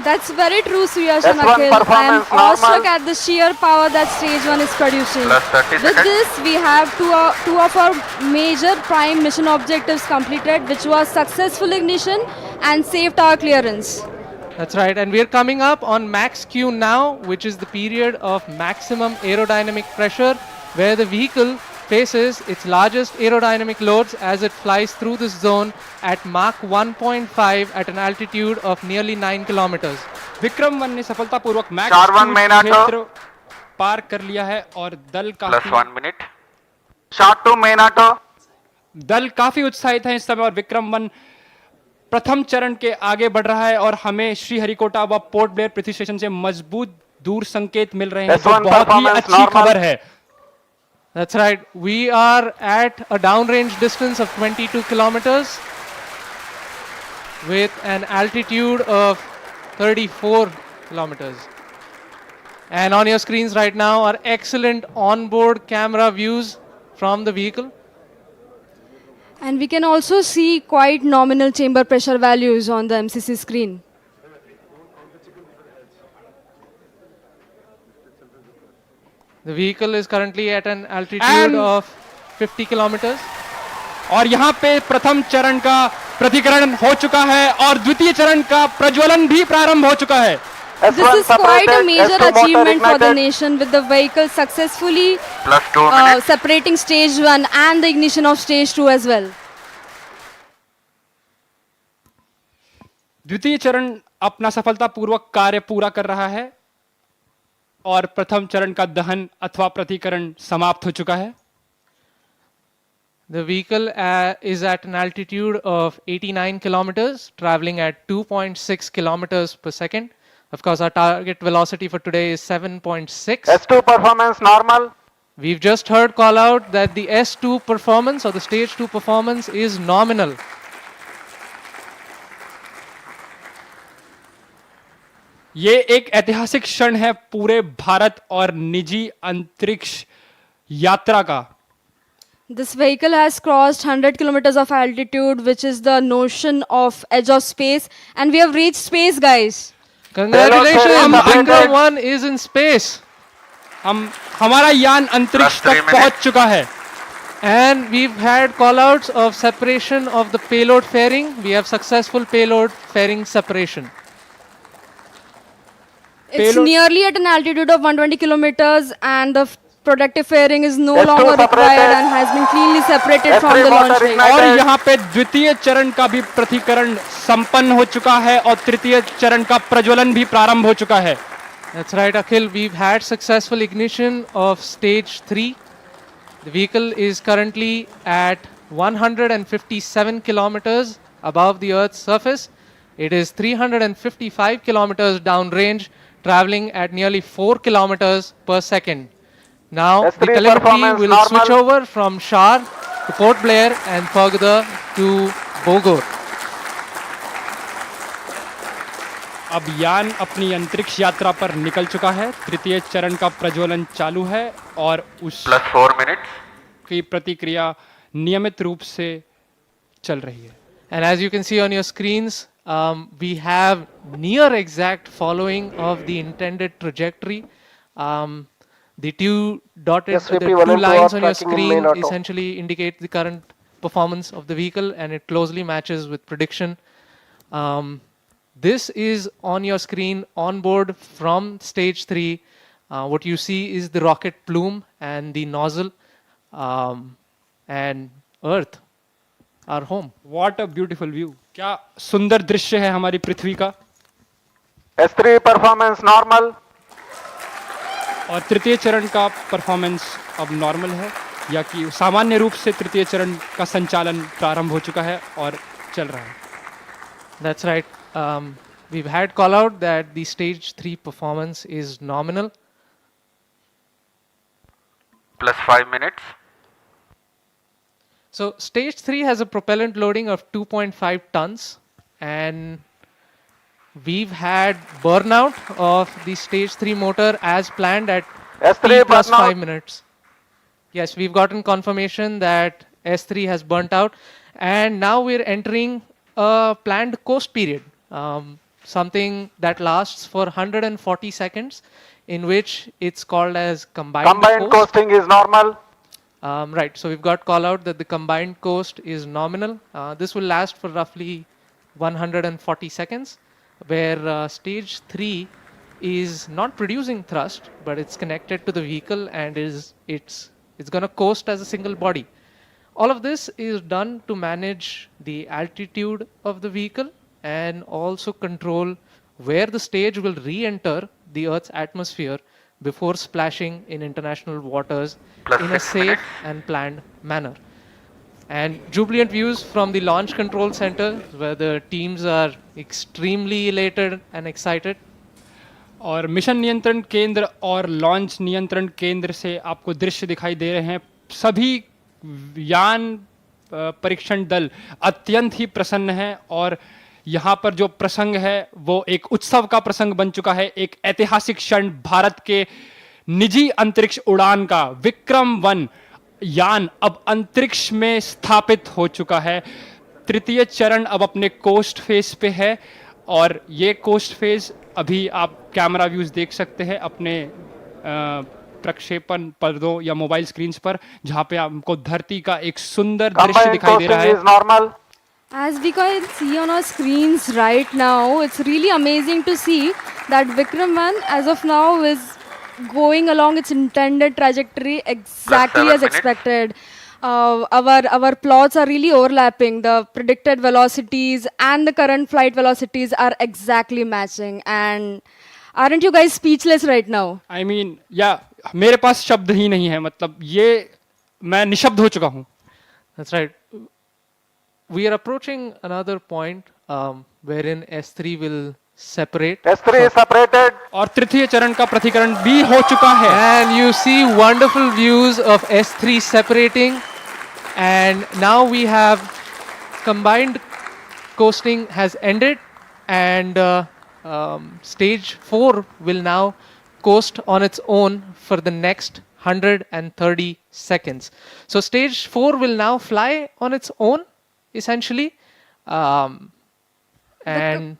That's very true, Suyash and Akhil. I am awestruck at the sheer power that stage 1 is producing. With this, we have two of our major prime mission objectives completed, which was successful ignition and safe tower clearance. That's right, and we're coming up on max Q now, which is the period of maximum aerodynamic pressure, where the vehicle faces its largest aerodynamic loads as it flies through this zone at Mach 1.5 at an altitude of nearly 9 kilometers. विक्रम-1 ने सफलतापूर्वक max क्षेत्र पार कर लिया है और दल दल काफी उत्साहित है इस समय और विक्रम-1 प्रथम चरण के आगे बढ़ रहा है और हमें श्रीहरिकोटा व पोर्ट ब्लेयर पृथ्वी स्टेशन से मजबूत दूर संकेत मिल रहे हैं, जो बहुत ही अच्छी खबर है। That's right. We are at a downrange distance of 22 kilometers. with an altitude of 34 kilometers. And on your screens right now are excellent onboard camera views from the vehicle. And we can also see quite nominal chamber pressure values on the MCC screen. The vehicle is currently at an altitude of 50 kilometers. और यहाँ पे प्रथम चरण का प्रतिकरण हो चुका है और द्वितीय चरण का प्रज्वलन भी प्रारंभ हो चुका है. This is quite a major achievement for the nation, with the vehicle successfully separating stage 1 and the ignition of stage 2 as well. द्वितीय चरण अपना सफलतापूर्वक कार्य पूरा कर रहा है और प्रथम चरण का दहन अथवा प्रतिकरण समाप्त हो चुका है. The vehicle is at an altitude of 89 kilometers, traveling at 2.6 kilometers per second. Of course, our target velocity for today is 7.6. S2 performance normal. We've just heard call out that the S2 performance or the stage 2 performance is nominal. ये एक ऐतिहासिक क्षण है पूरे भारत और निजी अंतरिक्ष यात्रा का. This vehicle has crossed 100 kilometers of altitude, which is the notion of edge of space, and we have reached space, guys. Congratulations, Vikram-1 is in space. हमारा यान अंतरिक्ष तक पहुंच चुका है. And we've had callouts of separation of the payload fairing. We have successful payload fairing separation. It's nearly at an altitude of 120 kilometers, and the protective fairing is no longer required and has been cleanly separated from the launch vehicle. और यहाँ पे द्वितीय चरण का भी प्रतिकरण संपन्न हो चुका है और तृतीय चरण का प्रज्वलन भी प्रारंभ हो चुका है. That's right, Akhil. We've had successful ignition of stage 3. The vehicle is currently at 157 kilometers above the Earth's surface. It is 355 kilometers downrange, traveling at nearly 4 kilometers per second. Now the telemetry will switch over from Shar to Port Blair and further to Bogor. अब यान अपनी अंतरिक्ष यात्रा पर निकल चुका है. तृतीय चरण का प्रज्वलन चालू है और उस +4 minutes की प्रतिक्रिया नियमित रूप से चल रही है. And as you can see on your screens, we have near exact following of the intended trajectory. The two lines on your screen essentially indicate the current performance of the vehicle, and it closely matches with prediction. This is on your screen on board from stage 3. What you see is the rocket plume and the nozzle, and Earth, our home. What a beautiful view. क्या सुंदर दृश्य है हमारी पृथ्वी का. S3 performance normal. और तृतीय चरण का परफॉर्मेंस अब नॉर्मल है, या कि सामान्य रूप से तृतीय चरण का संचालन प्रारंभ हो चुका है और चल रहा है. That's right. We've had call out that the stage 3 performance is nominal. +5 minutes. So stage 3 has a propellant loading of 2.5 tons, and we've had burnout of the stage 3 motor as planned at T plus 5 minutes. Yes, we've gotten confirmation that S3 has burnt out, and now we're entering a planned coast period, something that lasts for 140 seconds, in which it's called as combined coasting is normal. Right, so we've got call out that the combined coast is nominal. This will last for roughly 140 seconds, where stage 3 is not producing thrust, but it's connected to the vehicle and it's going to coast as a single body. All of this is done to manage the altitude of the vehicle and also control where the stage will re-enter the Earth's atmosphere before splashing in international waters in a safe and planned manner. And jubilant views from the Launch Control Center, where the teams are extremely elated and excited. और mission नियंत्रण केंद्र और launch नियंत्रण केंद्र से आपको दृश्य दिखाई दे रहे हैं. सभी यान परीक्षण दल अत्यंत ही प्रसन्न हैं और यहाँ पर जो प्रसंग है वो एक उत्सव का प्रसंग बन चुका है, एक ऐतिहासिक क्षण भारत के निजी अंतरिक्ष उड़ान का। विक्रम-1 यान अब अंतरिक्ष में स्थापित हो चुका है। तृतीय चरण अब अपने कोस्ट फेज पे है और ये कोस्ट फेज अभी आप कैमरा व्यूज देख सकते हैं अपने प्रक्षेपण पर्दों या मोबाइल स्क्रीन्स पर, जहां पे आपको धरती का एक सुंदर दृश्य दिखाई दे रहा है। As we can see on our screens right now, it's really amazing to see that Vikram-1 as of now is going along its intended trajectory exactly as expected. Our plots are really overlapping. The predicted velocities and the current flight velocities are exactly matching. And aren't you guys speechless right now? I mean, मेरे पास शब्द ही नहीं है, मतलब ये मैं निशब्द हो चुका हूँ। That's right. We are approaching another point wherein S3 will separate. S3 is separated. और तृतीय चरण का प्रतिकरण भी हो चुका है। And you see wonderful views of S3 separating. And now we have combined coasting has ended, and stage 4 will now coast on its own for the next 130 seconds. So stage 4 will now fly on its own, essentially, and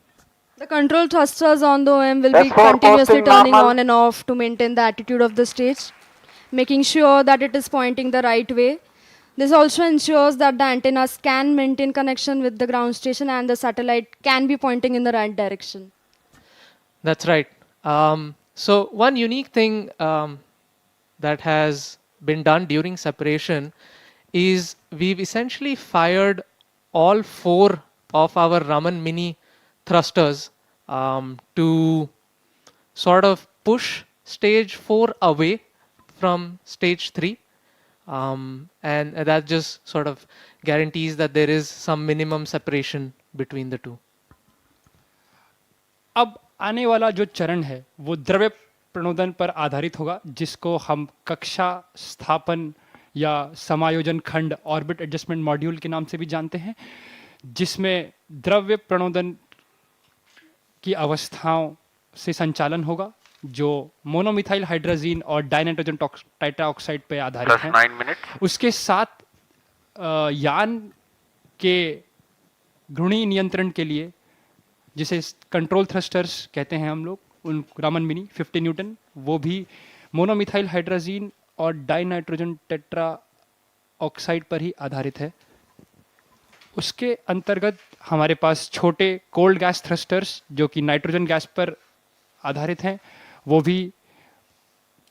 the control thrusters on the OM will be continuously turning on and off to maintain the attitude of the stage, making sure that it is pointing the right way. This also ensures that the antennas can maintain connection with the ground station and the satellite can be pointing in the right direction. That's right. So one unique thing that has been done during separation is we've essentially fired all 4 of our Raman Mini thrusters to sort of push stage 4 away from stage 3. And that just sort of guarantees that there is some minimum separation between the two. अब आने वाला जो चरण है वो द्रव्य प्रणोदन पर आधारित होगा, जिसको हम कक्षा स्थापन या समायोजन खंड ऑर्बिट एडजस्टमेंट मॉड्यूल के नाम से भी जानते हैं, जिसमें द्रव्य प्रणोदन की अवस्थाओं से संचालन होगा जो मोनोमिथाइल हाइड्रोजीन और डाइनाइट्रोजन टेट्राऑक्साइड पे आधारित है। उसके साथ यान के घूर्णी नियंत्रण के लिए, जिसे कंट्रोल थ्रस्टर्स कहते हैं हम लोग, उन रामन मिनी 50 न्यूटन, वो भी मोनोमिथाइल हाइड्रोजीन और डाइनाइट्रोजन टेट्राऑक्साइड पर ही आधारित है। उसके अंतर्गत हमारे पास छोटे कोल्ड गैस थ्रस्टर्स जो कि नाइट्रोजन गैस पर आधारित हैं, वो भी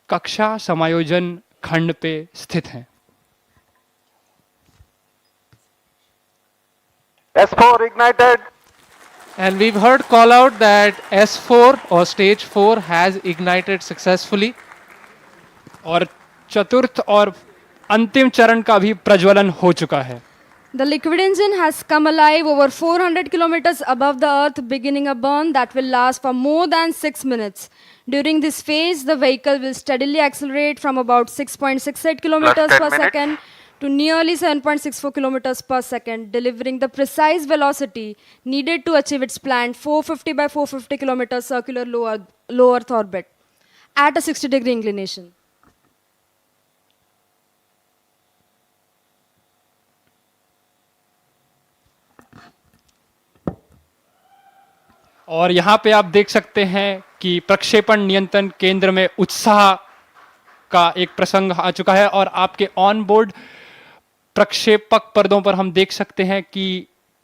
कक्षा समायोजन खंड पे स्थित हैं। S4 ignited. And we've heard call out that S4 or stage 4 has ignited successfully. और चतुर्थ और अंतिम चरण का भी प्रज्वलन हो चुका है। The liquid engine has come alive over 400 kilometers above the Earth, beginning a burn that will last for more than 6 minutes. During this phase, the vehicle will steadily accelerate from about 6.68 kilometers per second to nearly 7.64 kilometers per second, delivering the precise velocity needed to achieve its planned 450 by 450 kilometers circular low Earth orbit at a 60-degree inclination. और यहाँ पे आप देख सकते हैं कि प्रक्षेपण नियंत्रण केंद्र में उत्साह का एक प्रसंग आ चुका है और आपके ऑन बोर्ड प्रक्षेपक पर्दों पर हम देख सकते हैं कि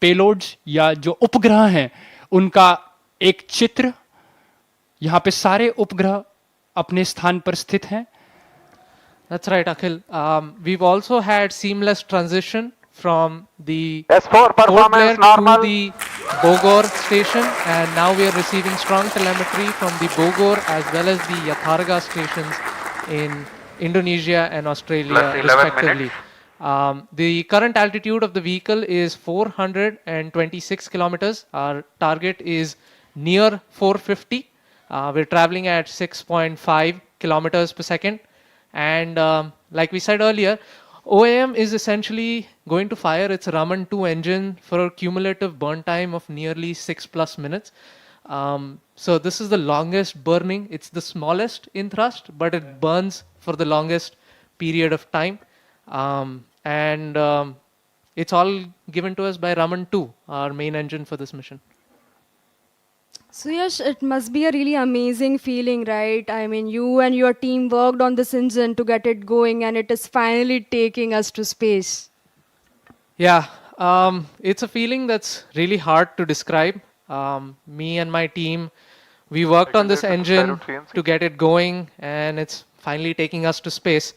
पेलोड्स या जो उपग्रह हैं उनका एक चित्र, यहाँ पे सारे उपग्रह अपने स्थान पर स्थित हैं। That's right, Akhil. We've also had seamless transition from the S4 performance normal to the Bogor station, and now we are receiving strong telemetry from the Bogor as well as the Yatharga stations in Indonesia and Australia respectively. The current altitude of the vehicle is 426 kilometers. Our target is near 450. We're traveling at 6.5 kilometers per second. And like we said earlier, OAM is essentially going to fire its Raman-2 engine for a cumulative burn time of nearly 6+ minutes. So this is the longest burning. It's the smallest in thrust, but it burns for the longest period of time. It's all given to us by Raman-2, our main engine for this mission. So yes, it must be a really amazing feeling, right? I mean, you and your team worked on this engine to get it going, and it is finally taking us to space. Yeah, it's a feeling that's really hard to describe. Me and my team, we worked on this engine to get it going, and it's finally taking us to space.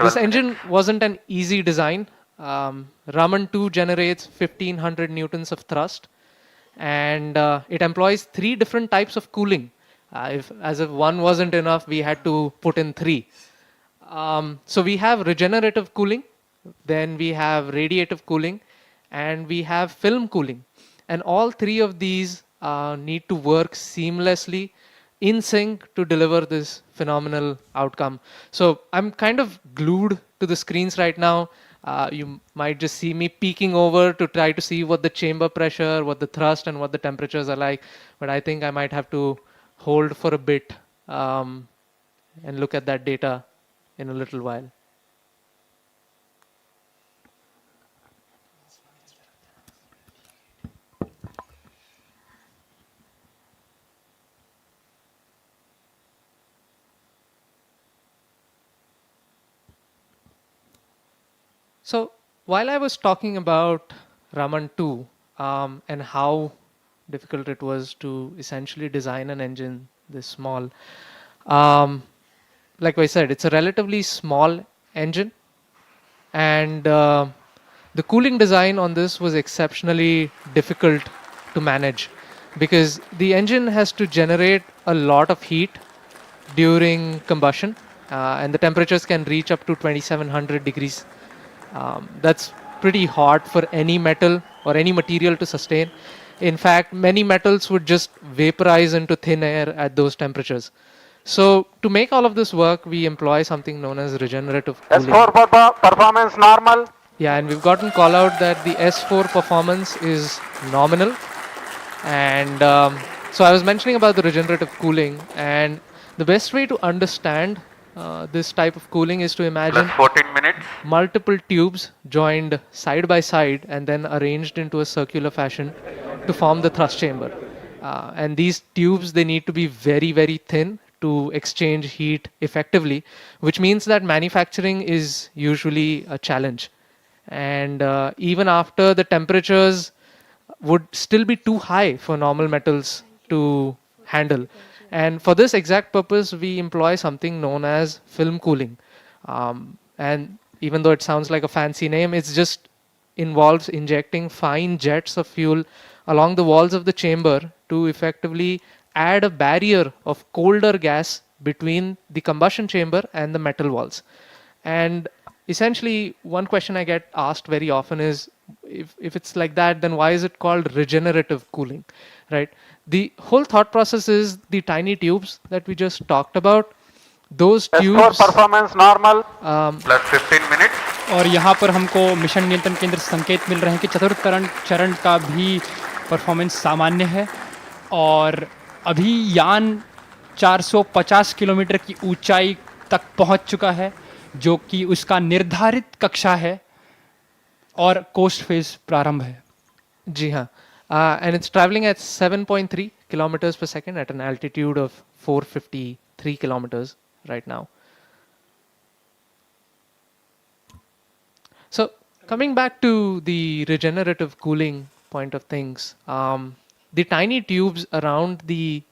This engine wasn't an easy design. Raman-2 generates 1500 newtons of thrust, and it employs 3 different types of cooling. As if one wasn't enough, we had to put in 3. So we have regenerative cooling, then we have radiative cooling, and we have film cooling. And all 3 of these need to work seamlessly in sync to deliver this phenomenal outcome. So I'm kind of glued to the screens right now. You might just see me peeking over to try to see what the chamber pressure, what the thrust, and what the temperatures are like. But I think I might have to hold for a bit and look at that data in a little while. So while I was talking about Raman-2 and how difficult it was to essentially design an engine this small, like I said, it's a relatively small engine, and the cooling design on this was exceptionally difficult to manage because the engine has to generate a lot of heat during combustion, and the temperatures can reach up to 2700 degrees. That's pretty hot for any metal or any material to sustain. In fact, many metals would just vaporize into thin air at those temperatures. So to make all of this work, we employ something known as regenerative cooling. S4 performance normal. Yeah, and we've gotten call out that the S4 performance is nominal. And so I was mentioning about the regenerative cooling, and the best way to understand this type of cooling is to imagine 14 minutes. Multiple tubes joined side by side and then arranged into a circular fashion to form the thrust chamber. And these tubes, they need to be very, very thin to exchange heat effectively, which means that manufacturing is usually a challenge. And even after the temperatures would still be too high for normal metals to handle. And for this exact purpose, we employ something known as film cooling. And even though it sounds like a fancy name, it just involves injecting fine jets of fuel along the walls of the chamber to effectively add a barrier of colder gas between the combustion chamber and the metal walls. And essentially, one question I get asked very often is, if it's like that, then why is it called regenerative cooling, right? The whole thought process is the tiny tubes that we just talked about. Those tubes performance normal plus 15 minutes. और यहाँ पर हमको mission नियंत्रण केंद्र से संकेत मिल रहे हैं कि चतुर्थ चरण का भी परफॉर्मेंस सामान्य है और अभी यान 450 किलोमीटर की ऊंचाई तक पहुंच चुका है जो कि उसका निर्धारित कक्षा है और कोस्ट फेज प्रारंभ है. जी हाँ. And it's traveling at 7.3 kilometers per second at an altitude of 453 kilometers right now. So coming back to the regenerative cooling point of things, the tiny tubes around the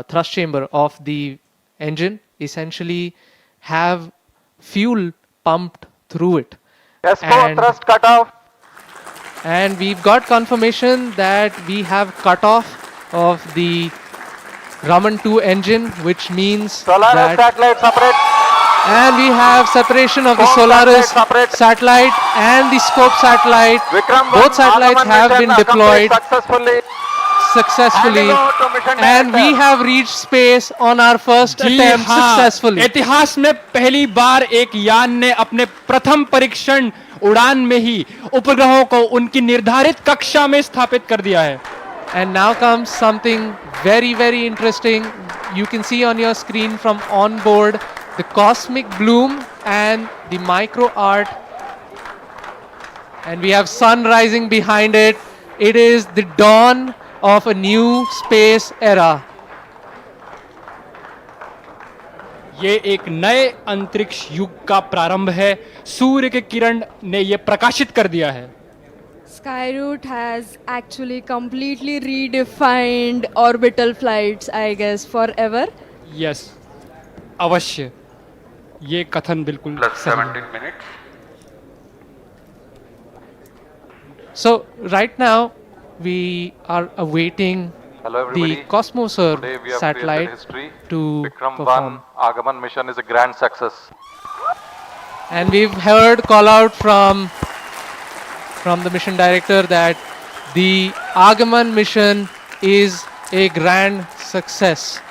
thrust chamber of the engine essentially have fuel pumped through it. S4 thrust cutoff. And we've got confirmation that we have cutoff of the Raman-2 engine, which means Solaris that satellite separate. And we have separation of the Solaris satellite and the Scope satellite. Both satellites have been deployed. Successfully. successfully, and we have reached space on our first attempt successfully. इतिहास में पहली बार एक यान ने अपने प्रथम परीक्षण उड़ान में ही उपग्रहों को उनकी निर्धारित कक्षा में स्थापित कर दिया है. And now comes something very, very interesting. You can see on your screen from on board the cosmic bloom and the micro art. And we have sun rising behind it. It is the dawn of a new space era. ये एक नए अंतरिक्ष युग का प्रारंभ है. सूर्य के किरण ने ये प्रकाशित कर दिया है. Skyroot has actually completely redefined orbital flights, I guess, forever. Yes, अवश्य. ये कथन बिल्कुल Plus 17 minutes. So right now we are awaiting the Cosmoserve satellite to perform. Vikram-1 Agaman mission is a grand success. And we've heard call out from the mission director that the Agaman mission is a grand success.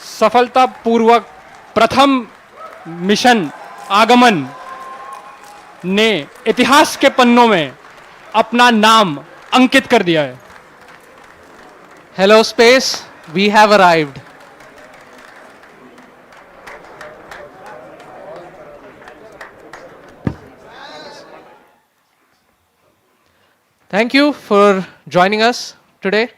सफलतापूर्वक प्रथम mission आगमन ने इतिहास के पन्नों में अपना नाम अंकित कर दिया है. Hello space, we have arrived. Thank you for joining us today.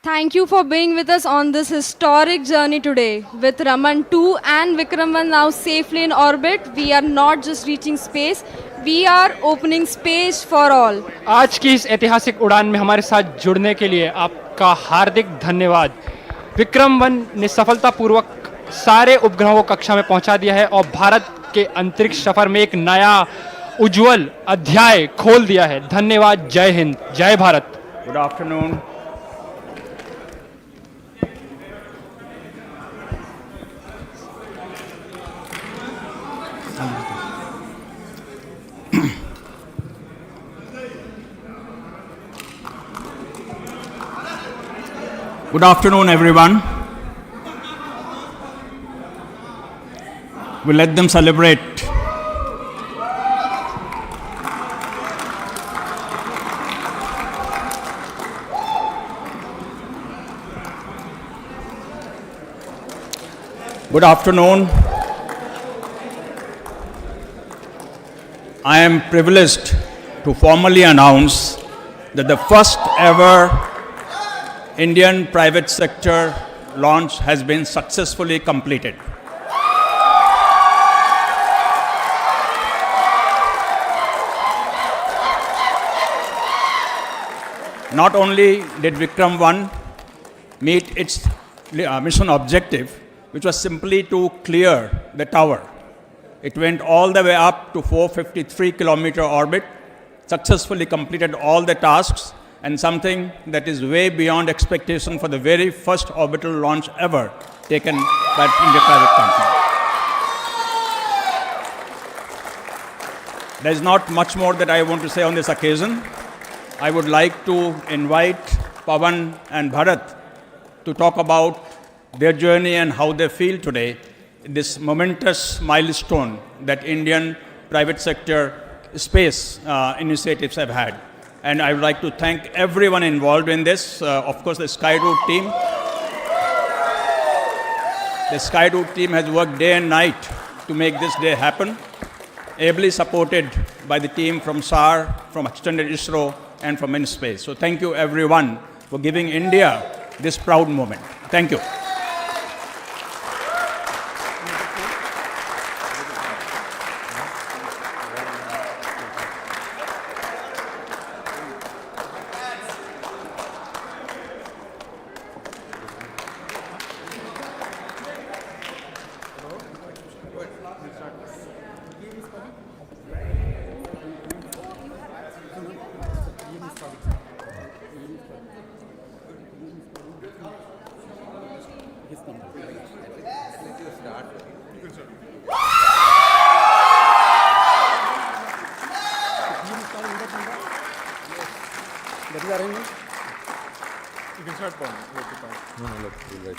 Thank you for being with us on this historic journey today. With Raman 2 and Vikram-1 now safely in orbit, we are not just reaching space, we are opening space for all. आज की इस ऐतिहासिक उड़ान में हमारे साथ जुड़ने के लिए आपका हार्दिक धन्यवाद. विक्रम-1 ने सफलतापूर्वक सारे उपग्रहों को कक्षा में पहुंचा दिया है और भारत के अंतरिक्ष सफर में एक नया उज्जवल अध्याय खोल दिया है. धन्यवाद. जय हिंद, जय Bharat. Good afternoon. Good afternoon, everyone. We'll let them celebrate. Good afternoon. I am privileged to formally announce that the first ever Indian private sector launch has been successfully completed. Not only did Vikram-1 meet its mission objective, which was simply to clear the tower. It went all the way up to 453-kilometer orbit, successfully completed all the tasks, and something that is way beyond expectation for the very first orbital launch ever taken by an Indian private company. There is not much more that I want to say on this occasion. I would like to invite Pavan and Bharat to talk about their journey and how they feel today, this momentous milestone that Indian private sector space initiatives have had. And I would like to thank everyone involved in this, of course the Skyroot team. The Skyroot team has worked day and night to make this day happen, ably supported by the team from SAR, from extended ISRO, and from InSpace. So thank you everyone for giving India this proud moment. Thank you. You can start pouring. No, let's wait.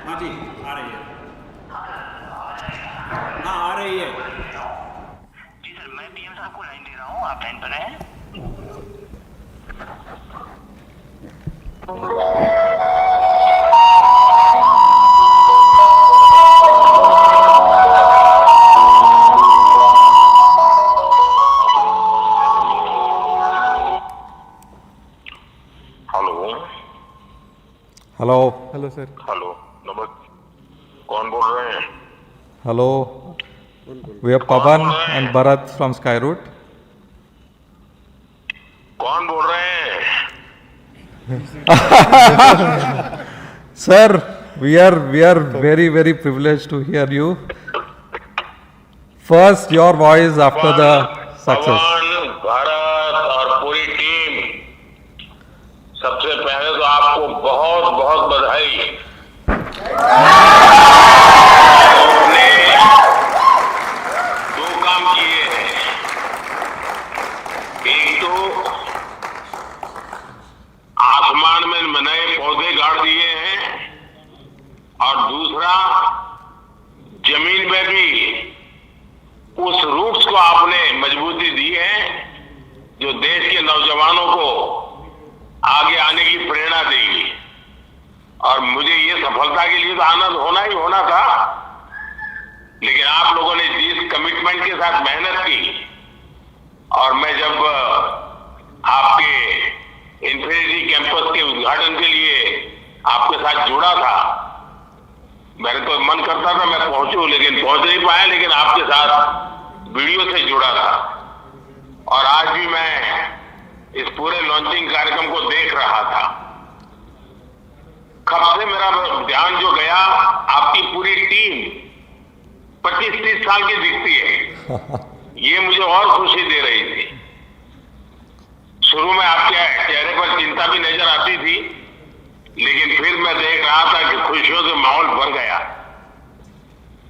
हाँ जी, आ रही है। हाँ, आ रही है। जी sir, मैं PM साहब को line दे रहा हूँ, आप लाइन पर हैं? Hello hello sir. हेलो, नमस्ते। कौन बोल रहे हैं? Hello, we are Pavan and Bharat from Skyroot. कौन बोल रहे हैं? Sir, we are very privileged to hear you. First, your voice after the success. पवन, भारत और पूरी टीम, सबसे पहले तो आपको बहुत बहुत बधाई। आपने दो काम किए हैं। एक तो आसमान में नए पौधे गाड़ दिए हैं और दूसरा जमीन में भी उस रूट्स को आपने मजबूती दी है जो देश के नौजवानों को आगे आने की प्रेरणा देगी। और मुझे ये सफलता के लिए तो आनंद होना था, लेकिन आप लोगों ने जिस कमिटमेंट के साथ मेहनत की, और मैं जब आपके इंफिनिटी कैंपस के उद्घाटन के लिए आपके साथ जुड़ा था, मेरे तो मन करता था मैं पहुंचूं, लेकिन पहुंच नहीं पाया, लेकिन आपके साथ वीडियो से जुड़ा था। और आज भी मैं इस पूरे लॉन्चिंग कार्यक्रम को देख रहा था। कब से मेरा ध्यान जो गया, आपकी पूरी टीम 25-30 साल की दिखती है, ये मुझे और खुशी दे रही थी। शुरू में आपके चेहरे पर चिंता भी नजर आती थी, लेकिन फिर मैं देख रहा था कि खुशियों से माहौल भर गया।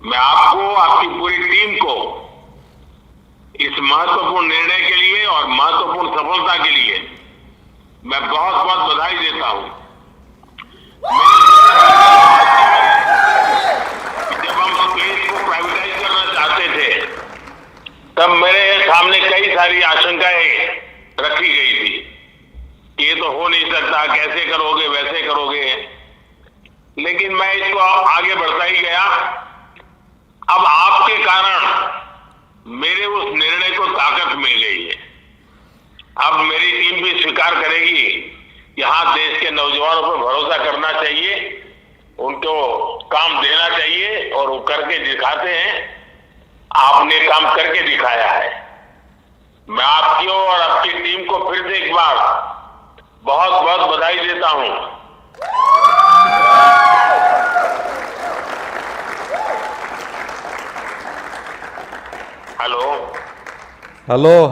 मैं आपको, आपकी पूरी टीम को इस महत्वपूर्ण निर्णय के लिए और महत्वपूर्ण सफलता के लिए मैं बहुत बहुत बधाई देता हूं। जब हम स्पेस को प्राइवेटाइज करना चाहते थे, तब मेरे सामने कई सारी आशंकाएं रखी गई थी। ये तो हो नहीं सकता, कैसे करोगे, वैसे करोगे, लेकिन मैं इसको आगे बढ़ता ही गया। अब आपके कारण मेरे उस निर्णय को ताकत मिल गई है। अब मेरी टीम भी स्वीकार करेगी, यहां देश के नौजवानों पर भरोसा करना चाहिए, उनको काम देना चाहिए, और वो करके दिखाते हैं। आपने काम करके दिखाया है। मैं आपकी और आपकी टीम को फिर से एक बार बहुत बहुत बधाई देता हूं।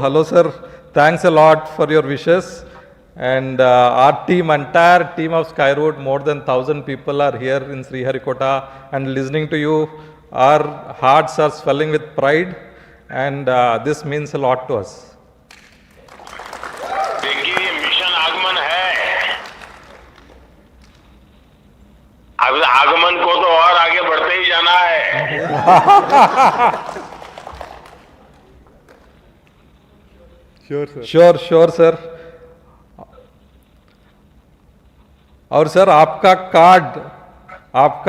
Hello, sir. Thanks a lot for your wishes. And our team, entire team of Skyroot, more than 1,000 people are here in Sriharikota and listening to you. Our hearts are swelling with pride, and this means a lot to us. देखिए, ये mission आगमन है। अब आगमन को तो और आगे बढ़ते ही जाना है। Sure, sir. और सर आपका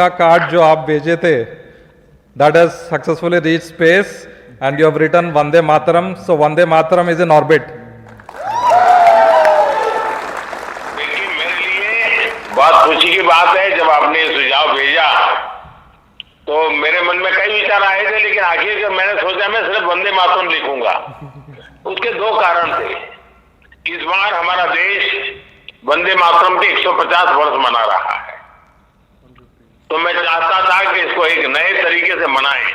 कार्ड जो आप भेजे थे, that has successfully reached space and you have written Vande Mataram. So Vande Mataram is in orbit. देखिए, मेरे लिए बहुत खुशी की बात है, जब आपने सुझाव भेजा तो मेरे मन में कई विचार आए थे, लेकिन आखिर मैंने सोचा मैं सिर्फ वंदे मातरम लिखूंगा। उसके दो कारण थे। इस बार हमारा देश वंदे मातरम के 150 वर्ष मना रहा है, तो मैं चाहता था कि इसको एक नए तरीके से मनाएं,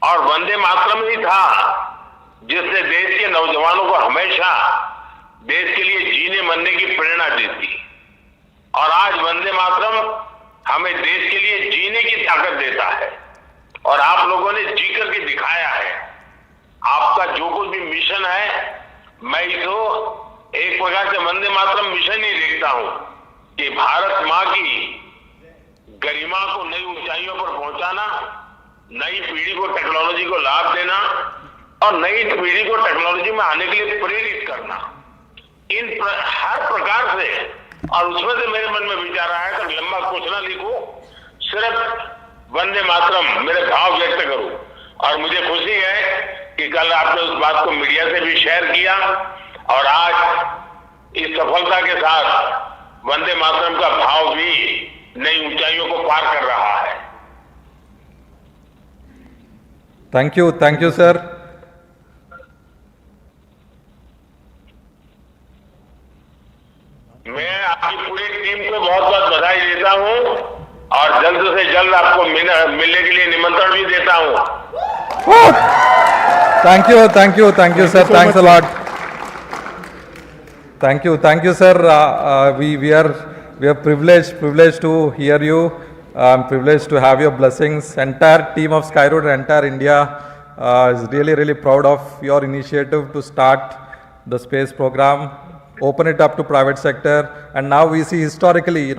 और वंदे मातरम ही था जिसने देश के नौजवानों को हमेशा देश के लिए जीने मरने की प्रेरणा दी थी। और आज वंदे मातरम हमें देश के लिए जीने की ताकत देता है और आप लोगों ने जी करके दिखाया है। आपका जो कुछ भी मिशन है, मैं इसको एक प्रकार से वंदे मातरम मिशन ही देखता हूं कि भारत माँ की गरिमा को नई ऊंचाइयों पर पहुंचाना, नई पीढ़ी को टेक्नोलॉजी को लाभ देना और नई पीढ़ी को टेक्नोलॉजी में आने के लिए प्रेरित करना, हर प्रकार से। और उसमें से मेरे मन में विचार आया कि लंबा कुछ ना लिखूं, सिर्फ वंदे मातरम मेरे भाव व्यक्त करूं। और मुझे खुशी है कि कल आपने उस बात को मीडिया से भी शेयर किया और आज इस सफलता के साथ वंदे मातरम का भाव भी नई ऊंचाइयों को पार कर रहा है। Thank you, sir. मैं आपकी पूरी टीम को बहुत बहुत बधाई देता हूं और जल्द से जल्द आपको मिलने के लिए निमंत्रण भी देता हूं। Thank you, sir. Thanks a lot. Thank you, sir. We are privileged to hear you. I'm privileged to have your blessings. Entire team of Skyroot, entire India is really proud of your initiative to start the space program, open it up to private sector, and now we see historically,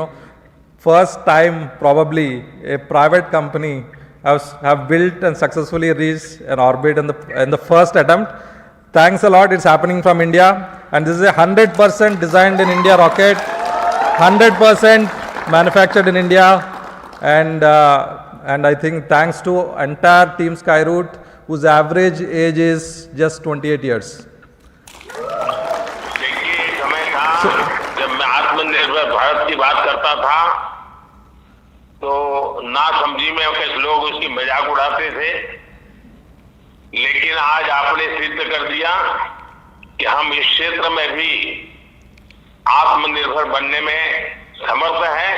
first time probably a private company have built and successfully reached an orbit in the first attempt. Thanks a lot. It's happening from India, and this is a 100% designed in India rocket, 100% manufactured in India, and I think thanks to entire team Skyroot, whose average age is just 28 years. देखिए, समय था जब मैं आत्मनिर्भर भारत की बात करता था तो ना समझी में कुछ लोग उसकी मजाक उड़ाते थे, लेकिन आज आपने सिद्ध कर दिया कि हम इस क्षेत्र में भी आत्मनिर्भर बनने में समर्थ हैं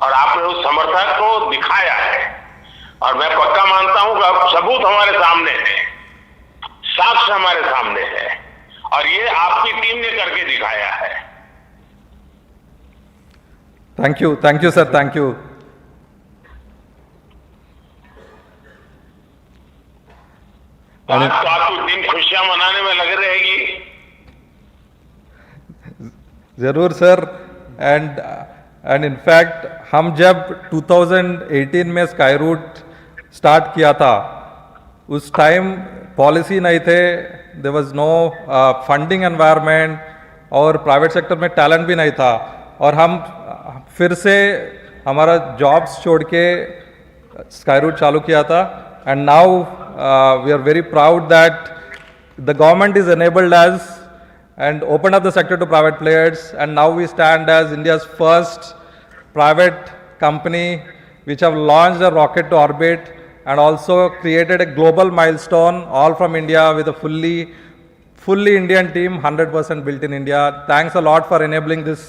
और आपने उस समर्था को दिखाया है। और मैं पक्का मानता हूं कि अब सबूत हमारे सामने है, साक्ष्य हमारे सामने है और ये आपकी टीम ने करके दिखाया है। Thank you, sir. Thank you. आज तो आपकी टीम खुशियां मनाने में लग रहेगी। जरूर सर, एंड इनफैक्ट हम जब 2018 में स्काईरूट स्टार्ट किया था, उस टाइम पॉलिसी नहीं थे, there was no funding environment और प्राइवेट सेक्टर में टैलेंट भी नहीं था, और हम फिर से हमारा जॉब्स छोड़ के स्काईरूट चालू किया था। And now we are very proud that the government is enabled us and opened up the sector to private players, and now we stand as India's first private company which have launched a rocket to orbit and also created a global milestone, all from India, with a fully Indian team, 100% built in India. Thanks a lot for enabling this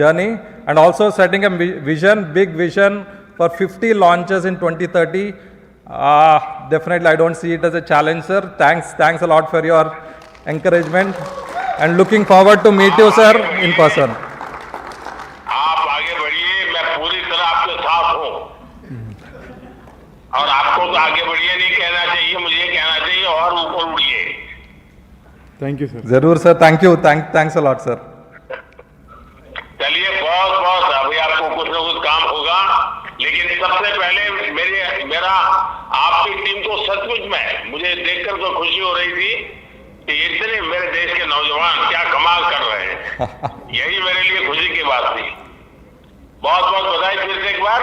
journey and also setting a big vision for 50 launches in 2030. Definitely I don't see it as a challenge, sir. Thanks a lot for your encouragement and looking forward to meet you, sir, in person. आप आगे बढ़िए, मैं पूरी तरह आपके साथ हूँ और आपको तो आगे बढ़िए नहीं कहना चाहिए, मुझे कहना चाहिए और ऊपर उड़िए। Thank you, sir. जरूर sir, thank you, thanks a lot, sir. चलिए, बहुत अभी आपको कुछ न कुछ काम होगा, लेकिन सबसे पहले मेरा आपकी टीम को सचमुच में मुझे देखकर तो खुशी हो रही थी कि इतने मेरे देश के नौजवान क्या कमाल कर रहे हैं। यही मेरे लिए खुशी की बात थी। बहुत बहुत बधाई फिर से एक बार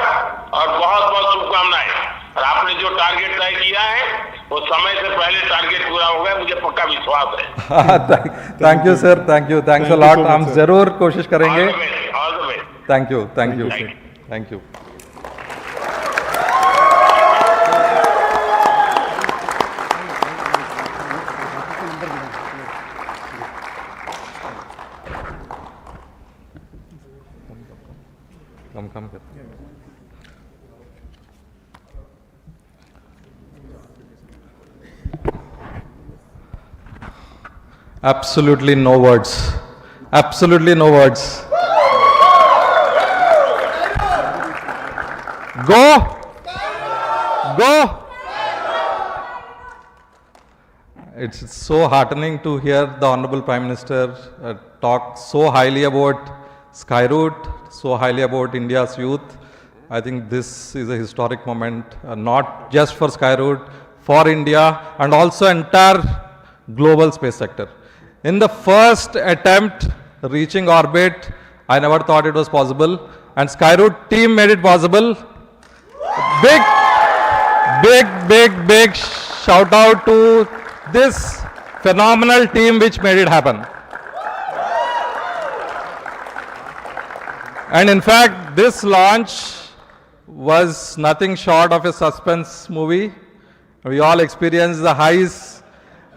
और बहुत बहुत शुभकामनाएं। और आपने जो टारगेट तय किया है वो समय से पहले टारगेट पूरा होगा, मुझे पक्का विश्वास है। Thank you sir, thanks a lot. हम जरूर कोशिश करेंगे। All the best. Thank you. come here. Absolutely no words. Absolutely no words. Go! Go! It's so heartening to hear the Honorable Prime Minister talk so highly about Skyroot, so highly about India's youth. I think this is a historic moment, not just for Skyroot, for India, and also entire global space sector. In the first attempt reaching orbit, I never thought it was possible, and Skyroot team made it possible. Big shout out to this phenomenal team which made it happen. And in fact, this launch was nothing short of a suspense movie. We all experienced the highs,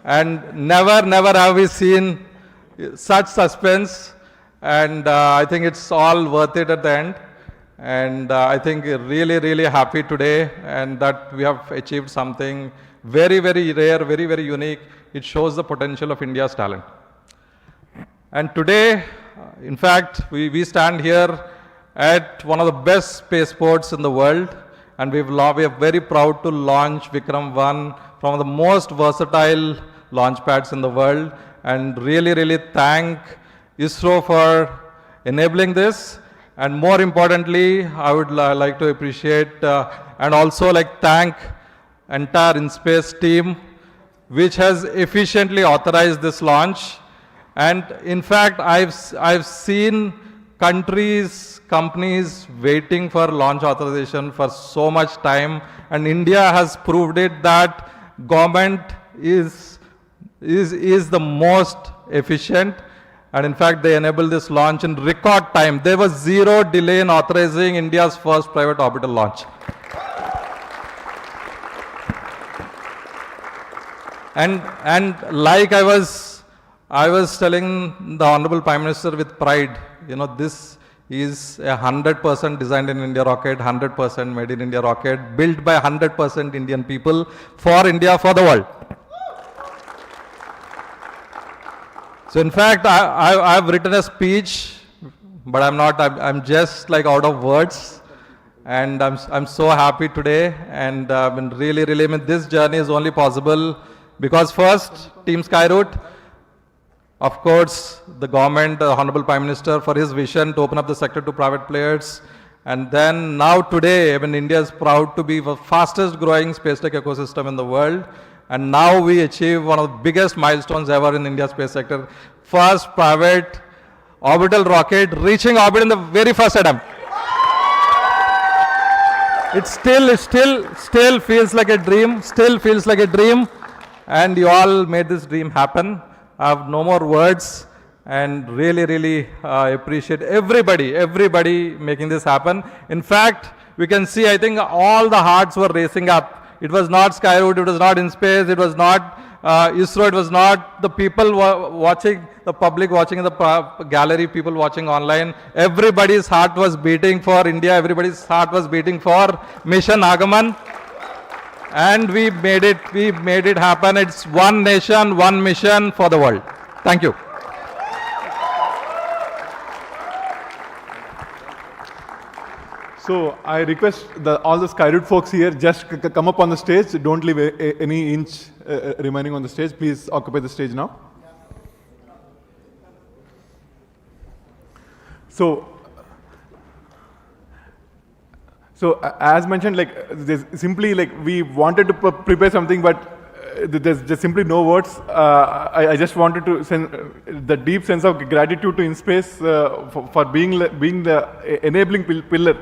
and never have we seen such suspense. And I think it's all worth it at the end. And I think really happy today, and that we have achieved something very rare, very unique. It shows the potential of India's talent. And today, in fact, we stand here at one of the best spaceports in the world, and we are very proud to launch Vikram-1 from the most versatile launch pads in the world, and really thank ISRO for enabling this. And more importantly, I would like to appreciate and also thank entire InSpace team, which has efficiently authorized this launch. And in fact, I've seen companies waiting for launch authorization for so much time, and India has proved it that government is the most efficient. And in fact, they enabled this launch in record time. There was zero delay in authorizing India's first private orbital launch. And like I was telling the Honorable Prime Minister with pride, this is a 100% designed in India rocket, 100% made in India rocket, built by 100% Indian people, for India, for the world. So in fact, I've written a speech, but I'm just out of words. And I'm so happy today, and really, this journey is only possible because first, Team Skyroot, of course, the government, the Honorable Prime Minister, for his vision to open up the sector to private players. And then now today, India is proud to be the fastest growing space tech ecosystem in the world. And now we achieve one of the biggest milestones ever in India's space sector. First private orbital rocket reaching orbit in the very first attempt. It still feels like a dream, and you all made this dream happen. I have no more words, and really appreciate everybody making this happen. In fact, we can see, I think all the hearts were racing up. It was not Skyroot, it was not InSpace, it was not ISRO, it was not the people watching, the public watching in the gallery, people watching online. Everybody's heart was beating for India, everybody's heart was beating for Mission Agaman. And we made it happen. It's one nation, one mission for the world. Thank you. So I request all the Skyroot folks here, just come up on the stage. Don't leave any inch remaining on the stage. Please occupy the stage now. So as mentioned, there's simply we wanted to prepare something, but there's just simply no words. I just wanted to send the deep sense of gratitude to InSpace for being the enabling pillar